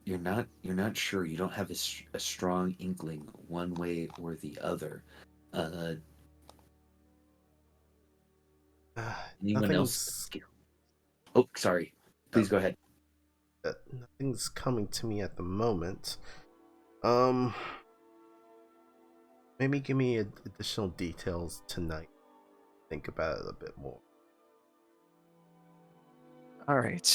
you're not sure. You don't have a strong inkling one way or the other. Anyone else? Oh, sorry. Please go ahead. Nothing's coming to me at the moment. Maybe give me additional details tonight. Think about it a bit more. All right.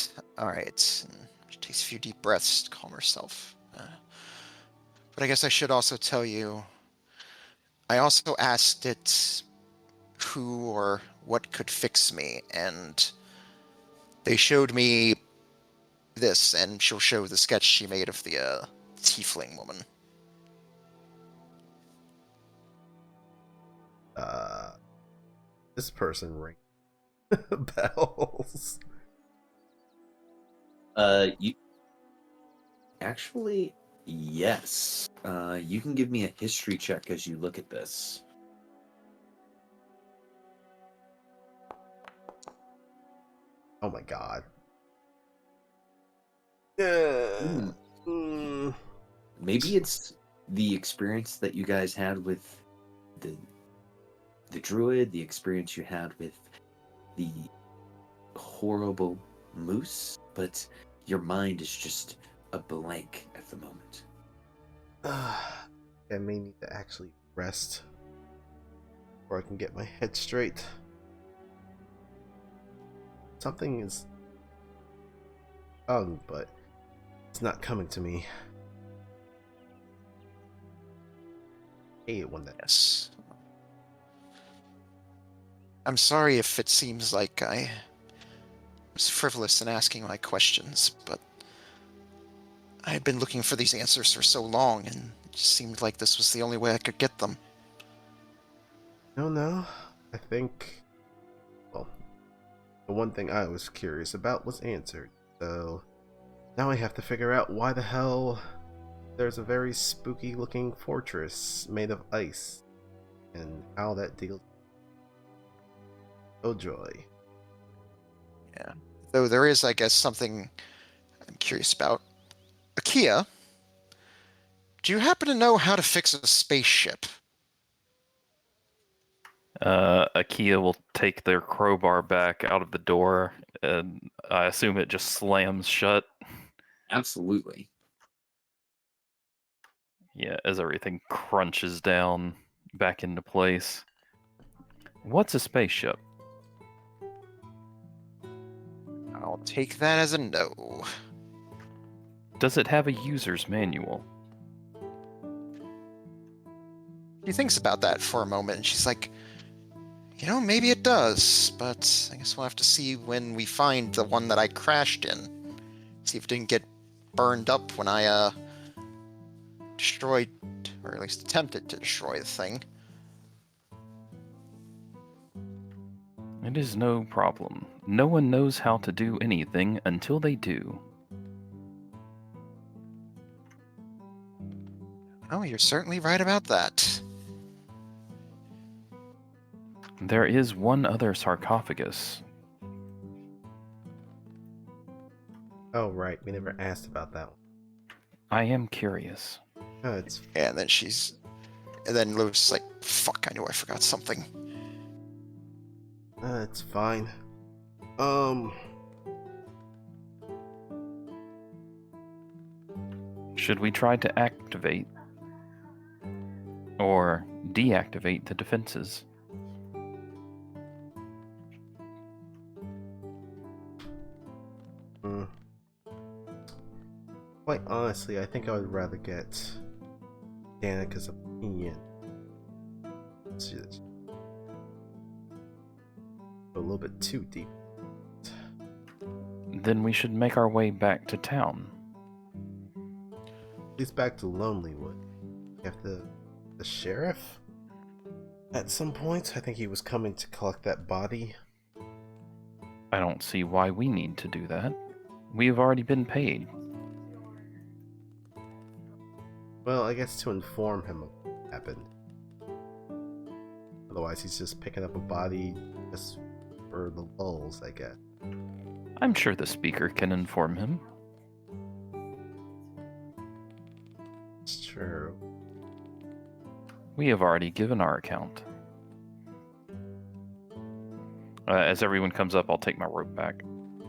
She takes a few deep breaths to calm herself. But I guess I should also tell you, I also asked it who or what could fix me, and they showed me this, and she'll show the sketch she made of the tiefling woman. This person ring bells. You actually, yes. You can give me a history check as you look at this. Oh my god. Yeah. Maybe it's the experience that you guys had with the druid, the experience you had with the horrible moose, but your mind is just a blank at the moment. I may need to actually rest before I can get my head straight. Something is but it's not coming to me. I hate it when that. Yes. I'm sorry if it seems like I was frivolous in asking my questions, but I've been looking for these answers for so long, and it just seemed like this was the only way I could get them. No. I think, well, the one thing I was curious about was answered. So now I have to figure out why the hell there's a very spooky looking fortress made of ice and how that deals. Oh joy. Yeah. Though there is, I guess, something I'm curious about. Akia, do you happen to know how to fix a spaceship? Akia will take their crowbar back out of the door, and I assume it just slams shut. Absolutely. Yeah, as everything crunches down back into place. What's a spaceship? I'll take that as a no. Does it have a user's manual? She thinks about that for a moment, and she's like, maybe it does, but I guess we'll have to see when we find the one that I crashed in. See if it didn't get burned up when I, destroyed, or at least attempted to destroy the thing. It is no problem. No one knows how to do anything until they do. Oh, you're certainly right about that. There is one other sarcophagus. Oh right, we never asked about that one. I am curious. It's And then Lewis is like, fuck, I knew I forgot something. it's fine. Should we try to activate or deactivate the defenses? Quite honestly, I think I would rather get Danica's opinion. Let's see this. A little bit too deep. Then we should make our way back to town. At least back to Lonelywood. You have the sheriff? At some point, I think he was coming to collect that body. I don't see why we need to do that. We have already been paid. Well, I guess to inform him of what happened. Otherwise, he's just picking up a body just for the lulz, I guess. I'm sure the speaker can inform him. It's true. We have already given our account. As everyone comes up, I'll take my rope back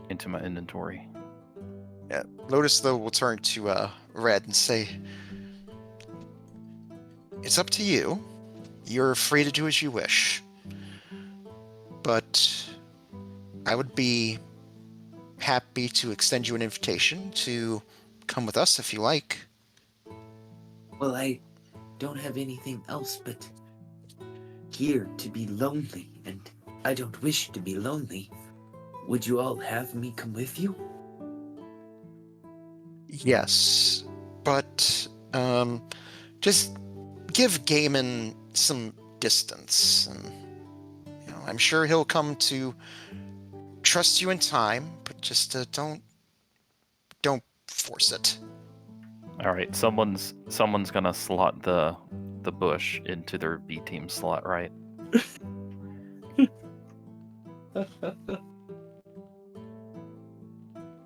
into my inventory. Yeah, Lotus, though, will turn to Red and say, "It's up to you. You're free to do as you wish. But I would be happy to extend you an invitation to come with us if you like." Well, I don't have anything else but here to be lonely, and I don't wish to be lonely. Would you all have me come with you? Yes, but just give Gaiman some distance, and I'm sure he'll come to trust you in time. But just don't force it. All right, someone's gonna slot the bush into their B team slot, right?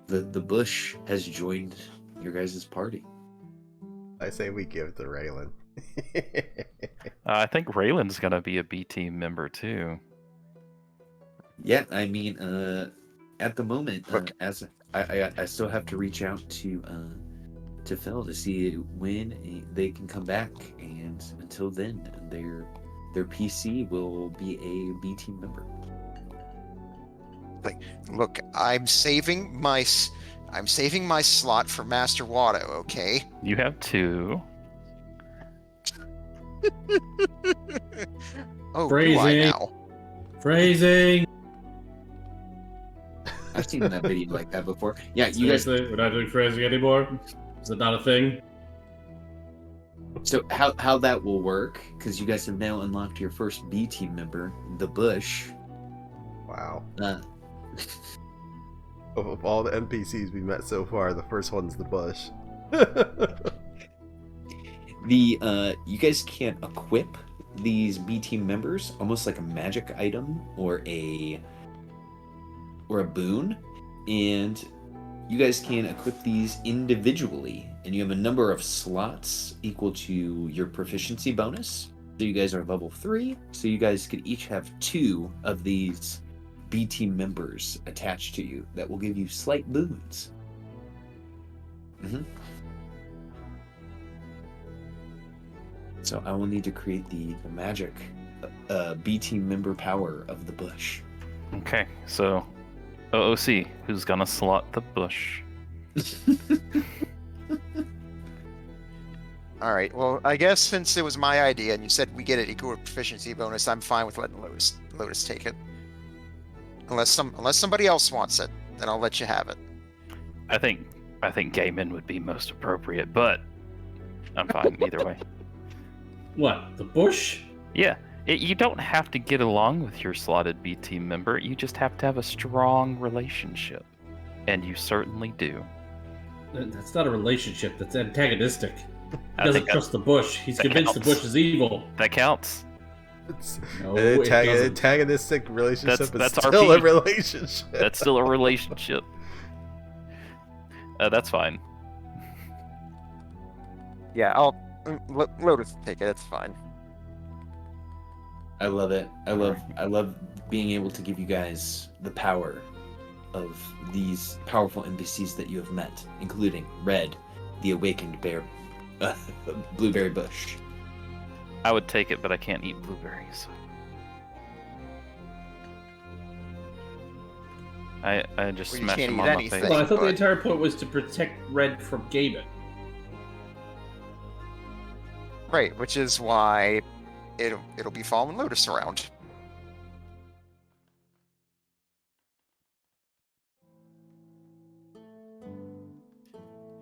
The bush has joined your guys' party. I say we give it to Raylan. I think Raylan's gonna be a B team member too. Yeah, I mean, at the moment, Look. as I still have to reach out to Phil to see when they can come back, and until then, their PC will be a B team member. Look, I'm saving my slot for Master Watto, okay? You have two. Oh, do I Phrasing. now? Phrasing. I've seen that video like that before. Yeah, you guys. Seriously, we're not doing phrasing anymore. Is it not a thing? So how that will work? Because you guys have now unlocked your first B team member, the Bush. Wow. Uh, Of all the NPCs we met so far, the first one's the bush. you guys can equip these B team members almost like a magic item or a boon, and you guys can equip these individually, and you have a number of slots equal to your proficiency bonus. So you guys are level 3, so you guys could each have 2 of these B team members attached to you that will give you slight boons. So I will need to create the magic B team member power of the bush. Okay, so OOC, who's gonna slot the bush? All right. Well, I guess since it was my idea and you said we get an equal proficiency bonus, I'm fine with letting Lotus take it. Unless somebody else wants it, then I'll let you have it. I think Gaiman would be most appropriate, but I'm fine either way. What? The bush? Yeah, you don't have to get along with your slotted B team member. You just have to have a strong relationship, and you certainly do. That's not a relationship. That's antagonistic. He I doesn't think trust the bush. He's that convinced the counts. bush is evil. That counts. It's No, an it doesn't. antagonistic relationship That's is still a RP. relationship. That's still a relationship. That's fine. Yeah, I'll Lotus take it. It's fine. I love it. I love being able to give you guys the power of these powerful NPCs that you have met, including Red, the awakened blueberry bush. I would take it, but I can't eat blueberries. I just Well, you smashed can't him eat on my anything. face. Well, I thought the but- entire point was to protect Red from Gabin. Right, which is why it'll be Fallen Lotus around.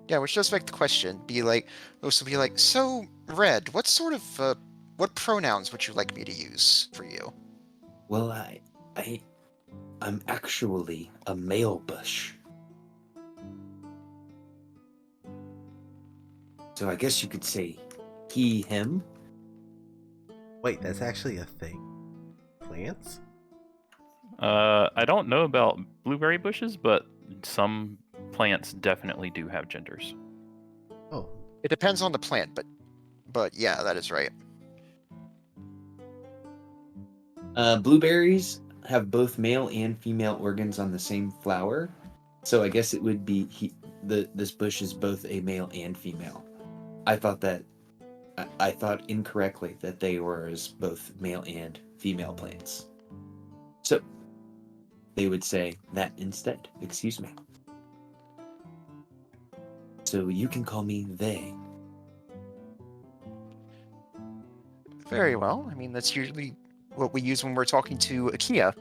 Yeah, which does beg the question. So Red, what sort of what pronouns would you like me to use for you? Well, I'm actually a male bush. So I guess you could say he, him. Wait, that's actually a thing. Plants? I don't know about blueberry bushes, but some plants definitely do have genders. Oh, It depends on the plant, but yeah, that is right. Blueberries have both male and female organs on the same flower. So I guess it would be this bush is both a male and female. I thought incorrectly that they were as both male and female plants. So they would say that instead. Excuse me. So you can call me they. Very well. I mean, that's usually what we use when we're talking to IKEA.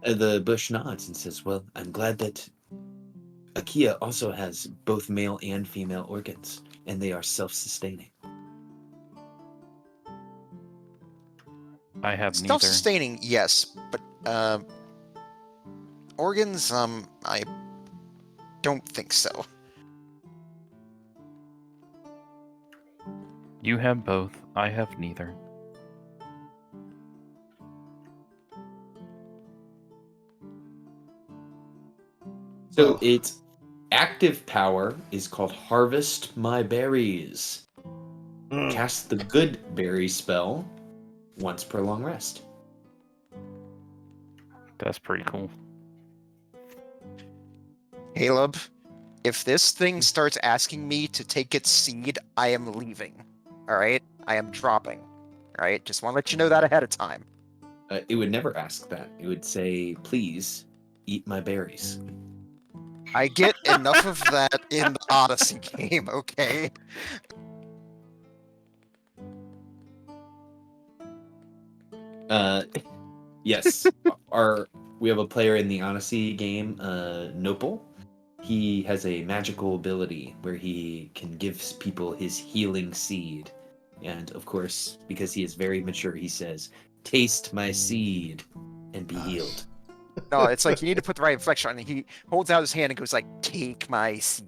The bush nods and says, "Well, I'm glad that IKEA also has both male and female organs, and they are self-sustaining." I have neither. Self-sustaining, yes, but organs, I don't think so. You have both. I have neither. So Well- its active power is called Harvest My Berries. Cast the Good Berry spell once per long rest. That's pretty cool. Caleb, if this thing starts asking me to take its seed, I am leaving. Alright? I am dropping. Alright? Just want to let you know that ahead of time. It would never ask that. It would say, "Please eat my berries." I get enough of that in the Odyssey game, okay? Yes. We have a player in the Odyssey game, Nopal. He has a magical ability where he can give people his healing seed. And of course, because he is very mature, he says, "Taste my seed and be healed." No, it's like you need to put the right inflection on it. He holds out his hand and goes like, "Take my seed."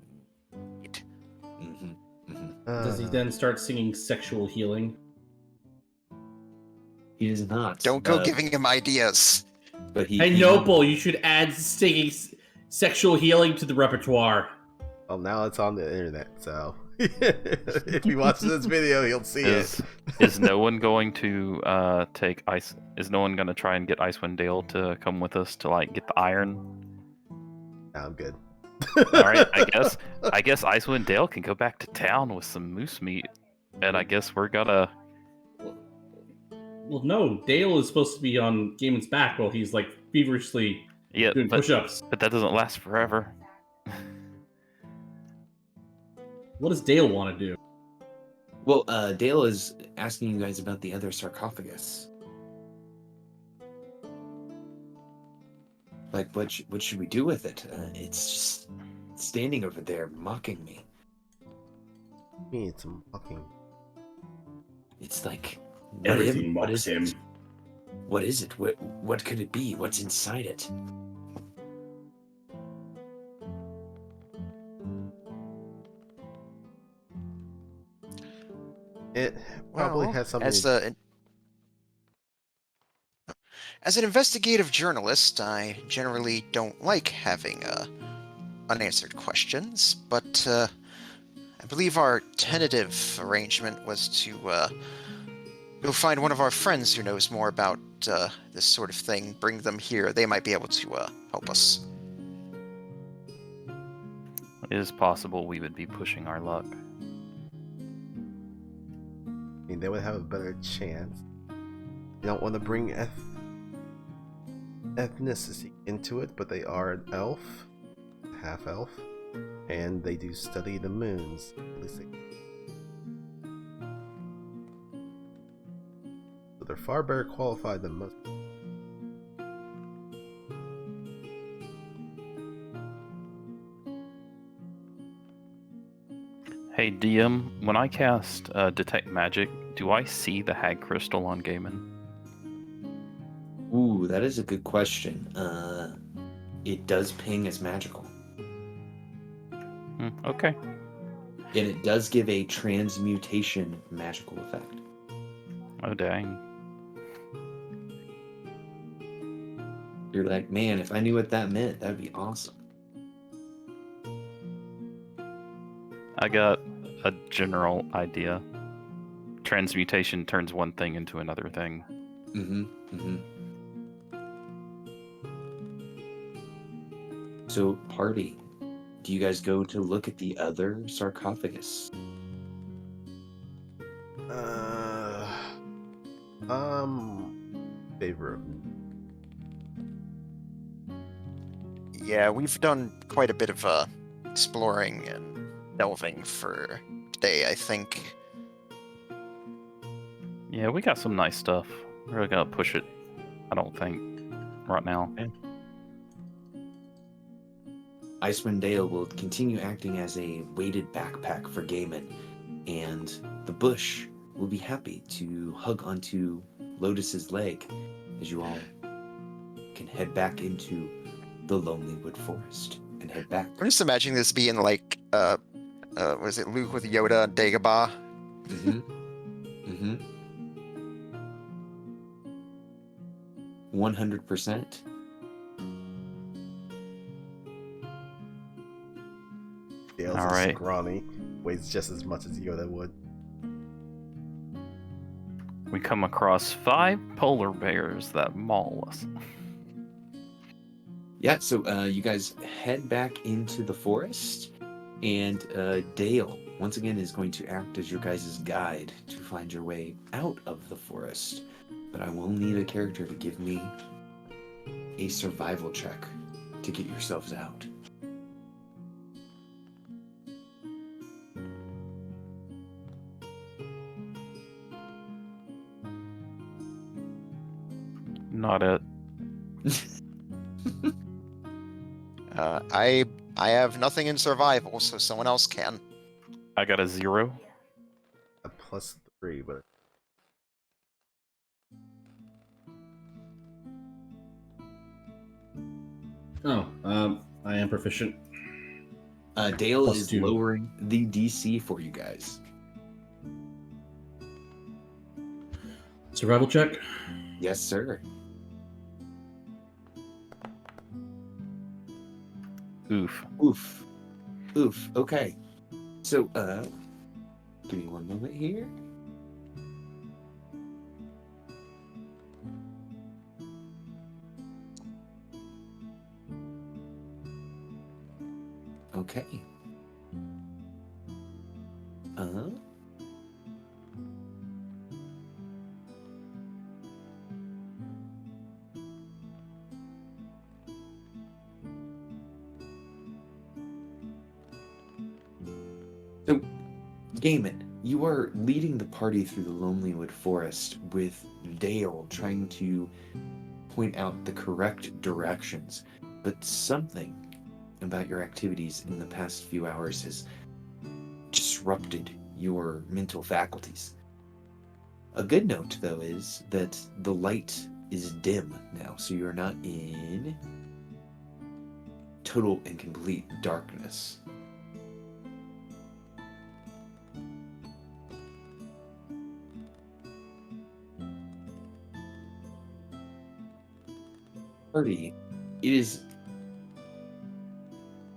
Mhm, mhm. Does he then start singing sexual healing? He does not. Don't go giving him ideas. But he. Hey, he- Noble, you should add singing sexual healing to the repertoire. Well, now it's on the internet, so if he watches this video, he'll see Is it. is no one going to take ice? Is no one going to try and get Icewind Dale to come with us to like get the iron? Nah, I'm good. All right, I guess Icewind Dale can go back to town with some moose meat, and I guess we're gonna. Well, no, Dale is supposed to be on Gaiman's back while he's like feverishly Yeah, doing but push-ups. that doesn't last forever. What does Dale want to do? Well, Dale is asking you guys about the other sarcophagus. Like, what should we do with it? It's just standing over there mocking me. Me, it's mocking. It's like, Everything what mocks is him. it? What is it? What could it be? What's inside it? It probably Well, has something. As an investigative journalist, I generally don't like having unanswered questions, but I believe our tentative arrangement was to go find one of our friends who knows more about this sort of thing, bring them here. They might be able to help us. It is possible we would be pushing our luck. I mean, they would have a better chance. You don't want to bring ethnicity into it, but they are an elf, half elf, and they do study the moons. At least they... So they're far better qualified than most. Hey DM, when I cast Detect Magic, do I see the Hag Crystal on Gaiman? Ooh, that is a good question. It does ping as magical. Okay. And it does give a transmutation magical effect. Oh, dang. You're like, man, if I knew what that meant, that'd be awesome. I got a general idea. Transmutation turns one thing into another thing. So, party, do you guys go to look at the other sarcophagus? Favor of... Yeah, we've done quite a bit of exploring and delving for today, I think. Yeah, we got some nice stuff. We're really gonna push it, I don't think, right now. Icewind Dale will continue acting as a weighted backpack for Gaiman, and the bush will be happy to hug onto Lotus's leg as you all can head back into the Lonely Wood Forest and head back. I'm just imagining this being like, was it Luke with Yoda and Dagobah? 100%. Dale's All right. scrawny, weighs just as much as Yoda would. We come across 5 polar bears that maul us. Yeah, so you guys head back into the forest, and Dale, once again, is going to act as your guys' guide to find your way out of the forest. But I will need a character to give me a survival check to get yourselves out. Not it. I have nothing in survival, so someone else can. I got a 0. A +3, but I am proficient. Dale Plus is 2. lowering the DC for you guys. Survival check. Yes, sir. Oof. Oof. Okay. So, give me one moment here. Okay. So, Gaiman, you are leading the party through the Lonely Wood Forest with Dale trying to point out the correct directions, but something about your activities in the past few hours has disrupted your mental faculties. A good note, though, is that the light is dim now, so you're not in total and complete darkness. It is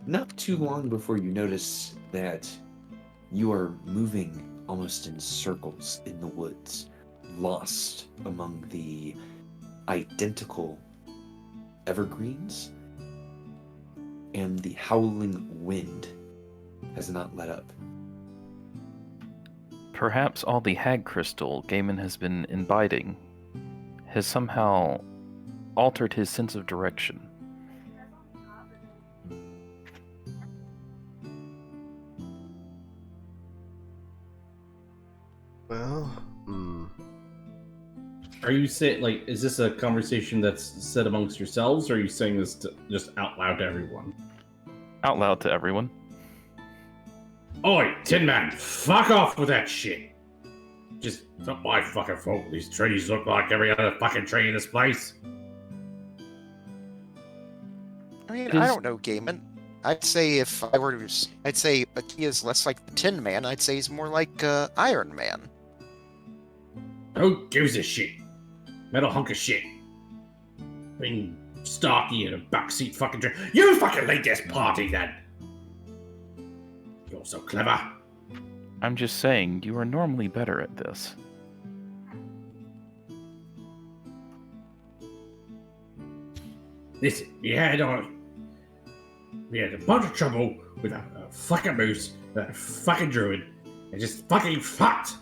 not too long before you notice that you are moving almost in circles in the woods, lost among the identical evergreens and the howling wind has not let up. Perhaps all the hag crystal Gaiman has been imbibing has somehow altered his sense of direction. Well, Are you saying, like, is this a conversation that's said amongst yourselves, or are you saying this just out loud to everyone? Out loud to everyone. Oi, Tin Man, fuck off with that shit. Just, it's not my fucking fault. These trees look like every other fucking tree in this place. I mean, I don't know, Gaiman. I'd say if I were to, I'd say he is less like the Tin Man. I'd say he's more like Iron Man. Who gives a shit? Metal hunk of shit. Being Starky in a backseat fucking tree. You fucking lead this party then. You're so clever. I'm just saying, you are normally better at this. Listen, we had a bunch of trouble with a fucking moose, a fucking druid, and just fucking fucked.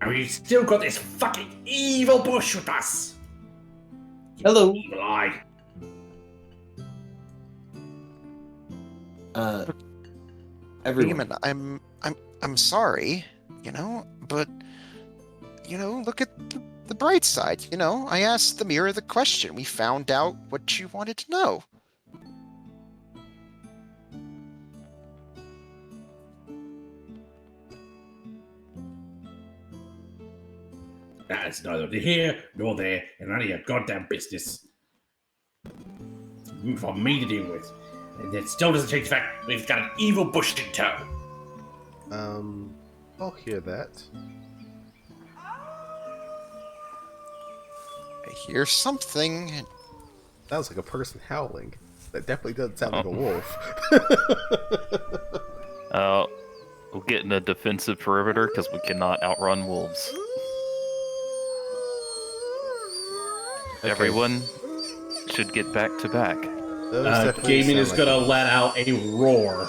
And we still got this fucking evil bush with us. Hello. Evil eye. Everyone. Gaiman, I'm sorry, but look at the bright side. I asked the mirror the question. We found out what you wanted to know. That's neither here nor there, and none of your goddamn business for me to deal with. And it still doesn't change the fact we've got an evil bush in tow. I'll hear that. I hear something. Sounds like a person howling. That definitely doesn't sound like a wolf. We'll get in a defensive perimeter because we cannot outrun wolves. Okay. Everyone should get back to back. Gaiman is going to let out a roar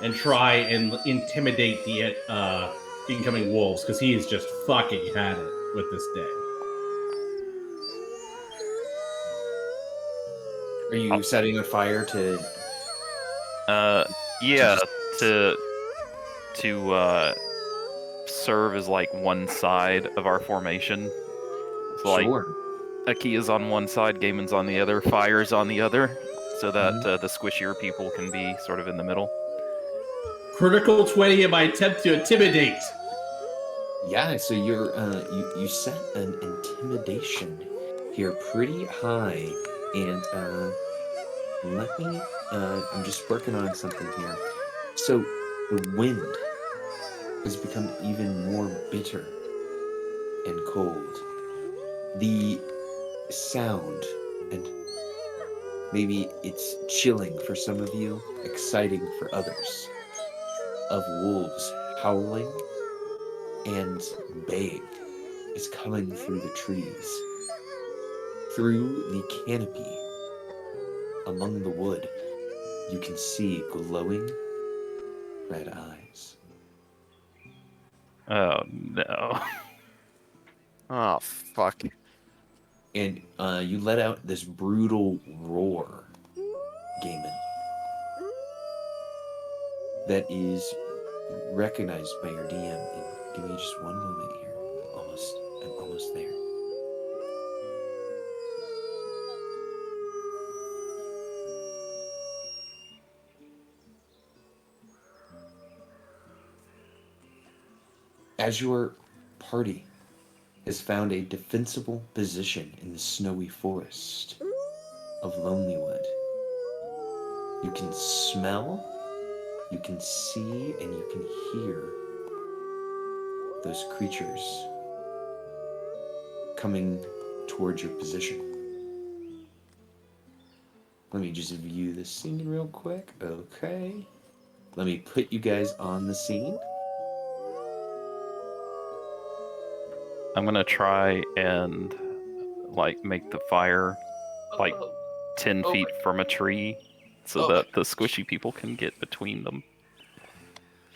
and try and intimidate the incoming wolves, because he has just fucking had it with this day. Are you setting a fire to... Yeah, to serve as like one side of our formation. So Sure. like Akia's on one side, Gaiman's on the other, Fire's on the other, so that the squishier people can be sort of in the middle. Critical 20 in my attempt to intimidate. Yeah, so you're you set an intimidation here pretty high, and let me I'm just working on something here. So the wind has become even more bitter and cold. The sound, and maybe it's chilling for some of you, exciting for others, of wolves howling and baying is coming through the trees, through the canopy. Among the wood, you can see glowing red eyes. Oh no. Oh, fuck. And you let out this brutal roar, Gaiman, that is recognized by your DM. And give me just one moment here. I'm almost there. As your party has found a defensible position in the snowy forest of Lonelywood, you can smell, you can see, and you can hear those creatures coming towards your position. Let me just view the scene real quick. Okay. Let me put you guys on the scene. I'm gonna try and like make the fire like 10 feet from a tree so that the squishy people can get between them.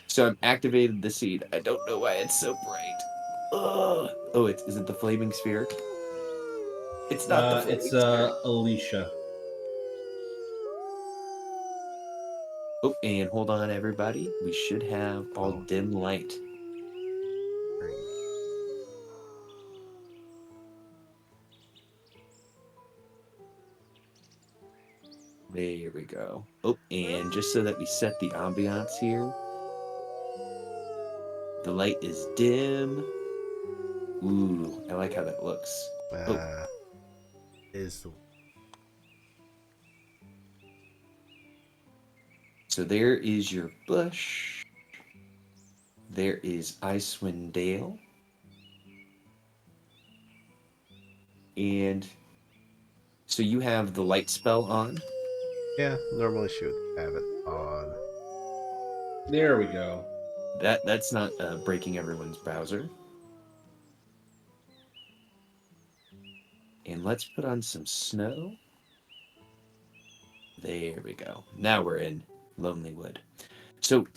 So I've activated the seed. I don't know why it's so bright. Ugh. Oh, is it the flaming sphere? It's not the flaming It's sphere. Alicia. Oh, and hold on, everybody. We should have all dim light. There we go. Oh, and just so that we set the ambiance here, the light is dim. Ooh, I like how that looks. So there is your bush. There is Icewind Dale. And so you have the light spell on. Yeah, normally she would have it on. There we go. That's not breaking everyone's browser. And let's put on some snow. There we go. Now we're in Lonely Wood. So,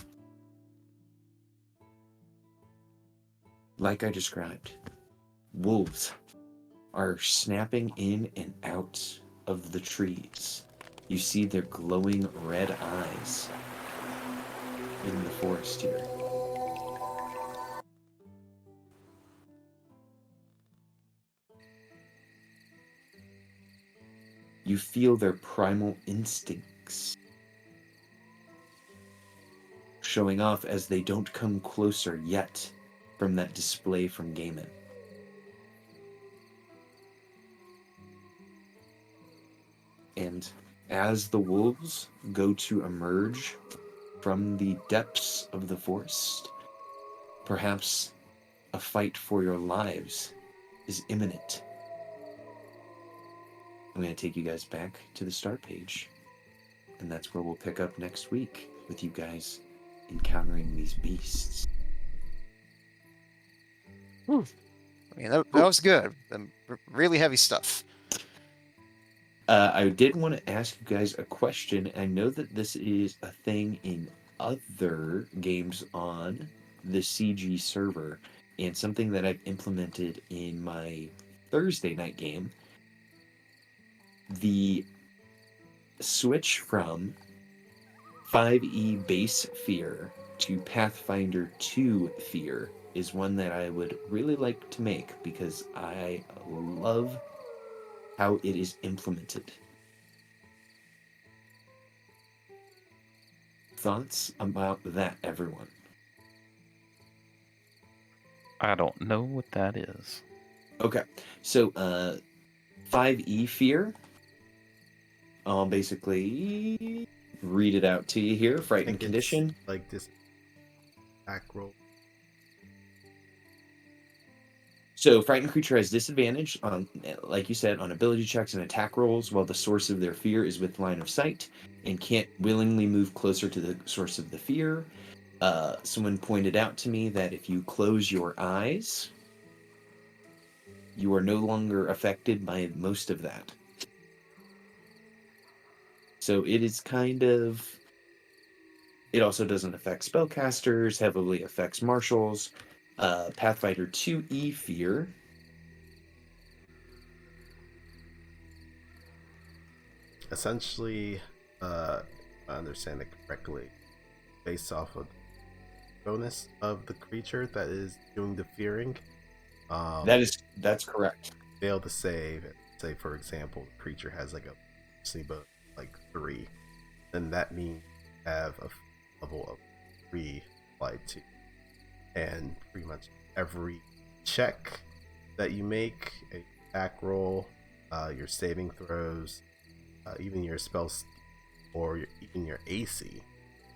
like I described, wolves are snapping in and out of the trees. You see their glowing red eyes in the forest here. You feel their primal instincts showing off as they don't come closer yet from that display from Gaiman. And as the wolves go to emerge from the depths of the forest, perhaps a fight for your lives is imminent. I'm going to take you guys back to the start page, and that's where we'll pick up next week with you guys encountering these beasts. I mean, that was good. Really heavy stuff. I did want to ask you guys a question. I know that this is a thing in other games on the CG server, and something that I've implemented in my Thursday night game. The switch from 5e base fear to Pathfinder 2 fear is one that I would really like to make because I love how it is implemented. Thoughts about that, everyone? I don't know what that is. Okay, so 5e fear. I'll basically read it out to you here. Frightened condition. Like this attack roll. So, frightened creature has disadvantage on, like you said, on ability checks and attack rolls while the source of their fear is with line of sight and can't willingly move closer to the source of the fear. Someone pointed out to me that if you close your eyes, you are no longer affected by most of that. So it is kind of... It also doesn't affect spellcasters, heavily affects marshals. Pathfinder 2e fear. Essentially, if I understand it correctly, based off of the bonus of the creature that is doing the fearing. That's correct. Fail to save. Say, for example, the creature has like a sleeper like 3, then that means you have a level of 3 applied to. And pretty much every check that you make, a attack roll, your saving throws, even your spells, or even your AC,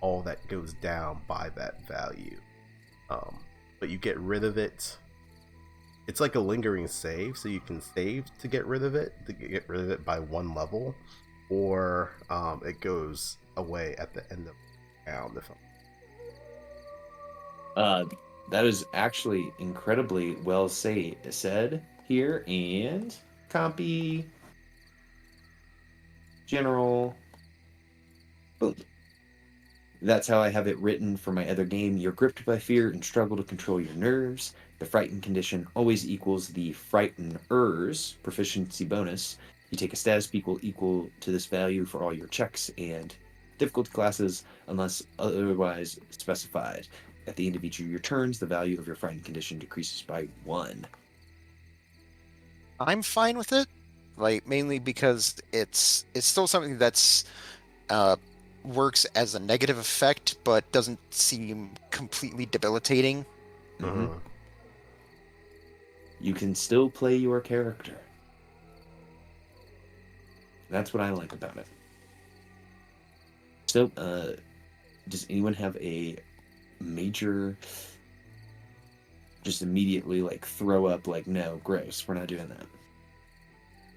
all that goes down by that value. But you get rid of it. It's like a lingering save, so you can save to get rid of it, by 1 level, or it goes away at the end of the round. That is actually incredibly well said here. And copy general Boom. That's how I have it written for my other game. You're gripped by fear and struggle to control your nerves. The frightened condition always equals the frighteners proficiency bonus. You take a status equal to this value for all your checks and difficulty classes unless otherwise specified. At the end of each of your turns, the value of your frightened condition decreases by 1. I'm fine with it, like mainly because it's still something that's works as a negative effect, but doesn't seem completely debilitating. Mm-hmm. Uh-huh. You can still play your character. That's what I like about it. So, does anyone have a major, just immediately like throw up, like, no, gross, we're not doing that?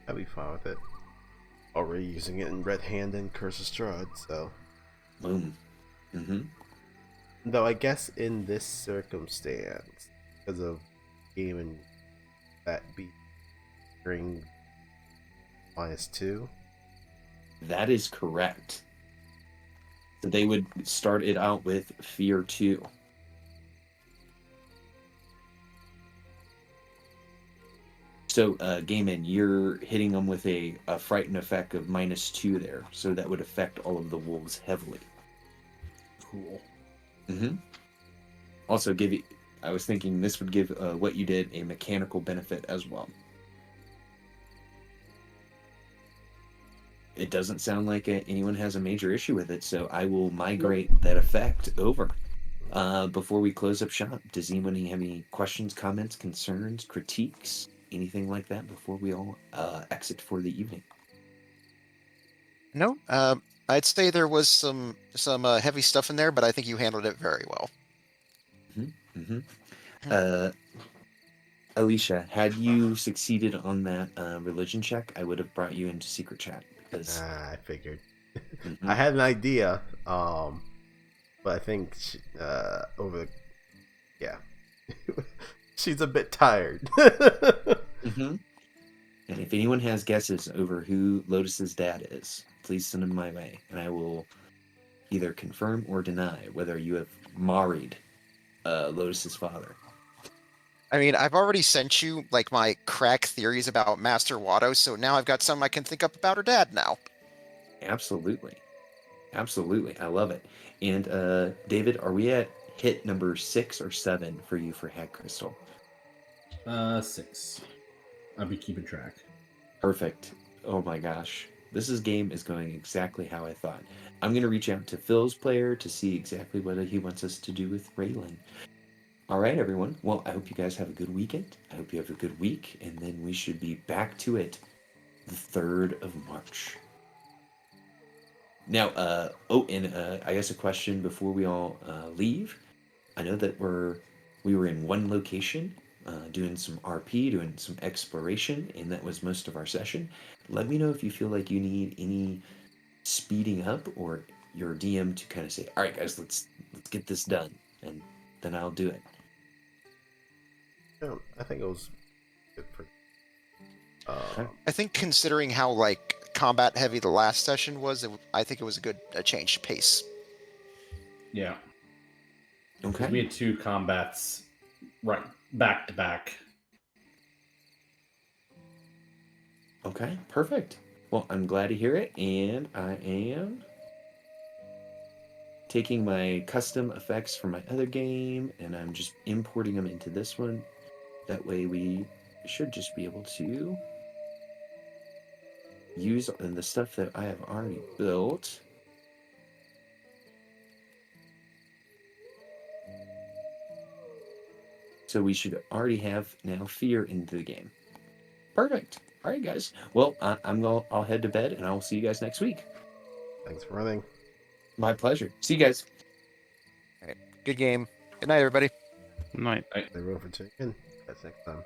I'd be fine with it. Already using it in Red Hand and Curse of Strahd, so. Boom. Mm-hmm. Though I guess in this circumstance, because of game and that be during -2. That is correct. So they would start it out with Fear 2. So, Gaiman, you're hitting them with a frightened effect of -2 there. So that would affect all of the wolves heavily. Cool. Mm-hmm. Also, I was thinking this would give what you did a mechanical benefit as well. It doesn't sound like anyone has a major issue with it, so I will migrate that effect over. Before we close up shop, does anyone have any questions, comments, concerns, critiques, anything like that before we all exit for the evening? No, I'd say there was some heavy stuff in there, but I think you handled it very well. Mm-hmm. Mm-hmm. Alicia, had you succeeded on that religion check, I would have brought you into secret chat because I figured. Mm-hmm. I had an idea, but I think yeah, she's a bit tired. Mm-hmm. And if anyone has guesses over who Lotus's dad is, please send them my way, and I will either confirm or deny whether you have married Lotus's father. I mean, I've already sent you like my crack theories about Master Watto, so now I've got some I can think up about her dad now. Absolutely. Absolutely. I love it. And David, are we at hit number 6 or 7 for you for Hag Crystal? 6. I'll be keeping track. Perfect. Oh my gosh. This game is going exactly how I thought. I'm going to reach out to Phil's player to see exactly what he wants us to do with Raylan. All right, everyone. Well, I hope you guys have a good weekend. I hope you have a good week. And then we should be back to it the 3rd of March. Now, I guess a question before we all leave. I know that we were in one location doing some RP, doing some exploration, and that was most of our session. Let me know if you feel like you need any speeding up or your DM to kind of say, all right, guys, let's get this done, and then I'll do it. I think it was good for. I think considering how like combat heavy the last session was, I think it was a change of pace. Yeah. Okay. We had 2 combats right back to back. Okay, perfect. Well, I'm glad to hear it, and I am taking my custom effects from my other game, and I'm just importing them into this one. That way we should just be able to use the stuff that I have already built. So we should already have now fear into the game. Perfect. All right, guys. Well, I'll head to bed, and I will see you guys next week. Thanks for running. My pleasure. See you guys. All right. Good game. Good night, everybody. Night. They roll for chicken. That's next time.